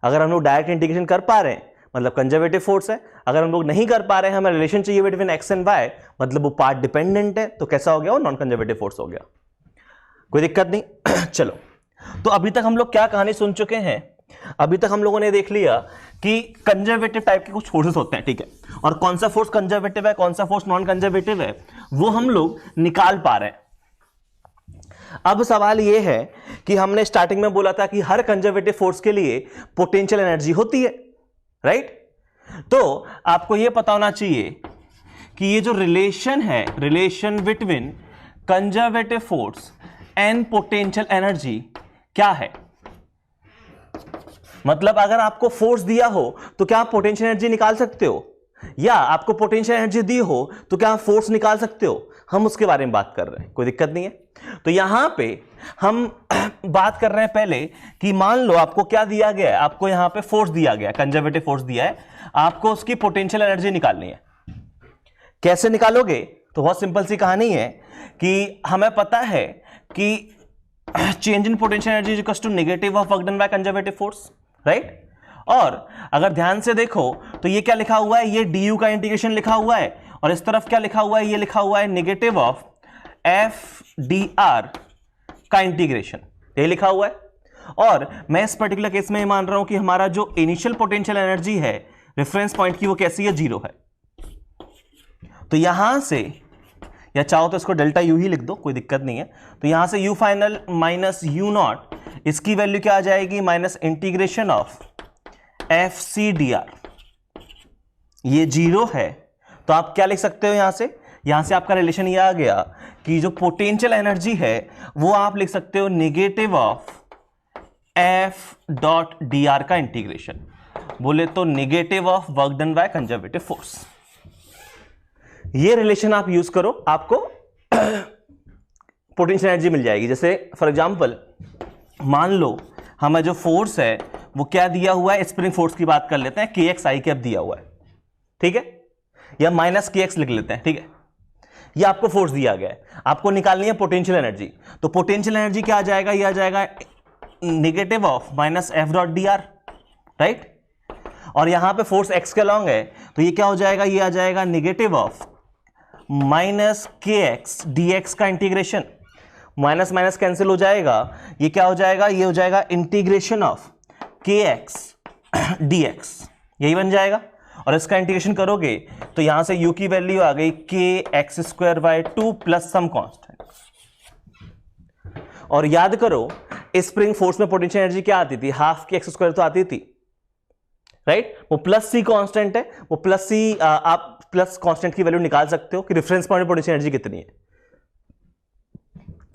अगर हम लोग डायरेक्ट इंटीग्रेशन कर पा रहे हैं मतलब कंजर्वेटिव फोर्स है, अगर हम लोग नहीं कर पा रहे हैं, हमें रिलेशन चाहिए बिटवीन x एंड y, मतलब वो पार्ट डिपेंडेंट है, तो कैसा हो गया, वो नॉन कंजर्वेटिव फोर्स हो गया। कोई दिक्कत नहीं। चलो, तो अभी तक हम लोग क्या कहानी सुन चुके हैं, अभी तक हम लोगों ने देख लिया कि कंजर्वेटिव टाइप के कुछ फोर्सेस होते हैं, ठीक है, और कौन सा फोर्स कंजर्वेटिव है, कौन सा फोर्स नॉन कंजर्वेटिव है, वो हम लोग निकाल पा रहे हैं। अब सवाल ये है कि हमने स्टार्टिंग में बोला था कि हर कंजर्वेटिव फोर्स के लिए पोटेंशियल एनर्जी होती है, राइट? तो आपको यह पता होना चाहिए कि ये जो रिलेशन है, relation between conservative force and potential energy क्या है। मतलब अगर आपको फोर्स दिया हो तो क्या आप पोटेंशियल एनर्जी निकाल सकते हो, या आपको पोटेंशियल एनर्जी दी हो तो क्या आप फोर्स निकाल सकते हो, हम उसके बारे में बात कर रहे हैं। कोई दिक्कत नहीं है। तो यहां पे हम बात कर रहे हैं पहले कि मान लो आपको क्या दिया गया है, आपको यहां पे फोर्स दिया गया है, कंजर्वेटिव फोर्स दिया है, आपको उसकी पोटेंशियल एनर्जी निकालनी है। कैसे निकालोगे? तो बहुत सिंपल सी कहानी है कि हमें पता है कि change in potential energy is equal to negative of work done by conservative force, right? और अगर ध्यान से देखो तो ये क्या लिखा हुआ है, ये du का इंटीग्रेशन लिखा हुआ है, और इस तरफ क्या लिखा हुआ है, ये लिखा हुआ है नेगेटिव ऑफ FdR का इंटीग्रेशन, ये लिखा हुआ है। और मैं इस पर्टिकुलर केस में ये मान रहा हूं कि हमारा जो इनिशियल पोटेंशियल एनर्जी है रेफरेंस पॉइंट की, वो कैसी है, 0 है। तो यहां से, या चाहो तो इसको डेल्टा यू ही लिख दो, कोई दिक्कत नहीं है। तो यहां से you final minus you not, इसकी वैल्यू क्या आ जाएगी, माइनस इंटीग्रेशन ऑफ FcdR। ये 0 है, तो आप क्या लिख सकते हो यहां से आपका रिलेशन ये आ गया कि जो पोटेंशियल एनर्जी है वो आप लिख सकते हो नेगेटिव ऑफ F.dr का इंटीग्रेशन, बोले तो negative of work done by conservative force. ये रिलेशन आप यूज करो, आपको पोटेंशियल एनर्जी मिल जाएगी। जैसे फॉर एग्जांपल मान लो हमें जो फोर्स है वो क्या दिया हुआ है, स्प्रिंग फोर्स की बात कर लेते हैं, kx i कैप दिया हुआ है, ठीक है, या माइनस kx लिख लेते हैं, ठीक है। ये आपको फोर्स दिया गया है, आपको निकालनी है पोटेंशियल एनर्जी। तो पोटेंशियल एनर्जी क्या आ जाएगा, ये आ जाएगा negative of minus F.dr, right? और यहां पे फोर्स x के अलॉन्ग है, तो ये क्या हो जाएगा, ये आ जाएगा negative of minus kx dx का इंटीग्रेशन, माइनस माइनस कैंसिल हो जाएगा, ये क्या हो जाएगा, ये हो जाएगा इंटीग्रेशन ऑफ kx dx, यही बन जाएगा। और इसका इंटीग्रेशन करोगे तो यहां से u की वैल्यू आ गई kx²/2 प्लस सम कांस्टेंट। और याद करो स्प्रिंग फोर्स में पोटेंशियल एनर्जी क्या आती थी, हाफ kx² तो आती थी, राइट? वो प्लस सी कांस्टेंट है, वो प्लस सी, आप प्लस कांस्टेंट की वैल्यू निकाल सकते हो कि रेफरेंस पॉइंट में पोटेंशियल एनर्जी कितनी है,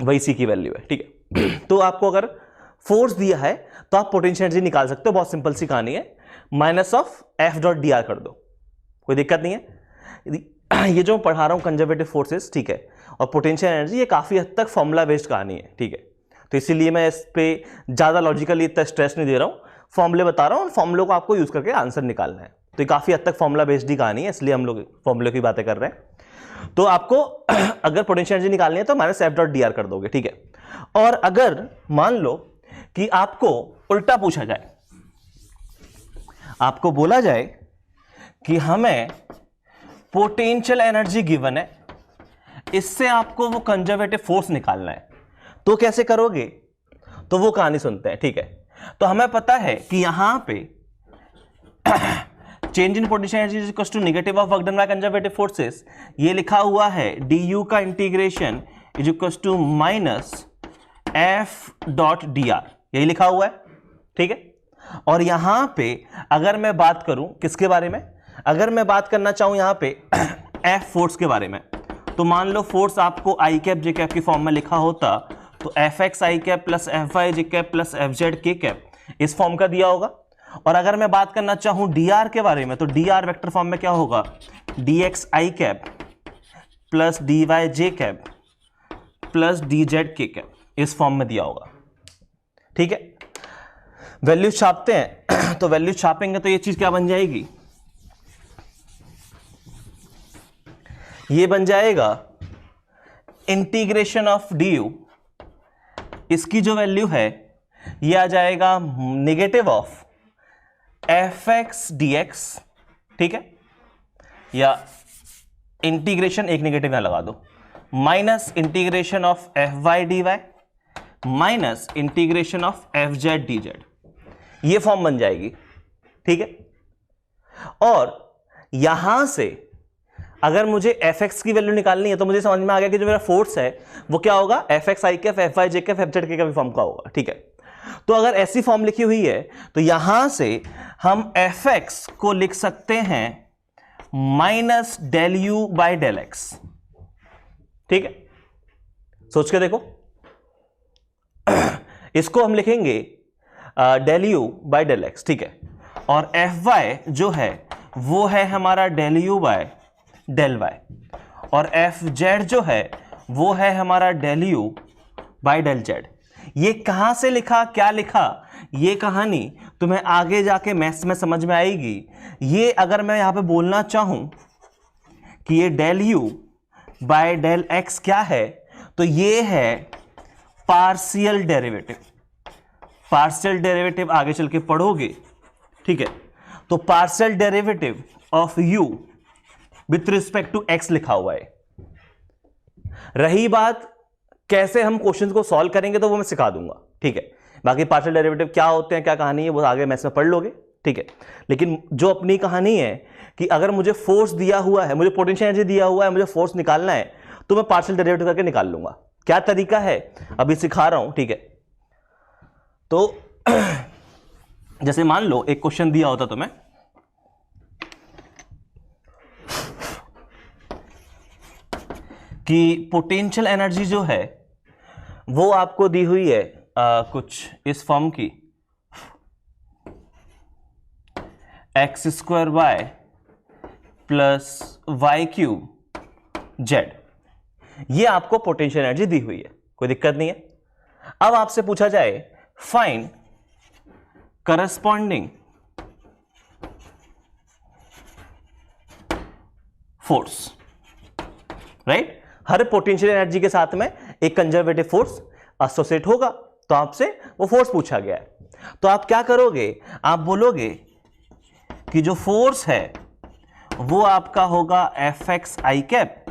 वही सी की वैल्यू है, ठीक है। तो आपको अगर फोर्स दिया है तो आप पोटेंशियल एनर्जी निकाल सकते हो, बहुत सिंपल सी कहानी है, माइनस ऑफ F.dr कर दो, कोई दिक्कत नहीं है। ये जो पढ़ा रहा हूं कंजर्वेटिव फोर्सेस, ठीक है, और पोटेंशियल एनर्जी, ये काफी हद तक फॉर्मूला बेस्ड कहानी है, ठीक है। तो इसीलिए मैं इस पे ज्यादा लॉजिकली इतना स्ट्रेस नहीं दे रहा हूं, फॉर्मूले बता रहा हूं, और फॉर्मूले को आपको यूज करके आंसर निकालना है। तो ये काफी हद तक फॉर्मूला बेस्ड ही कहानी है, इसलिए हम लोग फॉर्मूले की बातें कर रहे हैं। तो आपको अगर पोटेंशियल एनर्जी निकालनी है तो माइनस F.dr कर दोगे, ठीक है। और अगर मान लो कि आपको उल्टा पूछा जाए, आपको बोला जाए कि हमें पोटेंशियल एनर्जी गिवन है, इससे आपको वो कंजर्वेटिव फोर्स निकालना है, तो कैसे करोगे? तो वो कहानी सुनते हैं, ठीक है। तो हमें पता है कि यहां पे change in potential energy is equal to negative of work done by conservative forces, ये लिखा हुआ है du का integration is equal to minus F.dr, यही लिखा हुआ है, ठीक है। और यहां पे अगर मैं बात करूं किसके बारे में, अगर मैं बात करना चाहूं यहां पे एफ फोर्स के बारे में, तो मान लो फोर्स आपको आई कैप जे कैप की फॉर्म में लिखा होता तो F x i cap plus f y j cap plus f z k cap इस फॉर्म का दिया होगा। और अगर मैं बात करना चाहूं डी आर के बारे में, तो डी आर वेक्टर फॉर्म में क्या होगा, D x i cap plus D Y j cap plus D Z k cap इस फॉर्म में दिया होगा। ठीक है, वैल्यू छापते हैं तो वैल्यू छापेंगे तो ये चीज क्या बन जाएगी, ये बन जाएगा इंटीग्रेशन ऑफ डी यू, इसकी जो वैल्यू है ये आ जाएगा negative of f x d x, ठीक है, या इंटीग्रेशन एक नेगेटिव यहां लगा दो, minus integration of f y d y minus integration of f z d z, ये फॉर्म बन जाएगी। ठीक है, और यहां से अगर मुझे एफ एक्स की वैल्यू निकालनी है तो मुझे समझ में आ गया कि जो मेरा फोर्स है वो क्या होगा, एफ एक्स आई कैफ एफ वाई जे कैफ एफ जेड के फॉर्म का होगा। ठीक है, तो अगर ऐसी फॉर्म लिखी हुई है तो यहां से हम एफ एक्स को लिख सकते हैं minus del you by del x. ठीक है, सोच के देखो इसको हम लिखेंगे del you by del x. ठीक है, और एफ वाई जो है वो है हमारा del you by del y, और एफ जेड जो है वो है हमारा del you by del z. ये कहां से लिखा, क्या लिखा, ये कहानी तुम्हें आगे जाके मैथ्स में समझ में आएगी। ये अगर मैं यहां पे बोलना चाहूं कि ये del you by del x क्या है, तो ये है पार्शियल डेरिवेटिव। पार्शियल डेरिवेटिव आगे चल के पढ़ोगे। ठीक है, तो partial derivative of u with respect to x लिखा हुआ है। रही बात कैसे हम क्वेश्चंस को सॉल्व करेंगे तो वो मैं सिखा दूंगा। ठीक है, बाकी पार्शियल डेरिवेटिव क्या होते हैं, क्या कहानी है, वो आगे मैथ्स में पढ़ लोगे। ठीक है, लेकिन जो अपनी कहानी है कि अगर मुझे फोर्स दिया हुआ है, मुझे पोटेंशियल एनर्जी दिया हुआ है, मुझे फोर्स निकालना है, तो मैं पार्शियल डेरिवेटिव करके निकाल लूंगा। क्या तरीका है अभी सिखा रहा हूं। ठीक है, तो जैसे मान लो एक क्वेश्चन दिया होता तुम्हें कि पोटेंशियल एनर्जी जो है वो आपको दी हुई है कुछ इस फॉर्म की, x square Y plus Y cube z, ये आपको पोटेंशियल एनर्जी दी हुई है, कोई दिक्कत नहीं है। अब आपसे पूछा जाए फाइंड करस्पॉन्डिंग फोर्स, राइट। हर पोटेंशियल एनर्जी के साथ में एक कंजर्वेटिव फोर्स एसोसिएट होगा, तो आपसे वो फोर्स पूछा गया है। तो आप क्या करोगे, आप बोलोगे कि जो फोर्स है वो आपका होगा f x i cap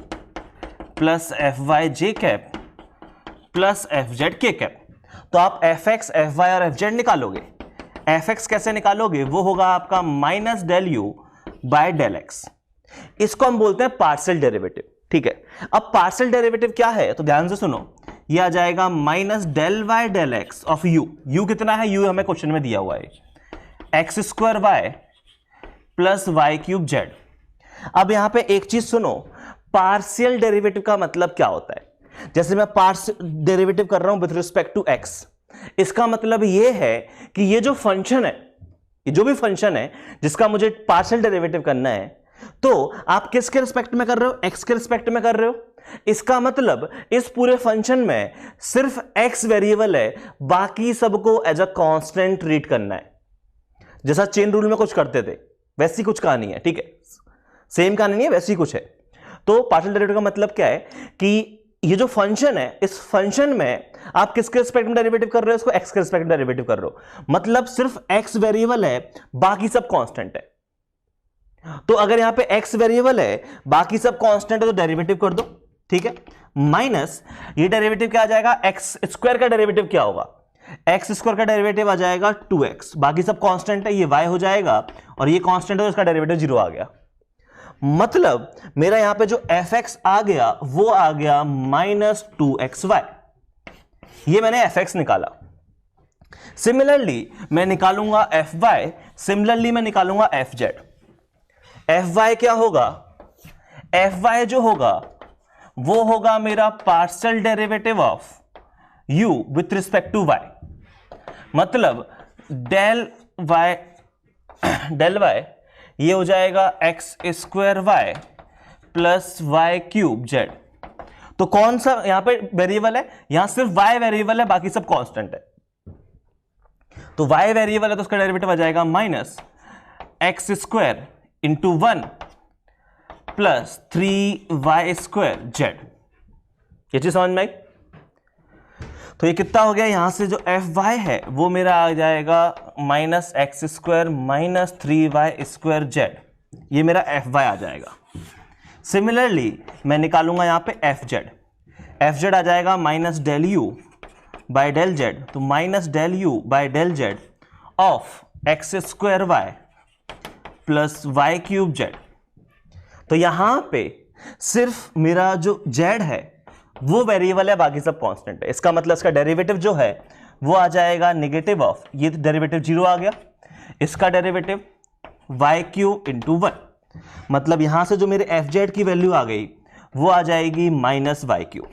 plus f y j cap plus f z k cap. तो आप एफ एक्स एफ वाई और एफ जेड निकालोगे। एफ एक्स कैसे निकालोगे, वो होगा आपका minus del you by del x. इसको हम बोलते हैं पार्शियल डेरिवेटिव। ठीक है, अब पार्शियल डेरिवेटिव क्या है तो ध्यान से सुनो, ये आ जाएगा minus del y del x of u. U कितना है, यू हमें क्वेश्चन में दिया हुआ है x square Y plus Y cube z. अब यहां पे एक चीज सुनो, पार्शियल डेरिवेटिव का मतलब क्या होता है। जैसे मैं पार्शियल डेरिवेटिव कर रहा हूं विथ रिस्पेक्ट टू एक्स, इसका मतलब ये है कि ये जो फंक्शन है, ये जो भी फंक्शन है जिसका मुझे पार्शियल डेरिवेटिव करना है, तो आप किसके रिस्पेक्ट में कर रहे हो, एक्स के रिस्पेक्ट में कर रहे हो। इसका मतलब इस पूरे फंक्शन में सिर्फ एक्स वेरिएबल है, बाकी सबको एज अ कांस्टेंट ट्रीट करना है। जैसा चेन रूल में कुछ करते थे वैसी कुछ कहानी है। ठीक है, सेम कहानी नहीं है, वैसी कुछ है। तो पार्शियल डेरिवेटिव का मतलब क्या है कि ये जो फंक्शन है, इस फंक्शन में आप किसके रिस्पेक्ट में डेरिवेटिव कर रहे हो, इसको एक्स के रिस्पेक्ट में डेरिवेटिव कर रहे हो। मतलब सिर्फ एक्स वेरिएबल है, बाकी सब कांस्टेंट है। तो अगर यहां पे x वेरिएबल है, बाकी सब कांस्टेंट है, तो डेरिवेटिव कर दो। ठीक है, माइनस ये डेरिवेटिव क्या आ जाएगा, एक्स स्क्वायर का डेरिवेटिव क्या होगा, एक्स स्क्वायर का डेरिवेटिव आ जाएगा 2x, बाकी सब कांस्टेंट है, ये y हो जाएगा, और ये कांस्टेंट है तो इसका डेरिवेटिव 0 आ गया। मतलब मेरा यहां पे जो fx आ गया वो आ गया माइनस 2xy। ये मैंने fx निकाला। सिमिलरली मैं निकालूंगा एफ वाई, सिमिलरली मैं निकालूंगा एफ जेड। एफ वाई क्या होगा? एफ वाई जो होगा वो होगा मेरा partial derivative of u with respect to y, मतलब डेल y ये हो जाएगा x square Y plus Y cube Z. तो कौन सा यहां पे वेरिएबल है? यहां सिर्फ y वेरिएबल है, बाकी सब कांस्टेंट है। तो y वेरिएबल है तो उसका डेरिवेटिव आ जाएगा minus x square into 1 plus 3y square Z. ये चीज समझ में आई? तो ये कितना हो गया? यहां से जो एफ वाई है वो मेरा आ जाएगा minus x square minus 3y square Z, ये मेरा एफ वाई आ जाएगा। सिमिलरली मैं निकालूंगा यहां पे एफ जेड। एफ जेड आ जाएगा minus del you by del Z, तो minus del you by del Z of X square Y plus Y cube Z. तो यहां पे सिर्फ मेरा जो जेड है वो वेरिएबल है, बाकी सब कांस्टेंट है। इसका मतलब इसका डेरिवेटिव जो है वो आ जाएगा नेगेटिव ऑफ, ये डेरिवेटिव 0 आ गया, इसका डेरिवेटिव वाई क्यूब इंटू 1, मतलब यहां से जो मेरे एफ जेड की वैल्यू आ गई वो आ जाएगी माइनस वाई क्यूब।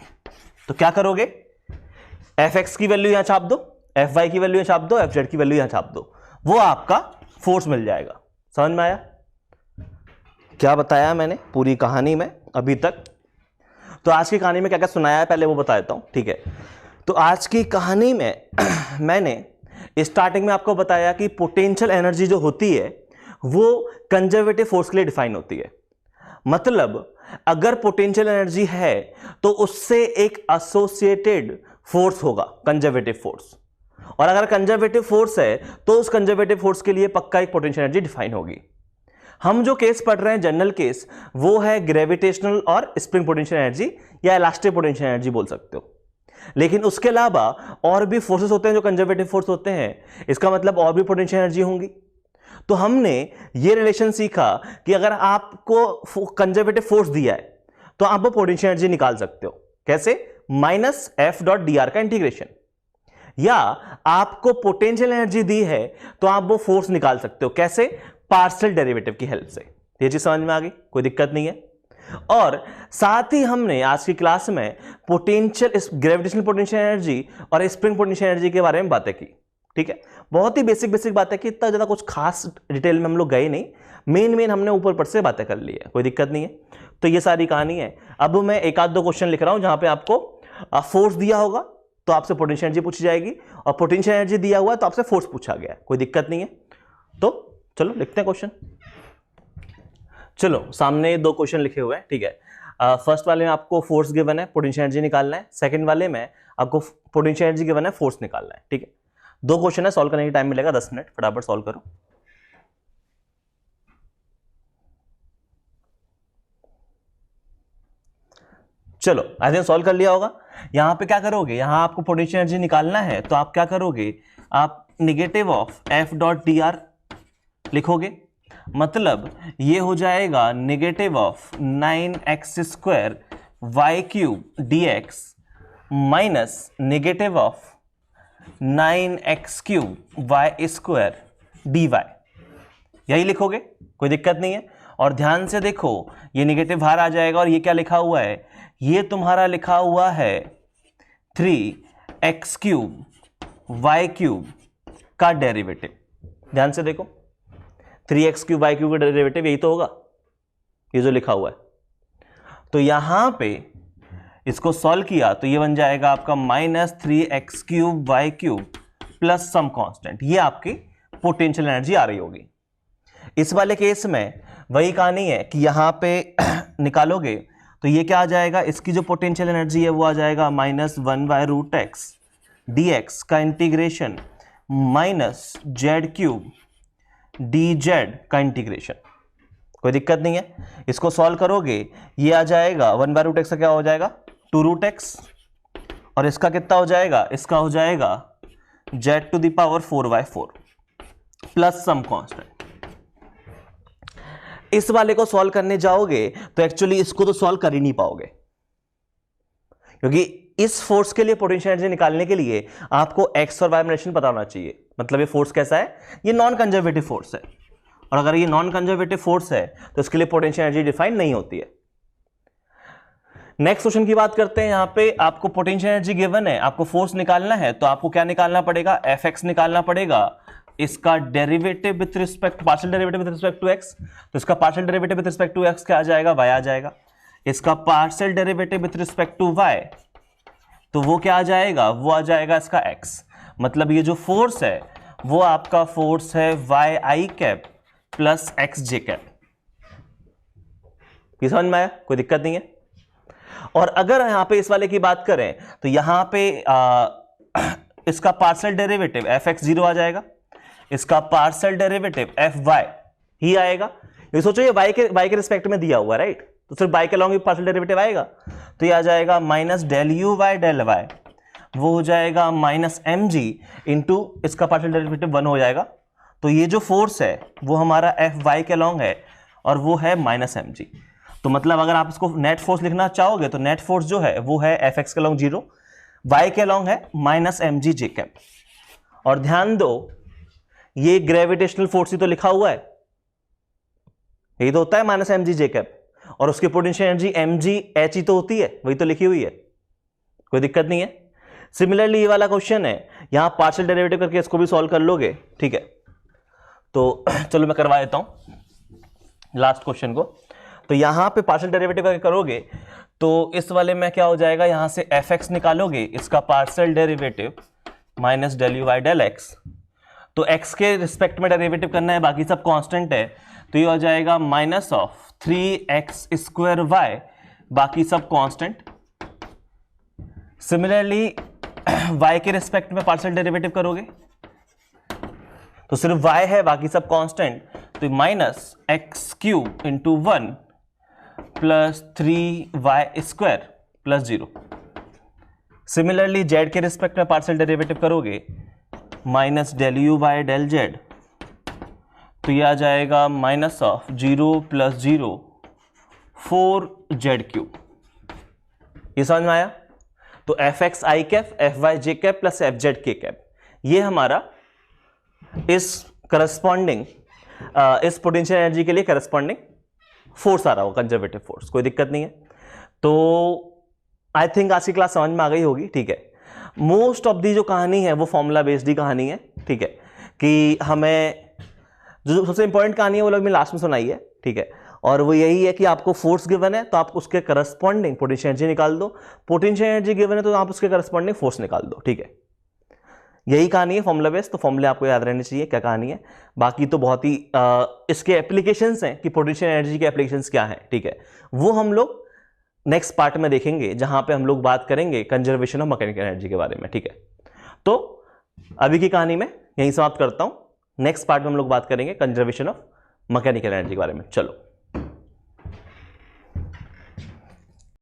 तो क्या करोगे? एफ एक्स की वैल्यू यहां छाप दो, एफ वाई की वैल्यू यहां छाप दो, एफ जेड की वैल्यू यहां छाप दो, वो आपका फोर्स मिल जाएगा। समझ में आया क्या बताया मैंने पूरी कहानी में अभी तक? तो आज की कहानी में क्या क्या सुनाया है पहले वो बता देता हूं, ठीक है? तो आज की कहानी में मैंने स्टार्टिंग में आपको बताया कि पोटेंशियल एनर्जी जो होती है वो कंजर्वेटिव फोर्स के लिए डिफाइन होती है। मतलब अगर पोटेंशियल एनर्जी है तो उससे एक एसोसिएटेड फोर्स होगा, कंजर्वेटिव फोर्स, और अगर कंजर्वेटिव फोर्स है तो उस कंजर्वेटिव फोर्स के लिए पक्का एक पोटेंशियल एनर्जी डिफाइन होगी। हम जो केस पढ़ रहे हैं जनरल केस, वो है ग्रेविटेशनल और स्प्रिंग पोटेंशियल एनर्जी या इलास्टिक पोटेंशियल एनर्जी बोल सकते हो। लेकिन उसके अलावा और भी फोर्सेस होते हैं जो कंजर्वेटिव फोर्स होते हैं, इसका मतलब और भी पोटेंशियल एनर्जी होंगी। तो हमने ये रिलेशन सीखा कि अगर आपको कंजर्वेटिव फोर्स दिया है तो आप वो पोटेंशियल एनर्जी निकाल सकते हो। कैसे? Minus F dot D R का इंटीग्रेशन, या आपको पोटेंशियल एनर्जी दी है तो आप वो फोर्स निकाल सकते हो। कैसे? पार्शियल डेरिवेटिव की हेल्प से। ये चीज समझ में आ गई? कोई दिक्कत नहीं है। और साथ ही हमने आज की क्लास में पोटेंशियल, ग्रेविटेशनल पोटेंशियल एनर्जी और स्प्रिंग पोटेंशियल एनर्जी के बारे में बातें की। ठीक है, बहुत ही बेसिक बेसिक बातें की, इतना ज्यादा कुछ खास डिटेल में हम लोग गए नहीं, मेन हमने ऊपर पर से बातें कर ली है, कोई दिक्कत नहीं है। तो ये सारी कहानी है। अब मैं एक आध दो क्वेश्चन लिख रहा हूं जहां पे आपको फोर्स दिया होगा तो आपसे पोटेंशियल एनर्जी पूछी जाएगी, और पोटेंशियल एनर्जी दिया हुआ है तो आपसे फोर्स पूछा गया है, कोई दिक्कत नहीं है। तो चलो लिखते हैं क्वेश्चन। चलो सामने दो क्वेश्चन लिखे हुए हैं, ठीक है। फर्स्ट वाले में आपको फोर्स गिवन है, पोटेंशियल एनर्जी निकालना है। सेकंड वाले में आपको पोटेंशियल एनर्जी गिवन है, फोर्स निकालना है, ठीक है। दो क्वेश्चन है, सॉल्व करने की टाइम मिलेगा 10 मिनट, फटाफट सॉल्व करो। चलो आई थिंक सॉल्व कर लिया होगा। यहां पे क्या करोगे, यहां आपको पोटेंशियल एनर्जी निकालना है तो आप क्या करोगे, आप negative of F dot D r लिखोगे, मतलब ये हो जाएगा negative of 9x square y cube d x minus negative of 9x cube y square d y, यही लिखोगे, कोई दिक्कत नहीं है। और ध्यान से देखो ये नेगेटिव बाहर आ जाएगा, और ये क्या लिखा हुआ है, ये तुम्हारा लिखा हुआ है 3x क्यूब वाई क्यूब का डेरिवेटिव। ध्यान से देखो 3x क्यूब वाई क्यूब का डेरिवेटिव यही तो होगा, ये जो लिखा हुआ है। तो यहां पे इसको सॉल्व किया तो ये बन जाएगा आपका minus 3x cube y cube plus some constant, ये आपकी पोटेंशियल एनर्जी आ रही होगी। इस वाले केस में वही कहानी है कि यहां पे निकालोगे तो ये क्या आ जाएगा, इसकी जो पोटेंशियल एनर्जी है वो आ जाएगा माइनस 1/√x dx का integration minus Z cube D Z का इंटीग्रेशन, कोई दिक्कत नहीं है। इसको सॉल्व करोगे ये आ जाएगा 1/√x का क्या हो जाएगा 2√x, और इसका कितना हो जाएगा, इसका हो जाएगा z⁴/4 प्लस सम कांस्टेंट। इस वाले को सॉल्व करने जाओगे तो एक्चुअली इसको तो सॉल्व कर ही नहीं पाओगे, क्योंकि इस फोर्स के लिए पोटेंशियल एनर्जी निकालने के लिए आपको एक्स और वाई में रिलेशन पता होना चाहिए। मतलब ये फोर्स कैसा है, ये नॉन कंजर्वेटिव फोर्स है, और अगर ये नॉन कंजर्वेटिव फोर्स है तो इसके लिए पोटेंशियल एनर्जी डिफाइन नहीं होती है। नेक्स्ट क्वेश्चन की बात करते हैं। यहां पे आपको पोटेंशियल एनर्जी गिवन है, आपको फोर्स निकालना है, तो आपको क्या निकालना पड़ेगा, एफ एक्स निकालना पड़ेगा, इसका derivative with respect, partial derivative with respect to x, तो इसका partial derivative with respect to x क्या आ जाएगा, वाई आ जाएगा। इसका partial derivative with respect to y, तो वो क्या आ जाएगा, वो आ जाएगा इसका एक्स। मतलब ये जो फोर्स है वो आपका फोर्स है वाई आई कैप प्लस एक्स जे कैप। ये समझ में आया, कोई दिक्कत नहीं है। और अगर यहां पे इस वाले की बात करें तो यहां पे इसका पार्शियल डेरिवेटिव एफ एक्स 0 आ जाएगा, इसका partial derivative F why he आएगा। ये सोचो ये वाई के रिस्पेक्ट में दिया हुआ, राइट, तो सिर्फ वाई के अलॉन्ग भी पार्शियल डेरिवेटिव आएगा, तो ये आ जाएगा minus del u y del y, वो हो जाएगा माइनस एम जी इंटू इसका पार्शियल डेरिवेटिव 1 हो जाएगा। तो ये जो फोर्स है वो हमारा एफ वाई के अलॉन्ग है और वो है माइनस एम जी। तो मतलब अगर आप इसको नेट फोर्स लिखना चाहोगे तो नेट फोर्स जो है वो है एफ एक्स के अलॉन्ग 0, वाई के अलॉन्ग है minus M G J cap. और ध्यान दो ये ग्रेविटेशनल फोर्स ही तो लिखा हुआ है, यही तो होता है minus M G J cap, और उसकी potential energy M G H ही तो होती है, वही तो लिखी हुई है, कोई दिक्कत नहीं है। सिमिलरली ये वाला क्वेश्चन है, यहां पार्शियल डेरिवेटिव करके इसको भी सॉल्व कर लोगे, ठीक है। तो चलो मैं करवा देता हूं लास्ट क्वेश्चन को। तो यहां पे पार्शियल डेरिवेटिव करके करोगे तो इस वाले में क्या हो जाएगा, यहां से एफ एक्स निकालोगे, इसका partial derivative minus del u y del x, तो एक्स के रिस्पेक्ट में डेरिवेटिव करना है, बाकी सब कांस्टेंट है, तो ये हो जाएगा माइनस ऑफ 3x² वाई, बाकी सब कांस्टेंट। सिमिलरली y के रिस्पेक्ट में पार्शियल डेरिवेटिव करोगे तो सिर्फ y है, बाकी सब कांस्टेंट, तो minus x cube into 1 plus 3y² plus 0। Similarly z के रिस्पेक्ट में पार्शियल डेरिवेटिव करोगे minus del you by del Z, तो यह आ जाएगा माइनस ऑफ 0 प्लस 0 4z³। ये समझ में आया। तो F x i cap, F y j cap plus f z k cap, ये हमारा इस करस्पॉन्डिंग इस पोटेंशियल एनर्जी के लिए करस्पॉन्डिंग फोर्स आ रहा होगा, कंजर्वेटिव फोर्स, कोई दिक्कत नहीं है। तो आई थिंक आज की क्लास समझ में आ गई होगी, ठीक है। मोस्ट ऑफ दी जो कहानी है वो फॉर्मूला बेस्ड ही कहानी है, ठीक है, कि हमें जो सबसे इंपॉर्टेंट कहानी है वो लोग मैंने लास्ट में सुनाई है, ठीक है। और वो यही है कि आपको फोर्स गिवन है तो आप उसके करस्पॉन्डिंग पोटेंशियल एनर्जी निकाल दो, पोटेंशियल एनर्जी गिवन है तो आप उसके करस्पॉन्डिंग फोर्स निकाल दो, ठीक है। यही कहानी है फॉर्मूला बेस्ड, तो फॉर्मूले आपको याद रहने चाहिए क्या कहानी है। बाकी तो बहुत ही इसके एप्लीकेशंस हैं कि पोटेंशियल एनर्जी के एप्लीकेशंस क्या हैं, ठीक है, वो हम लोग नेक्स्ट पार्ट में देखेंगे, जहां पे हम लोग बात करेंगे कंजर्वेशन ऑफ मैकेनिकल एनर्जी के बारे में, ठीक है। तो अभी की कहानी में यहीं समाप्त करता हूं, नेक्स्ट पार्ट में हम लोग बात करेंगे कंजर्वेशन ऑफ मैकेनिकल एनर्जी के बारे में। चलो।